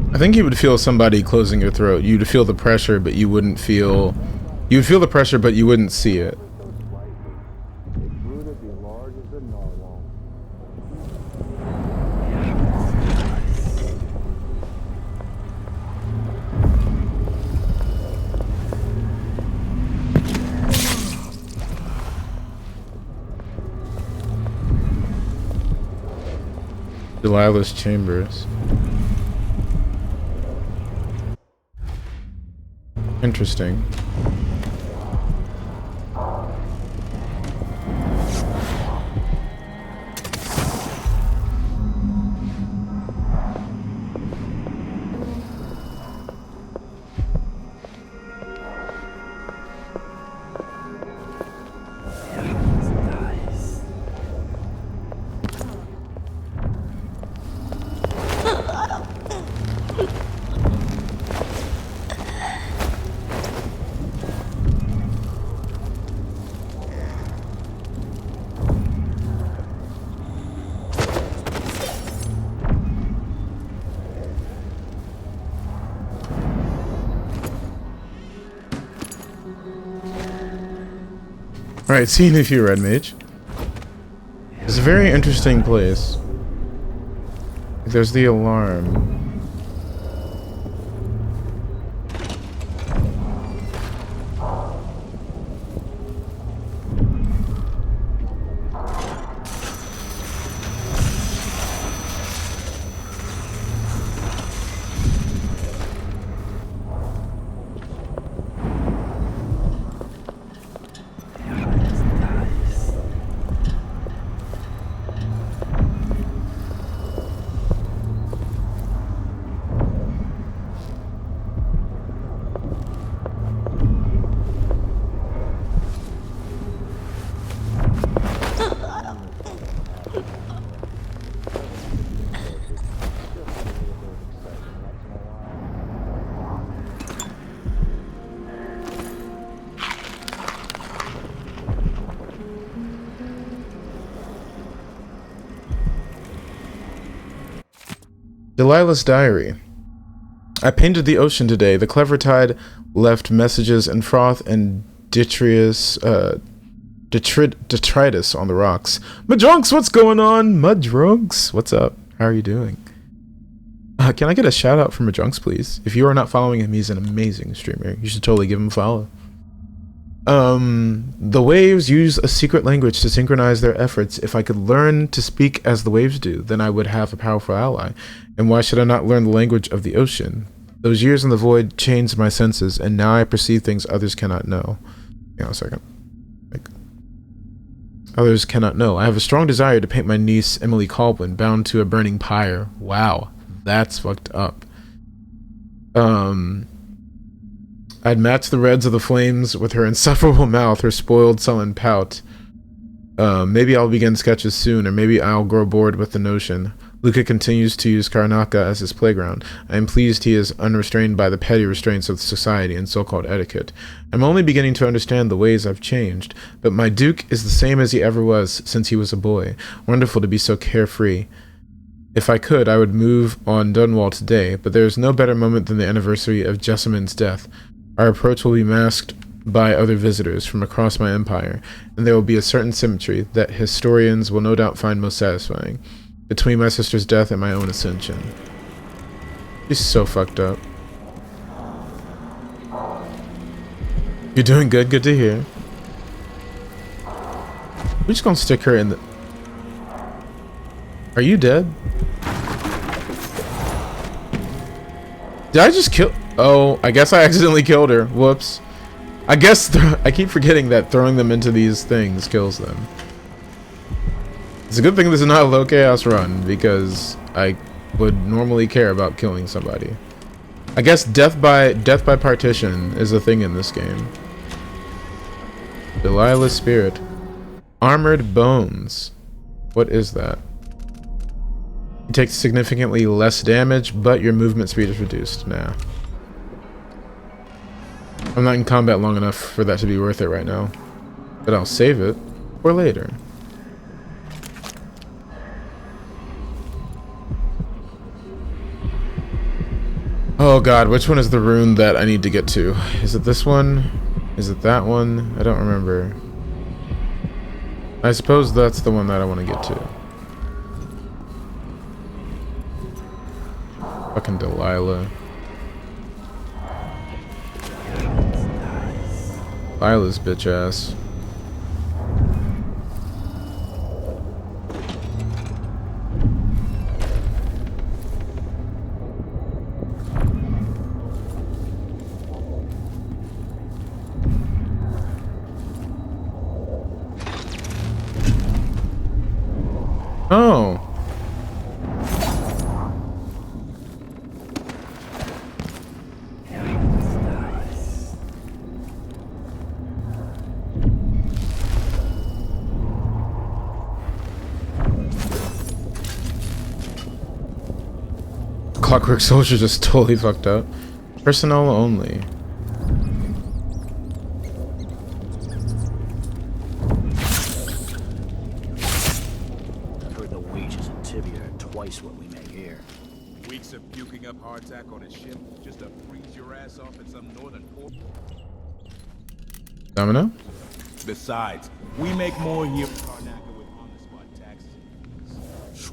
I think you would feel somebody closing your throat. You'd feel the pressure, but you wouldn't feel... You would feel the pressure, but you wouldn't see it. Delilah's chambers. Interesting. Alright, seeing if you Red Mage. It's a very interesting place. There's the alarm. Delilah's diary. I painted the ocean today. The clever tide left messages in froth and detritus on the rocks. Mudrunks, what's going on? Mudrunks, what's up? How are you doing? Can I get a shout out from Mudrunks, please? If you are not following him, he's an amazing streamer. You should totally give him a follow. The waves use a secret language to synchronize their efforts. If I could learn to speak as the waves do, then I would have a powerful ally. And why should I not learn the language of the ocean? Those years in the void changed my senses, and now I perceive things others cannot know. Hang on a second. Others cannot know. I have a strong desire to paint my niece, Emily Colwyn, bound to a burning pyre. Wow, that's fucked up. I'd match the reds of the flames with her insufferable mouth, her spoiled, sullen pout. Maybe I'll begin sketches soon, or maybe I'll grow bored with the notion. Luca continues to use Karnaka as his playground. I am pleased he is unrestrained by the petty restraints of society and so-called etiquette. I'm only beginning to understand the ways I've changed, but my Duke is the same as he ever was since he was a boy. Wonderful to be so carefree. If I could, I would move on Dunwall today, but there is no better moment than the anniversary of Jessamyn's death. Our approach will be masked by other visitors from across my empire, and there will be a certain symmetry that historians will no doubt find most satisfying between my sister's death and my own ascension. She's so fucked up. You're doing good? Good to hear. We're just gonna stick her in the... Are you dead? Did I just kill... Oh, I guess I accidentally killed her. Whoops. I guess I keep forgetting that throwing them into these things kills them. It's a good thing this is not a low chaos run, because I would normally care about killing somebody. I guess death by partition is a thing in this game. Delilah's spirit. Armored bones. What is that? You take significantly less damage, but your movement speed is reduced. Nah. I'm not in combat long enough for that to be worth it right now. But I'll save it for later. Oh god, which one is the rune that I need to get to? Is it this one? Is it that one? I don't remember. I suppose that's the one that I want to get to. Fucking Delilah. Delilah's bitch ass. Oh. Clockwork Soldier just totally fucked up. Personnel only. I've heard the wages in Tibia are twice what we make here. Weeks of puking up hardtack on a ship just to freeze your ass off in some northern port. Domino? Besides, we make more here in Karnaca with on-the-spot taxes.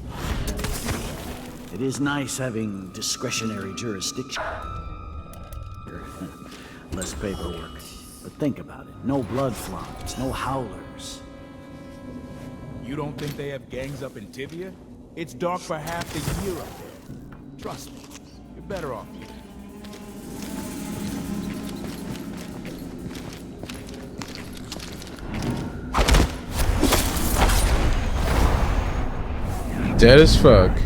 It is nice having discretionary jurisdiction. Less paperwork. But think about it. No blood floods, no howlers. You don't think they have gangs up in Tibia? It's dark for half the year up there. Trust me, you're better off here. Dead as fuck.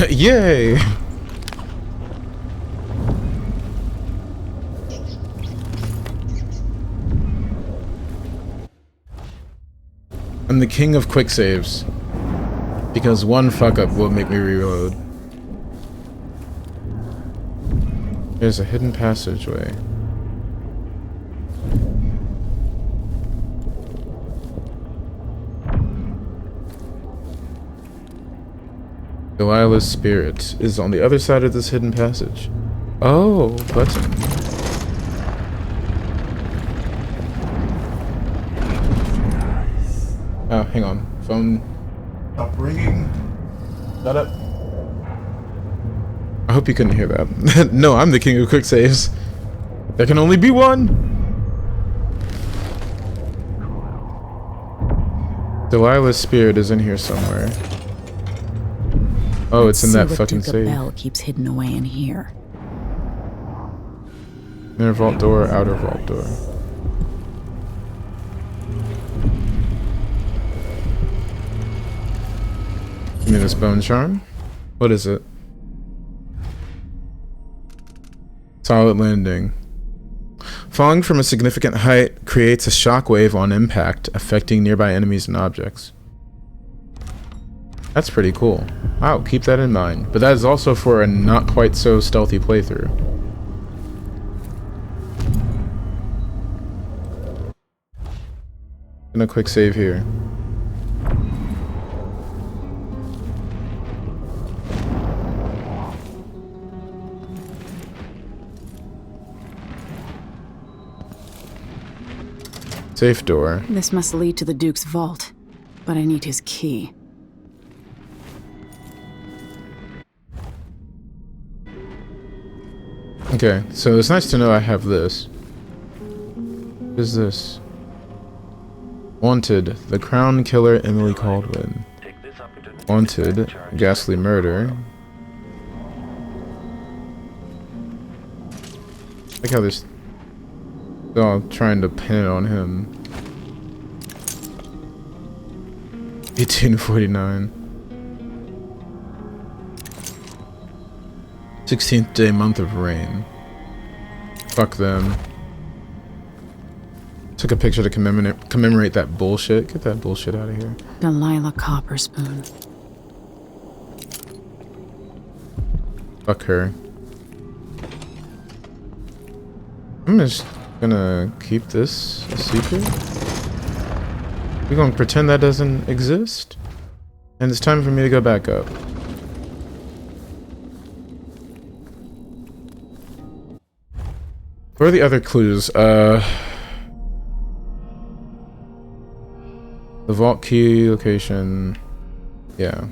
Yay! I'm the king of quick saves. Because one fuck up will make me reload. There's a hidden passageway. Delilah's spirit is on the other side of this hidden passage. Oh, button. Oh, hang on. Phone. Stop ringing. Shut up. I hope you couldn't hear that. No, I'm the king of quick saves. There can only be one. Delilah's spirit is in here somewhere. Oh, it's in that fucking save. Bell keeps hidden away in here. Inner vault door, outer vault door. Give me this bone charm. What is it? Solid landing. Falling from a significant height creates a shockwave on impact, affecting nearby enemies and objects. That's pretty cool. I'll keep that in mind. But that is also for a not quite so stealthy playthrough. Gonna quick save here. Safe door. This must lead to the Duke's vault, but I need his key. Okay, so it's nice to know I have this. What is this? Wanted, the Crown Killer Emily Caldwin. Wanted, ghastly murder. I like how this... They're all trying to pin it on him. 1849. 16th day, month of rain. Fuck them. Took a picture to commemorate that bullshit. Get that bullshit out of here. Delilah Copperspoon. Fuck her. I'm just gonna keep this a secret. We're gonna pretend that doesn't exist. And it's time for me to go back up. Where are the other clues? The vault key location. Yeah.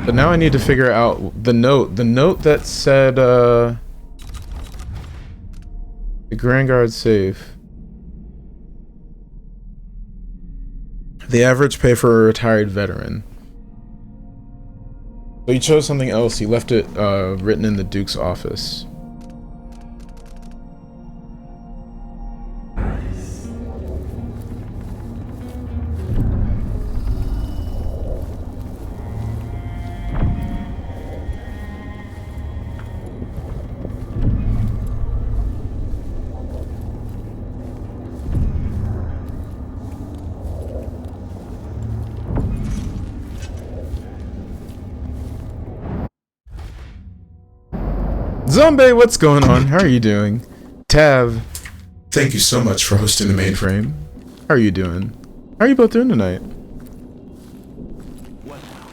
But now I need to figure out the note. The note that said, the Grand Guard safe. The average pay for a retired veteran. So he chose something else. He left it written in the Duke's office. Zombie, what's going on? How are you doing? Tav, thank you so much for hosting the mainframe. How are you doing? How are you both doing tonight? What now?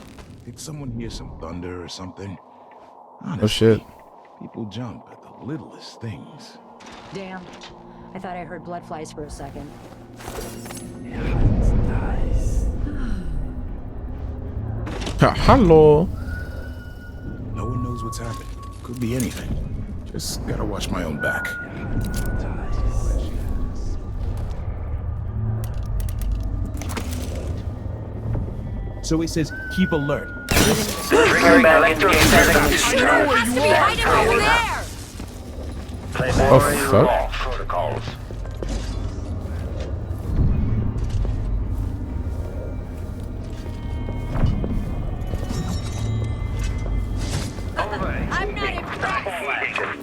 Did someone hear some thunder or something? Honestly, Oh shit. People jump at the littlest things. Damn. I thought I heard blood flies for a second. Hello. No one knows what's happening. Could be anything. Just gotta watch my own back. So he says, keep alert. Oh fuck. Protocols. I'm not impressed.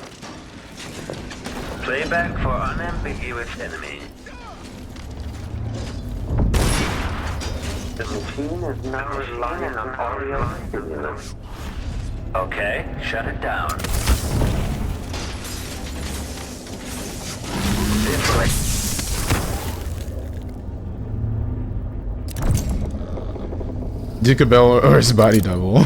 Playback for unambiguous enemy. The machine is now relying on audio stimulus. Okay, shut it down. Duke of Bell or his body double.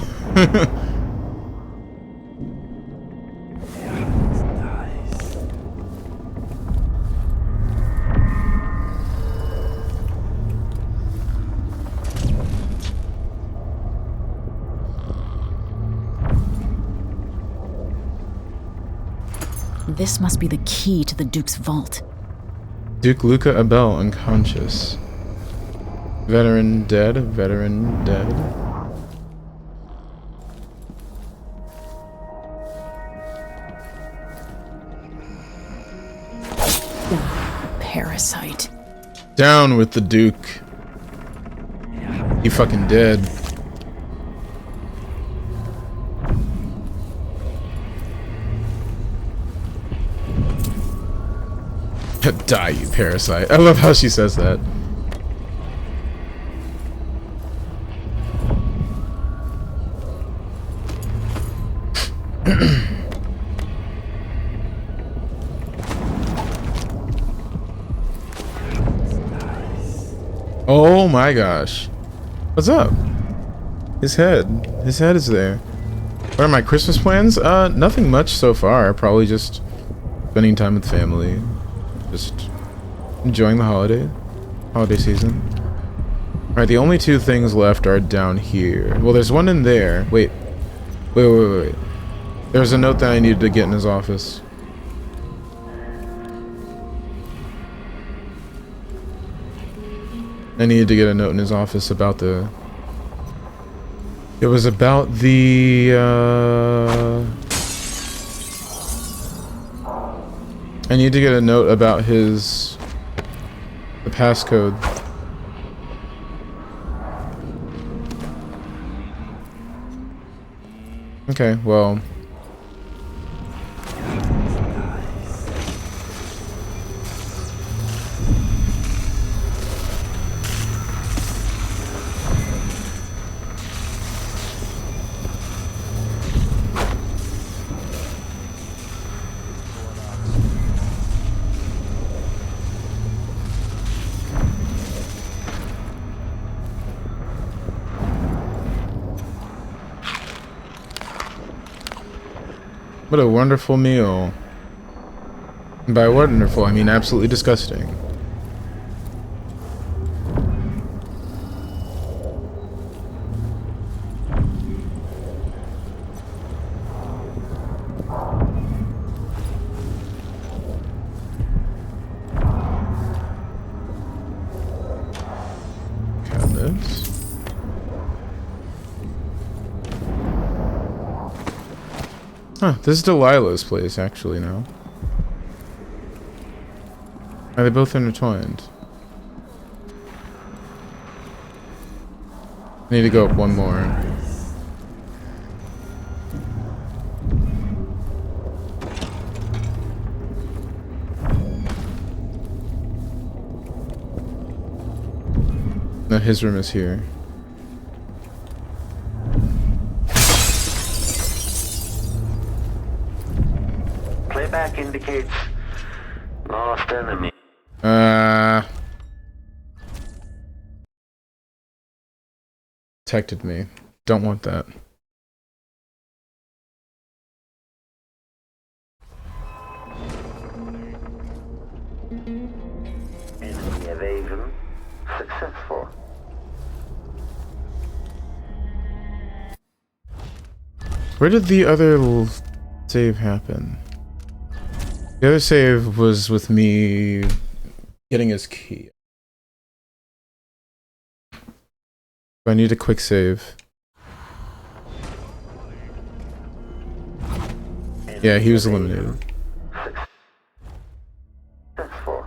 This must be the key to the Duke's vault. Duke Luca Abel unconscious. Veteran dead. Veteran dead. Parasite. Down with the Duke. He fucking dead. Die, you parasite. I love how she says that. my gosh. What's up? His head. His head is there. What are my Christmas plans? Nothing much so far. Probably just spending time with family. Just enjoying the holiday season. Alright, the only two things left are down here. Well, there's one in there. Wait. There's a note that I needed to get in his office. I needed to get a note in his office about the... It was about the, I need to get a note about his... the passcode. Okay, well... What a wonderful meal. And by wonderful, I mean absolutely disgusting. Cabinets. Huh, this is Delilah's place, actually, now. Are they both intertwined? I need to go up one more. No, his room is here. Playback indicates lost enemy. Detected me. Don't want that. Enemy evasion successful. Where did the other save happen? The other save was with me getting his key. I need a quick save. Yeah, he was eliminated. Successful.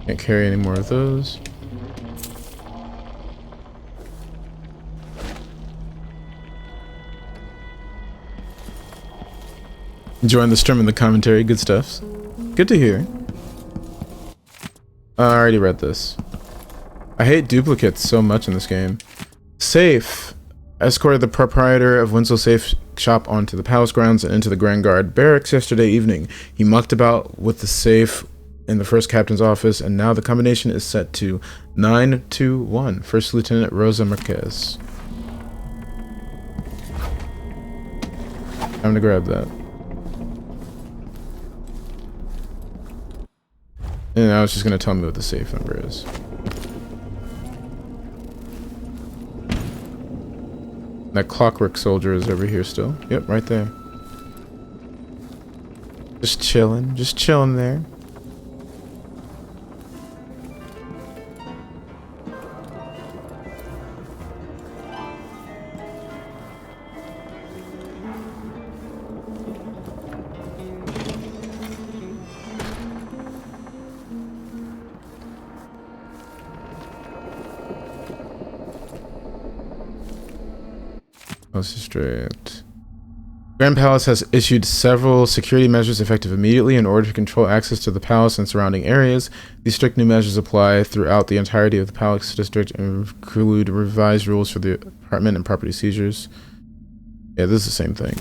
Can't carry any more of those. Enjoying the stream and the commentary, good stuff. Good to hear. I already read this. I hate duplicates so much in this game. Safe escorted the proprietor of Winslow Safe Shop onto the palace grounds and into the Grand Guard barracks yesterday evening. He mucked about with the safe in the first captain's office, and now the combination is set to 921. First Lieutenant Rosa Marquez. Time to grab that. And now it's just going to tell me what the safe number is. That clockwork soldier is over here still. Yep, right there. Just chilling there. Let's just straight. Grand Palace has issued several security measures effective immediately in order to control access to the palace and surrounding areas. These strict new measures apply throughout the entirety of the palace district and include revised rules for the apartment and property seizures. Yeah, this is the same thing.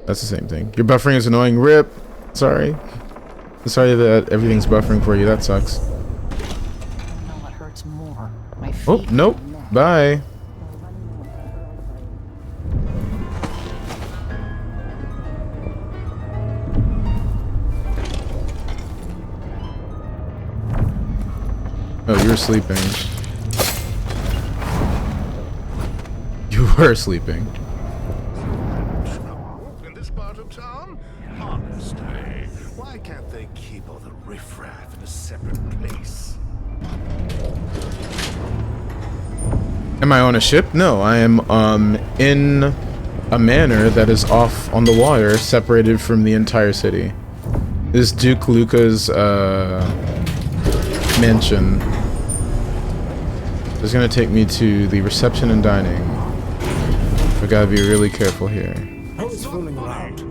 That's the same thing. Your buffering is annoying. Rip. Sorry. Sorry that everything's buffering for you. That sucks. No, what hurts more? My feet. Oh, nope. Bye. Oh, you were sleeping. You were sleeping. In this part of town? Honestly, why can't they keep all the riffraff in a separate place? Am I on a ship? No, I am in a manor that is off on the water, separated from the entire city. This is Duke Luca's mansion. It's gonna take me to the reception and dining. I gotta be really careful here. Who's fooling around?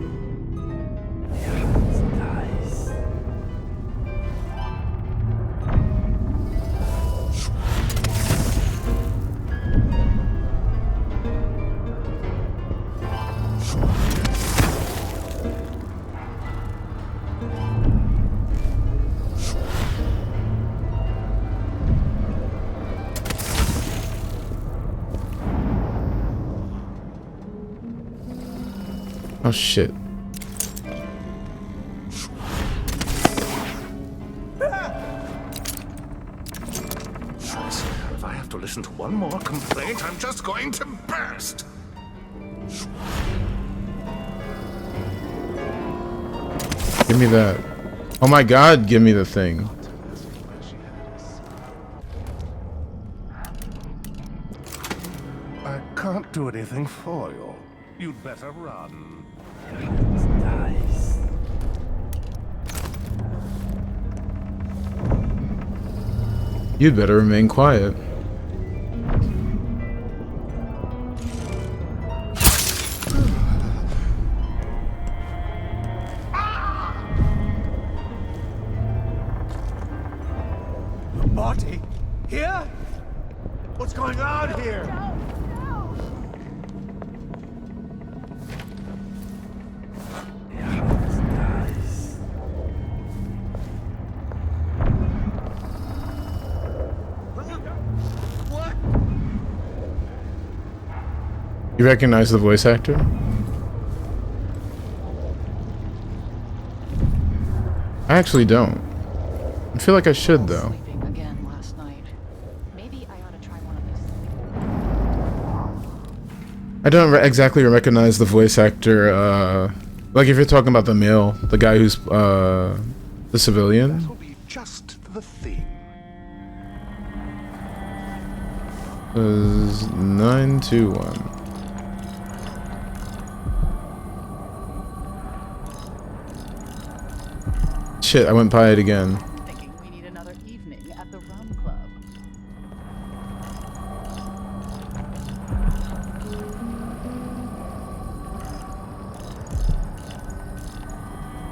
Oh shit. If I have to listen to one more complaint, I'm just going to burst. Give me that. Oh my god, give me the thing. I can't do anything for you. You'd better run. You'd better remain quiet. Marty? Here? What's going on here? You recognize the voice actor? I actually don't. I feel like I should though. Again last night. Maybe I ought to try one of these. I don't exactly recognize the voice actor. Like if you're talking about the male, the guy who's the civilian. That'll be just the thing. Was 921. Shit, I went by it again. Thinking we need another evening at the Rum Club.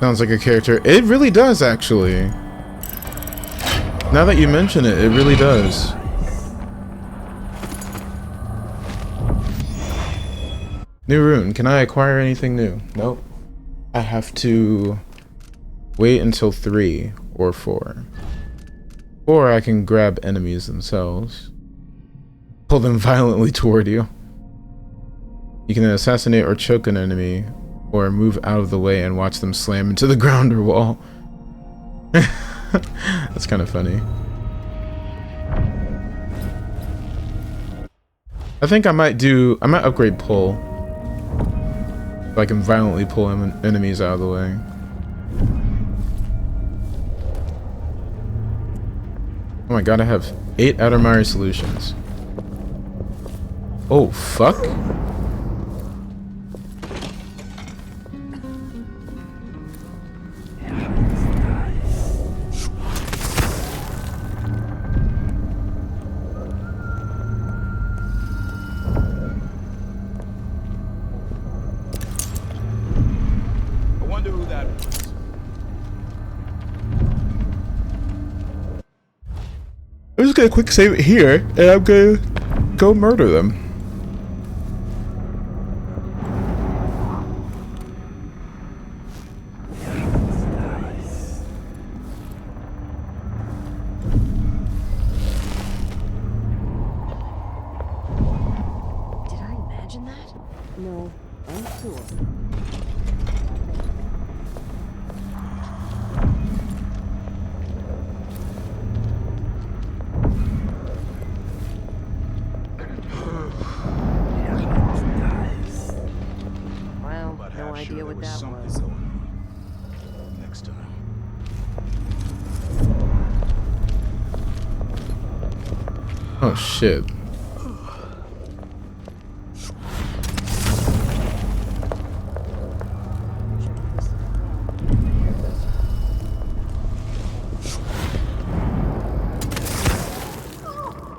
Sounds like a character. It really does, actually. Now that you mention it, it really does. New rune. Can I acquire anything new? Nope. I have to wait until 3 or 4. Or I can grab enemies themselves. Pull them violently toward you. You can assassinate or choke an enemy, or move out of the way and watch them slam into the ground or wall. That's kind of funny. I think I might upgrade pull. So I can violently pull enemies out of the way. Oh my god, I have 8 Outermire solutions. Oh, fuck. I wonder who that was. I'm just gonna quick save it here, and I'm gonna go murder them. something going on. Next time. Oh shit.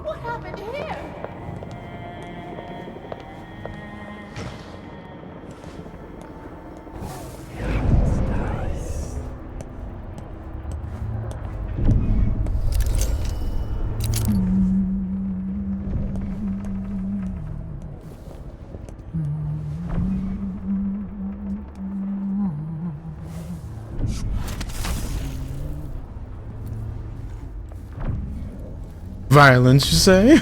What happened here? Violence, you say?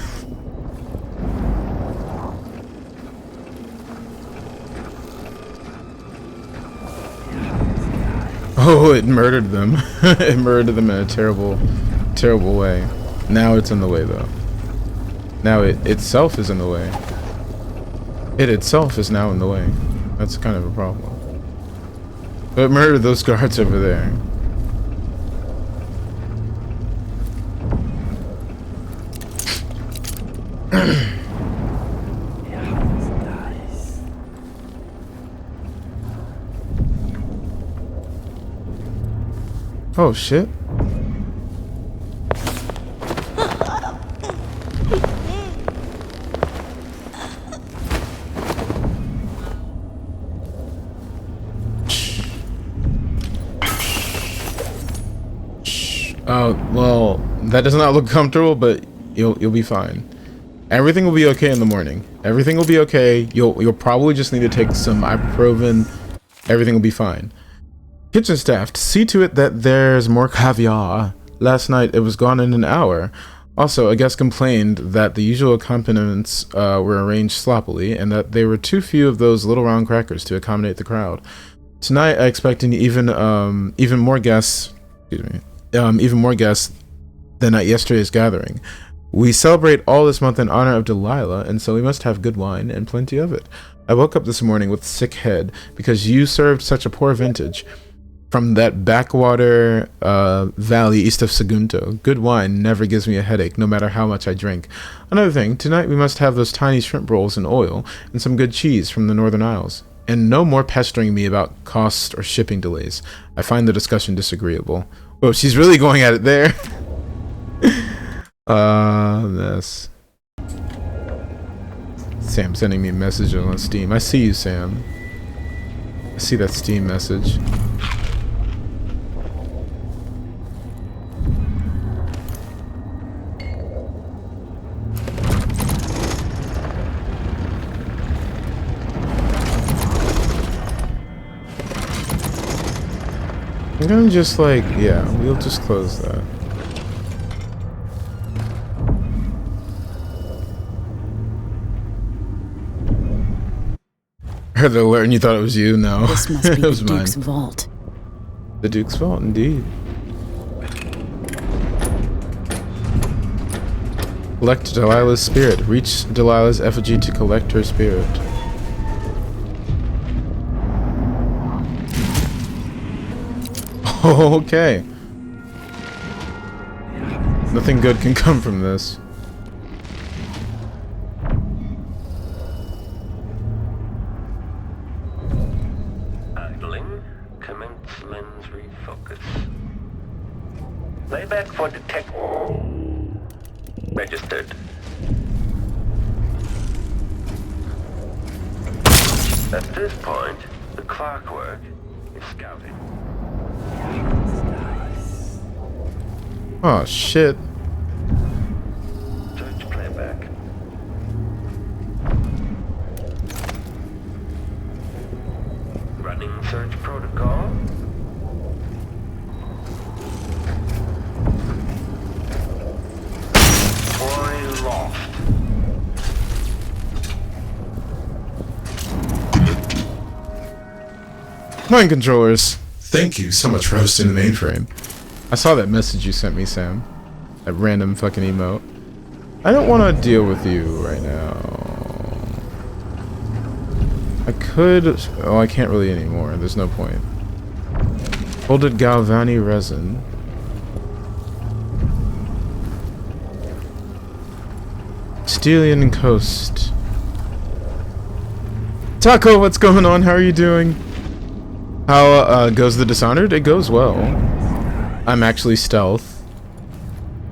Oh, it murdered them. It murdered them in a terrible, terrible way. Now it's in the way, though. Now it itself is in the way. It itself is now in the way. That's kind of a problem. But it murdered those guards over there. Oh shit. Oh, well, that does not look comfortable, but you'll be fine. Everything will be okay in the morning. Everything will be okay. You'll probably just need to take some ibuprofen. Everything will be fine. Kitchen staff, see to it that there's more caviar. Last night it was gone in an hour. Also, a guest complained that the usual accompaniments were arranged sloppily and that there were too few of those little round crackers to accommodate the crowd. Tonight I expect even more guests. Excuse me. Even more guests than at yesterday's gathering. We celebrate all this month in honor of Delilah, and so we must have good wine and plenty of it. I woke up this morning with a sick head because you served such a poor vintage from that backwater valley east of Sagunto. Good wine never gives me a headache, no matter how much I drink. Another thing, tonight we must have those tiny shrimp rolls in oil and some good cheese from the Northern Isles. And no more pestering me about cost or shipping delays. I find the discussion disagreeable. Oh, she's really going at it there. This. Sam sending me a message on Steam. I see you, Sam. I see that Steam message. I'm gonna just like, yeah, we'll just close that. I heard the alert and you thought it was you? No. This must be It was the Duke's mine. vault. The Duke's vault, indeed. Collect Delilah's spirit. Reach Delilah's effigy to collect her spirit. Okay. Nothing good can come from this. Idling. Commence lens refocus. Playback for detect. Registered. At this point, the clockwork is scouting. Oh shit. Search playback. Running search protocol. Quarry lost. Mind controllers. Thank you so much for hosting the mainframe. I saw that message you sent me, Sam. That random fucking emote. I don't want to deal with you right now. I could... Oh, I can't really anymore. There's no point. Folded Galvani resin. Stelian Coast. Taco, what's going on? How are you doing? How goes the Dishonored? It goes well. I'm actually stealth.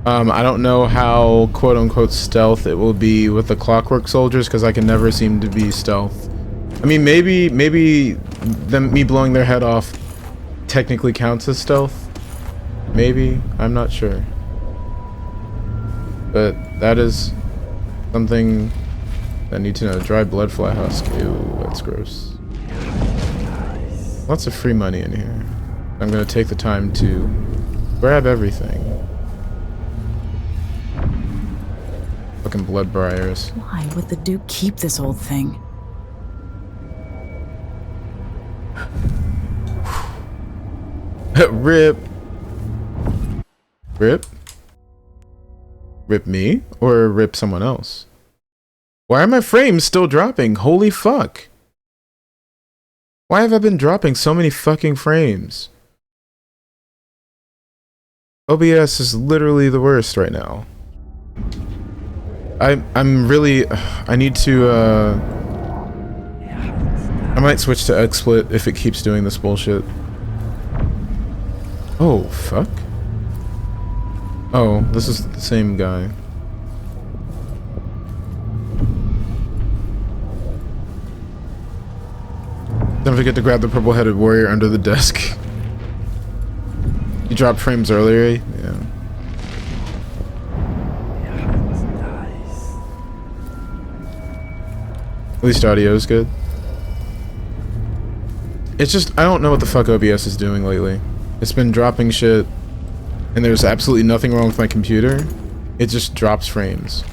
I don't know how quote-unquote stealth it will be with the Clockwork Soldiers, because I can never seem to be stealth. I mean, maybe me blowing their head off technically counts as stealth. Maybe. I'm not sure. But that is something I need to know. Dry bloodfly husk. Ew, that's gross. Lots of free money in here. I'm gonna take the time to grab everything. Fucking blood briars. Why would the Duke keep this old thing? Rip. Rip? Rip me? Or rip someone else? Why are my frames still dropping? Holy fuck. Why have I been dropping so many fucking frames? OBS is literally the worst right now. I'm really... I need to, I might switch to XSplit if it keeps doing this bullshit. Oh, fuck. Oh, this is the same guy. Don't forget to grab the purple-headed warrior under the desk. You dropped frames earlier? Yeah. At least audio is good. It's just, I don't know what the fuck OBS is doing lately. It's been dropping shit, and there's absolutely nothing wrong with my computer. It just drops frames.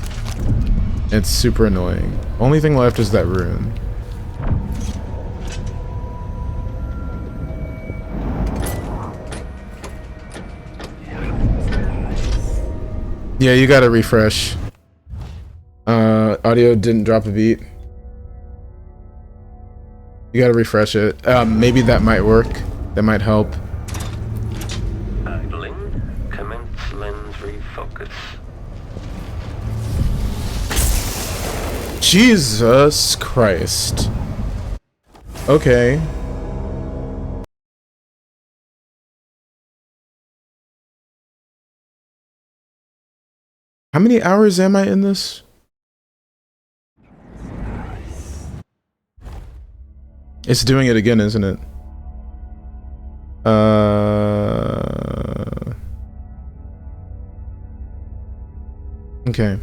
It's super annoying. Only thing left is that rune. Yeah, you gotta refresh. Audio didn't drop a beat. You gotta refresh it. Maybe that might work. That might help. Idling. Commence lens refocus. Jesus Christ. Okay. How many hours am I in this? It's doing it again, isn't it? Okay.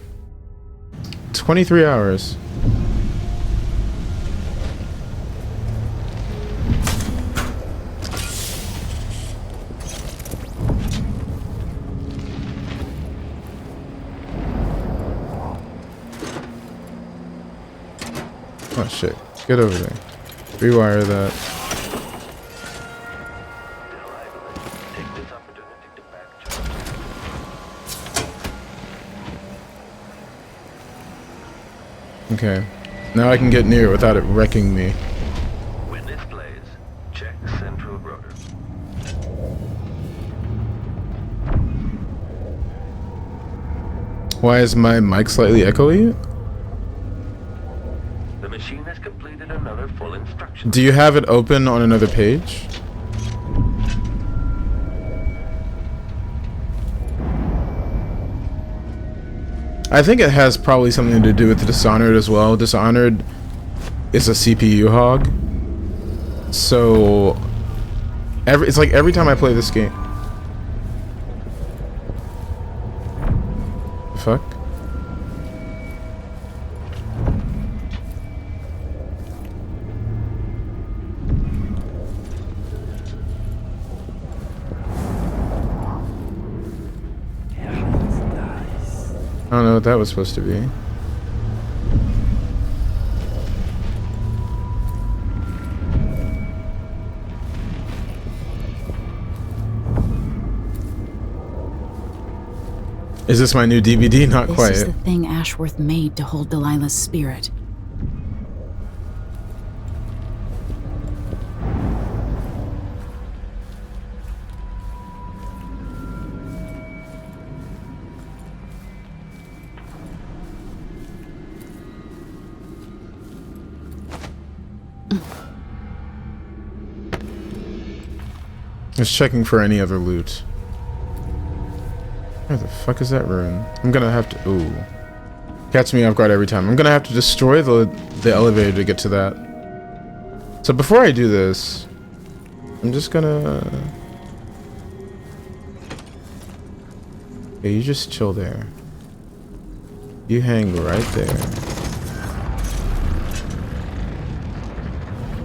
23 hours. Oh shit. Get over there. Rewire that. Okay. Now I can get near without it wrecking me. When this plays, check central rotor. Why is my mic slightly echoey? The machine has completed another full instruction. Do you have it open on another page? I think it has probably something to do with the Dishonored as well. Dishonored is a CPU hog. So it's like every time I play this game. The fuck? I don't know what that was supposed to be. Is this my new DVD? Not quite. This is the thing Ashworth made to hold Delilah's spirit. Just checking for any other loot. Where the fuck is that ruin? I'm gonna have to... Ooh. Catch me off guard every time. I'm gonna have to destroy the elevator to get to that. So before I do this, I'm just gonna... Okay, you just chill there. You hang right there.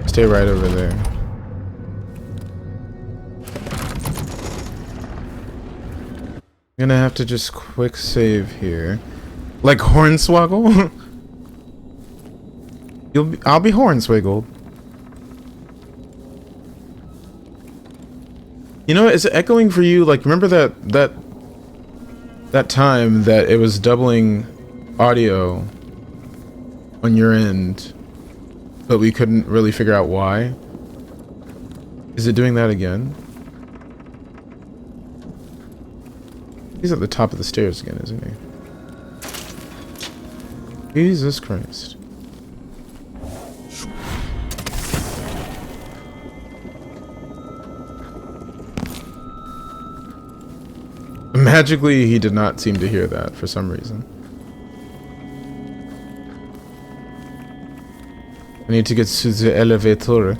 Stay right over there. I'm gonna have to just quick save here. Like Hornswoggle? I'll be Hornswiggled. You know, is it echoing for you? Like, remember that time that it was doubling audio on your end, but we couldn't really figure out why? Is it doing that again? He's at the top of the stairs again, isn't he? Jesus Christ. Magically, he did not seem to hear that for some reason. I need to get to the elevator.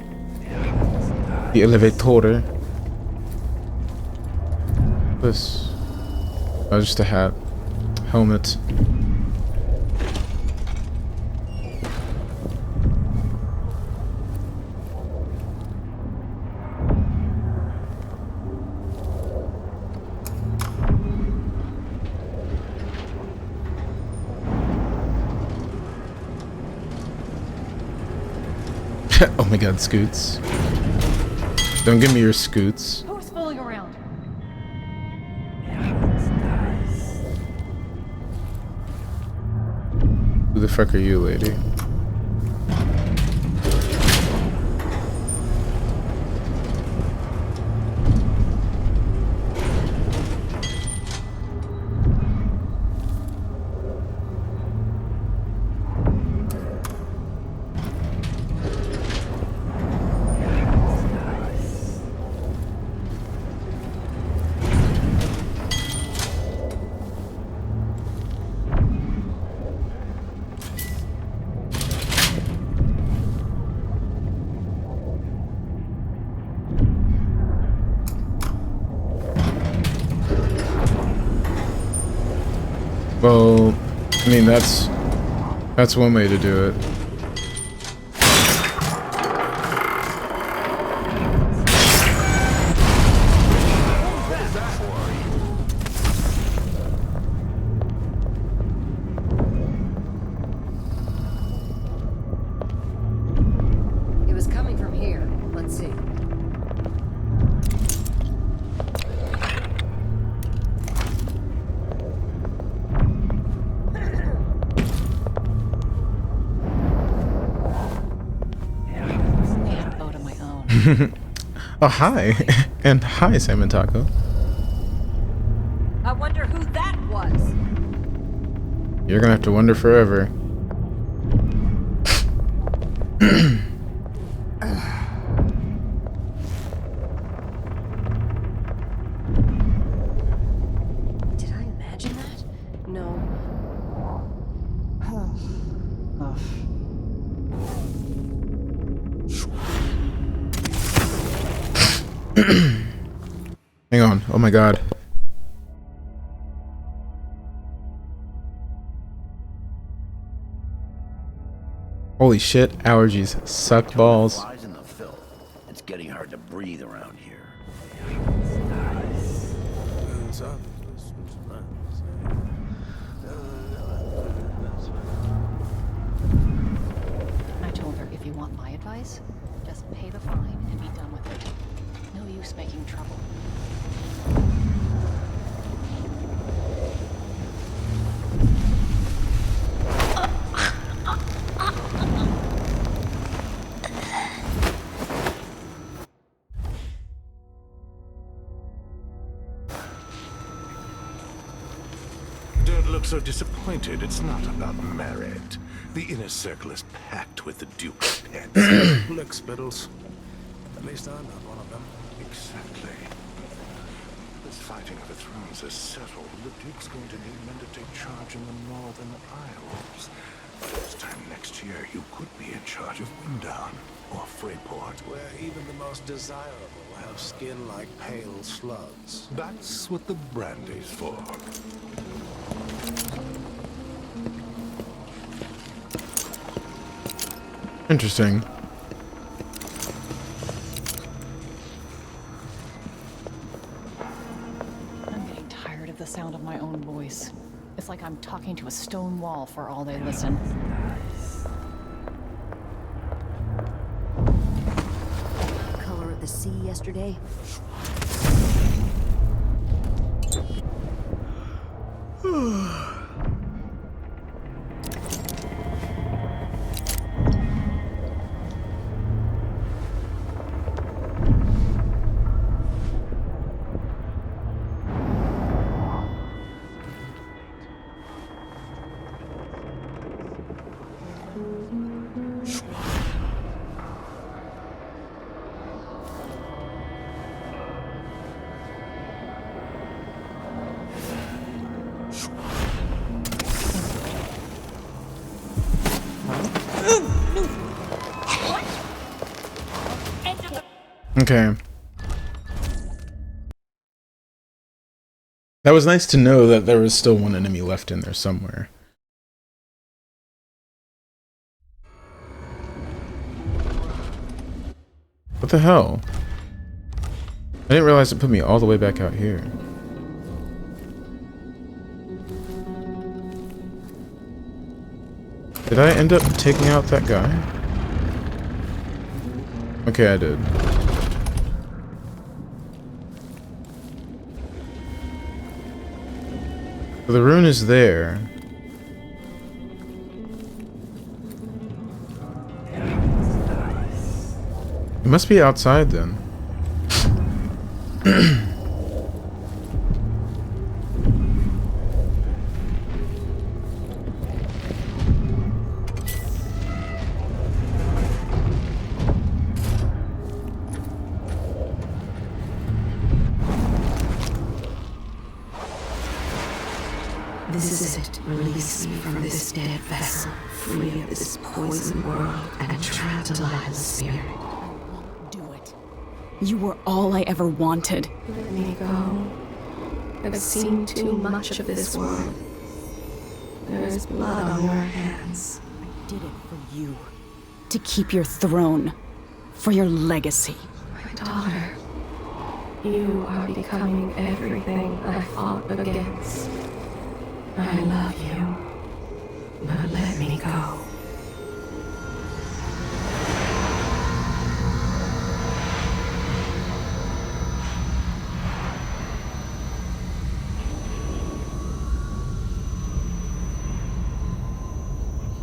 The elevator. This. Oh, just a hat. Helmet. Oh my god, scoots. Don't give me your scoots. Who's fooling around? Who the fuck are you, lady? Well, I mean, that's one way to do it. It was coming from here. Let's see. Oh, hi. And hi, Salmon Taco. I wonder who that was. You're gonna have to wonder forever. Did I imagine that? No. Hang on. Oh my god. Holy shit, allergies suck balls. Flies in the filth. It's getting hard to breathe around here. I told her, if you want my advice, just pay the fine and be done with it. No use making trouble. Don't look so disappointed. It's not about merit. The inner circle is packed with the Duke's pets. Lick spittles. At least I'm not one of them. Exactly. fighting of the thrones is settled, the Duke's going to need men to take charge in the Northern Isles. By this time next year, you could be in charge of Windown or Freeport, where even the most desirable have skin like pale slugs. That's what the brandy's for. Interesting. I'm getting tired of the sound of my own voice. It's like I'm talking to a stone wall for all they listen. Color of the sea yesterday. Okay. That was nice to know that there was still one enemy left in there somewhere. What the hell? I didn't realize it put me all the way back out here. Did I end up taking out that guy? Okay, I did. So the rune is there. It must be outside then. This is it. Release me from this dead vessel, free of this poison world, and trapped Delilah's spirit. Do it. You were all I ever wanted. Let me go. I've seen too much of this world. There is blood on your hands. I did it for you. To keep your throne. For your legacy. My daughter, you are becoming everything I fought against. I love you, but let me go.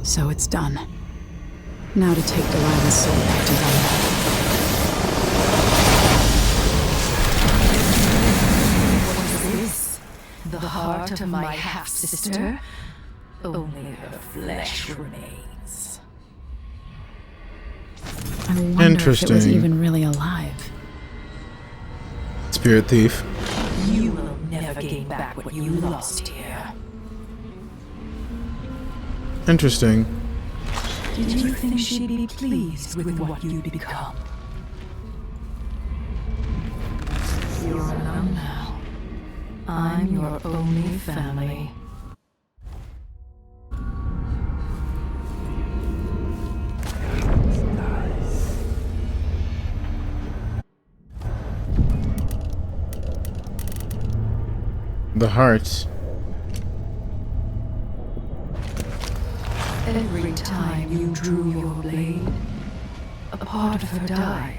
So it's done. Now to take Delilah's soul back to Valhalla. The heart of my half-sister? Only her flesh remains. I wonder if it was even really alive. Spirit thief. You will never gain back what you lost here. Interesting. Did you think she'd be pleased with what you'd become? You're alone now. I'm your only family. The heart. Every time you drew your blade, a part of her died.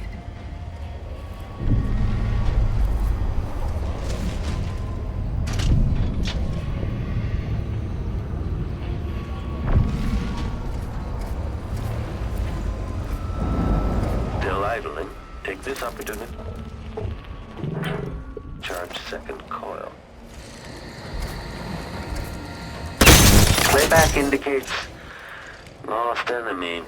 Idling. Take this opportunity. Charge second coil. Playback indicates lost enemy.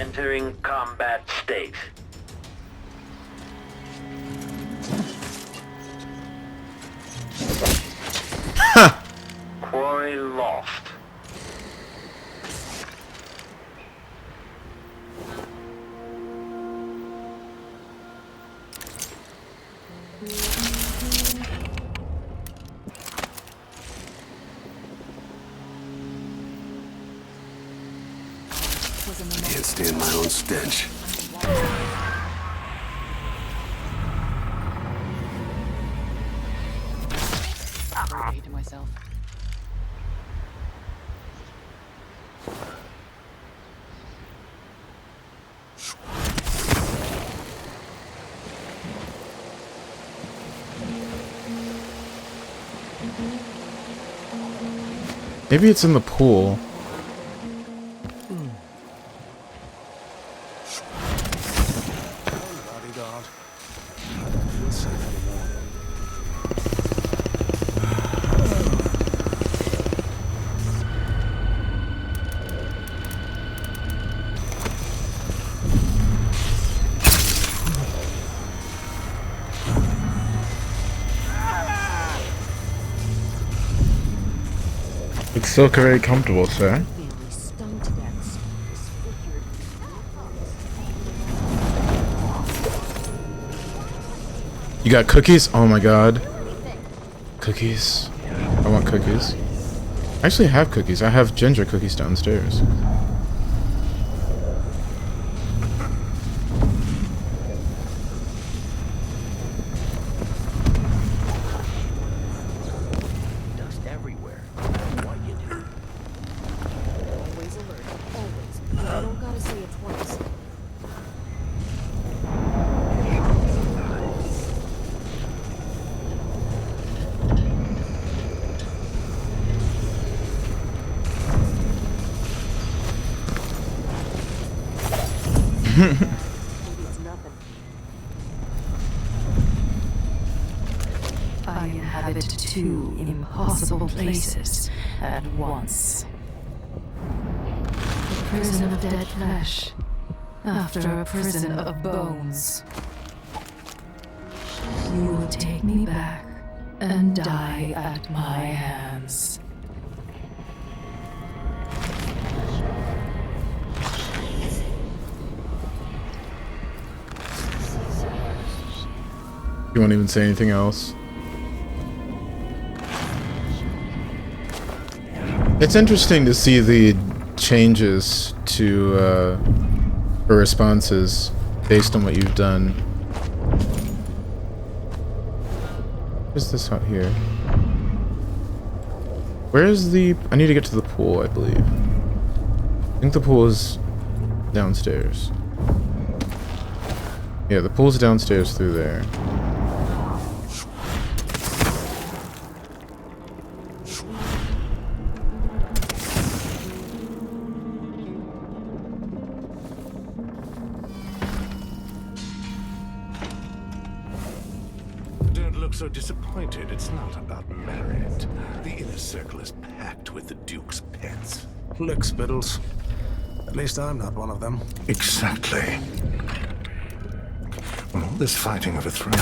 Entering combat state. Quarry lost. Can't stand my own stench. I hate to myself. Maybe it's in the pool. Bodyguard. I don't feel safe anymore. It's still very comfortable, sir. You got cookies? Oh my god. Cookies. I want cookies. I actually have cookies. I have ginger cookies downstairs. Dust everywhere. No matter what you do. Always alert. Always. I don't gotta say it twice. I inhabit two impossible places at once. A prison of dead flesh, after a prison of bones. You will take me back and die at my hands. You won't even say anything else. It's interesting to see the changes to her responses based on what you've done. Where's this out here? Where is the... I need to get to the pool, I believe. I think the pool is downstairs. Yeah, the pool's downstairs through there. So disappointed. It's not about merit. The inner circle is packed with the Duke's pets. Lickspittles. At least I'm not one of them. Exactly. When all this fighting over throne.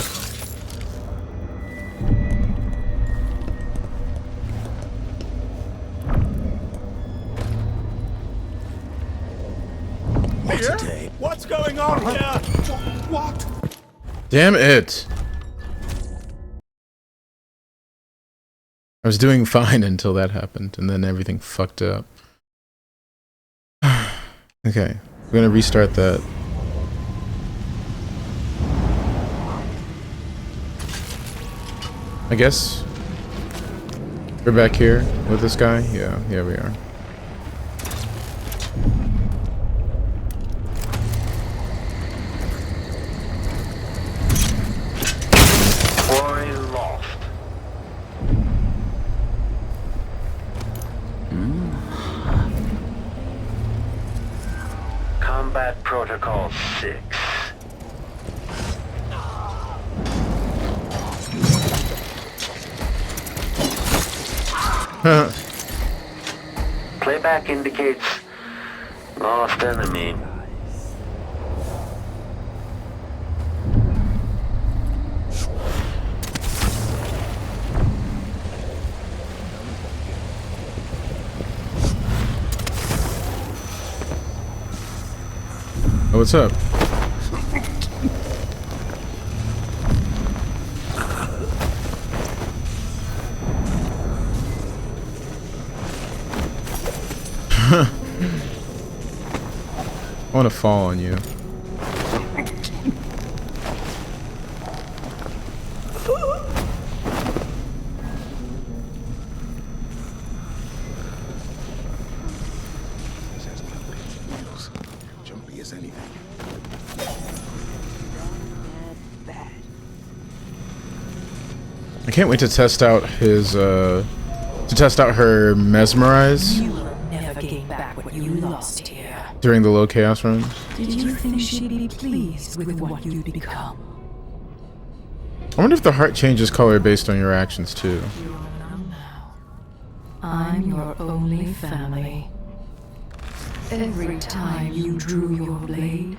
What's going on here? What? Damn it! I was doing fine until that happened, and then everything fucked up. Okay, we're gonna restart that. I guess we're back here with this guy. Yeah, we are. Quarry lost. Combat Protocol 6. Playback indicates lost enemy. Oh, what's up? I want to fall on you. Jumpy as anything. I can't wait to test out his her mesmerize You will never gain back what you lost here. during the low chaos run. Did you think she'd be pleased with what you'd become? I wonder if the heart changes color based on your actions too. I'm your only family. Every time you drew your blade,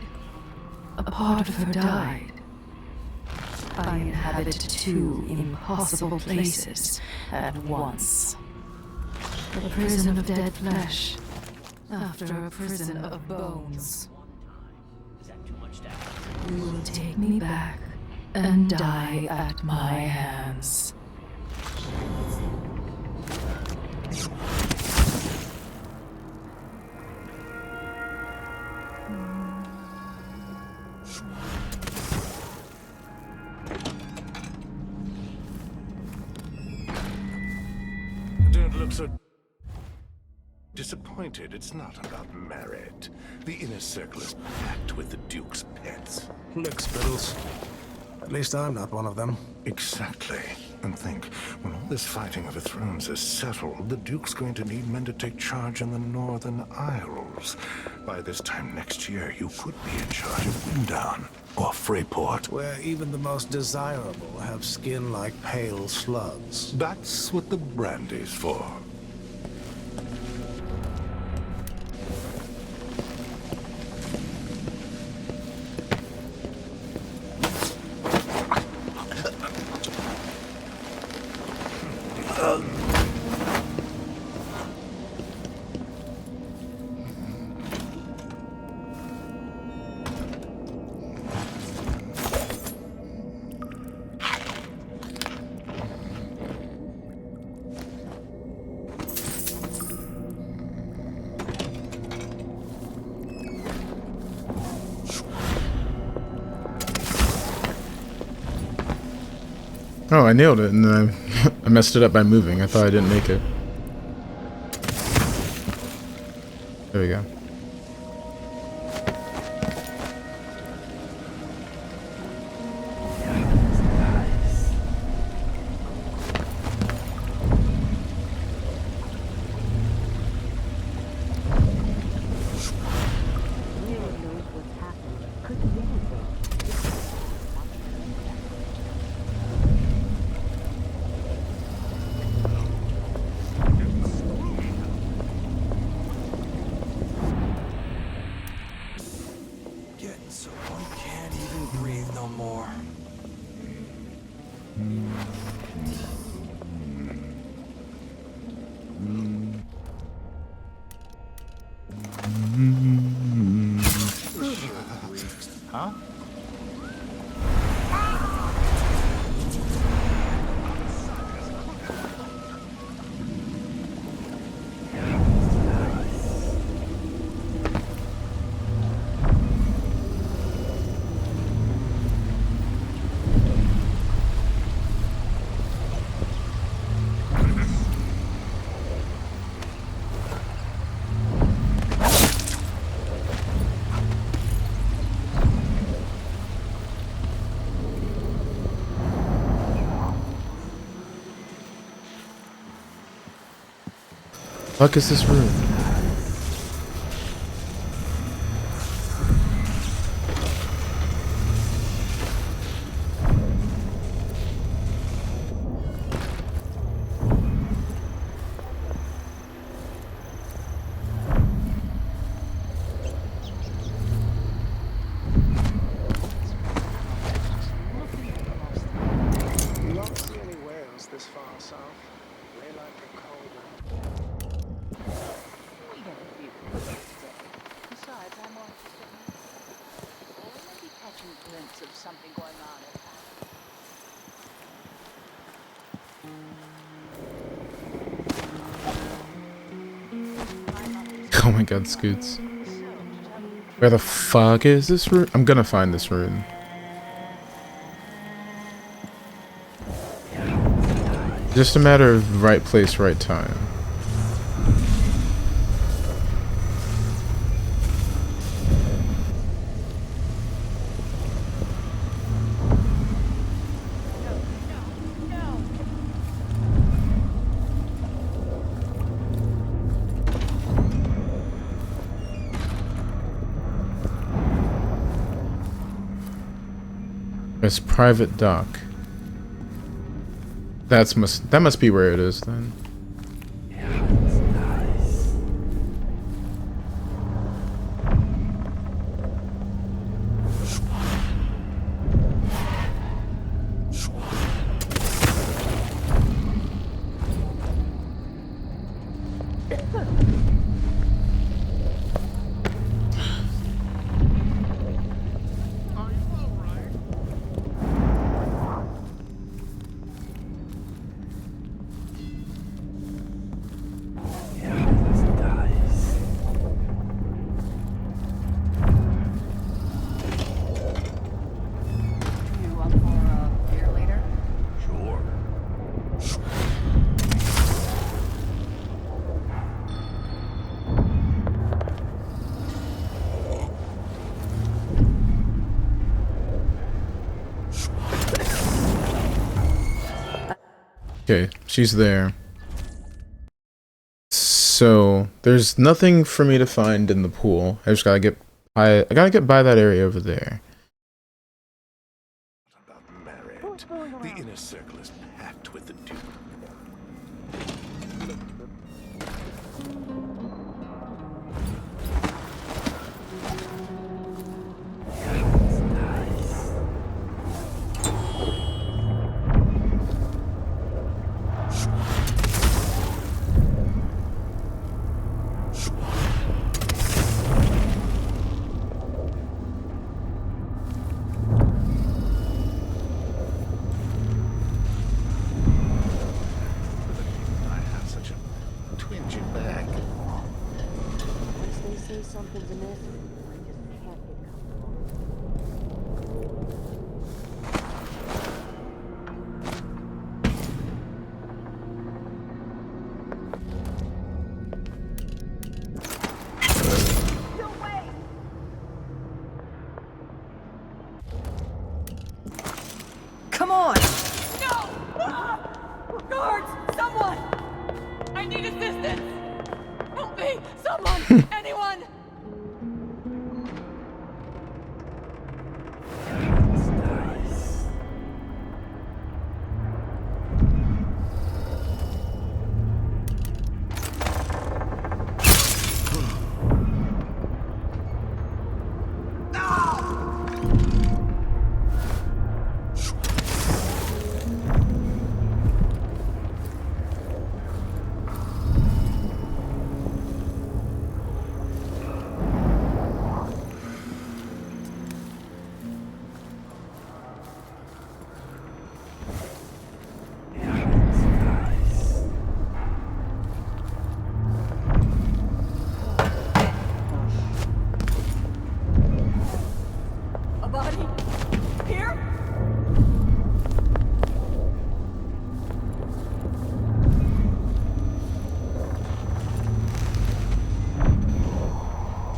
a part of her died. I inhabit two impossible places at once. The prison of dead flesh, after a prison of bones. You will take me back and die at my hands. Don't look so disappointed. It's not about merit. The inner circle is packed with the Duke's pets. Look, Spittles. At least I'm not one of them. Exactly. And think, when all this fighting over thrones is settled, the Duke's going to need men to take charge in the Northern Isles. By this time next year, you could be in charge of Winddown or Freyport. Where even the most desirable have skin like pale slugs. That's what the brandy's for. Oh, I nailed it, and then I messed it up by moving. I thought I didn't make it. There we go. Getting so I can't even breathe no more. Huh? Fuck is this room? You won't see any whales this far south. They like the colder. We don't feel besides, I'm more interested in catching a glimpse of something going on at Oh my god, Scoots. Where the fuck is this rune? I'm gonna find this rune. Just a matter of right place, right time. There's private dock. That must be where it is then. Okay, she's there. So there's nothing for me to find in the pool. I just gotta get by. I gotta get by that area over there.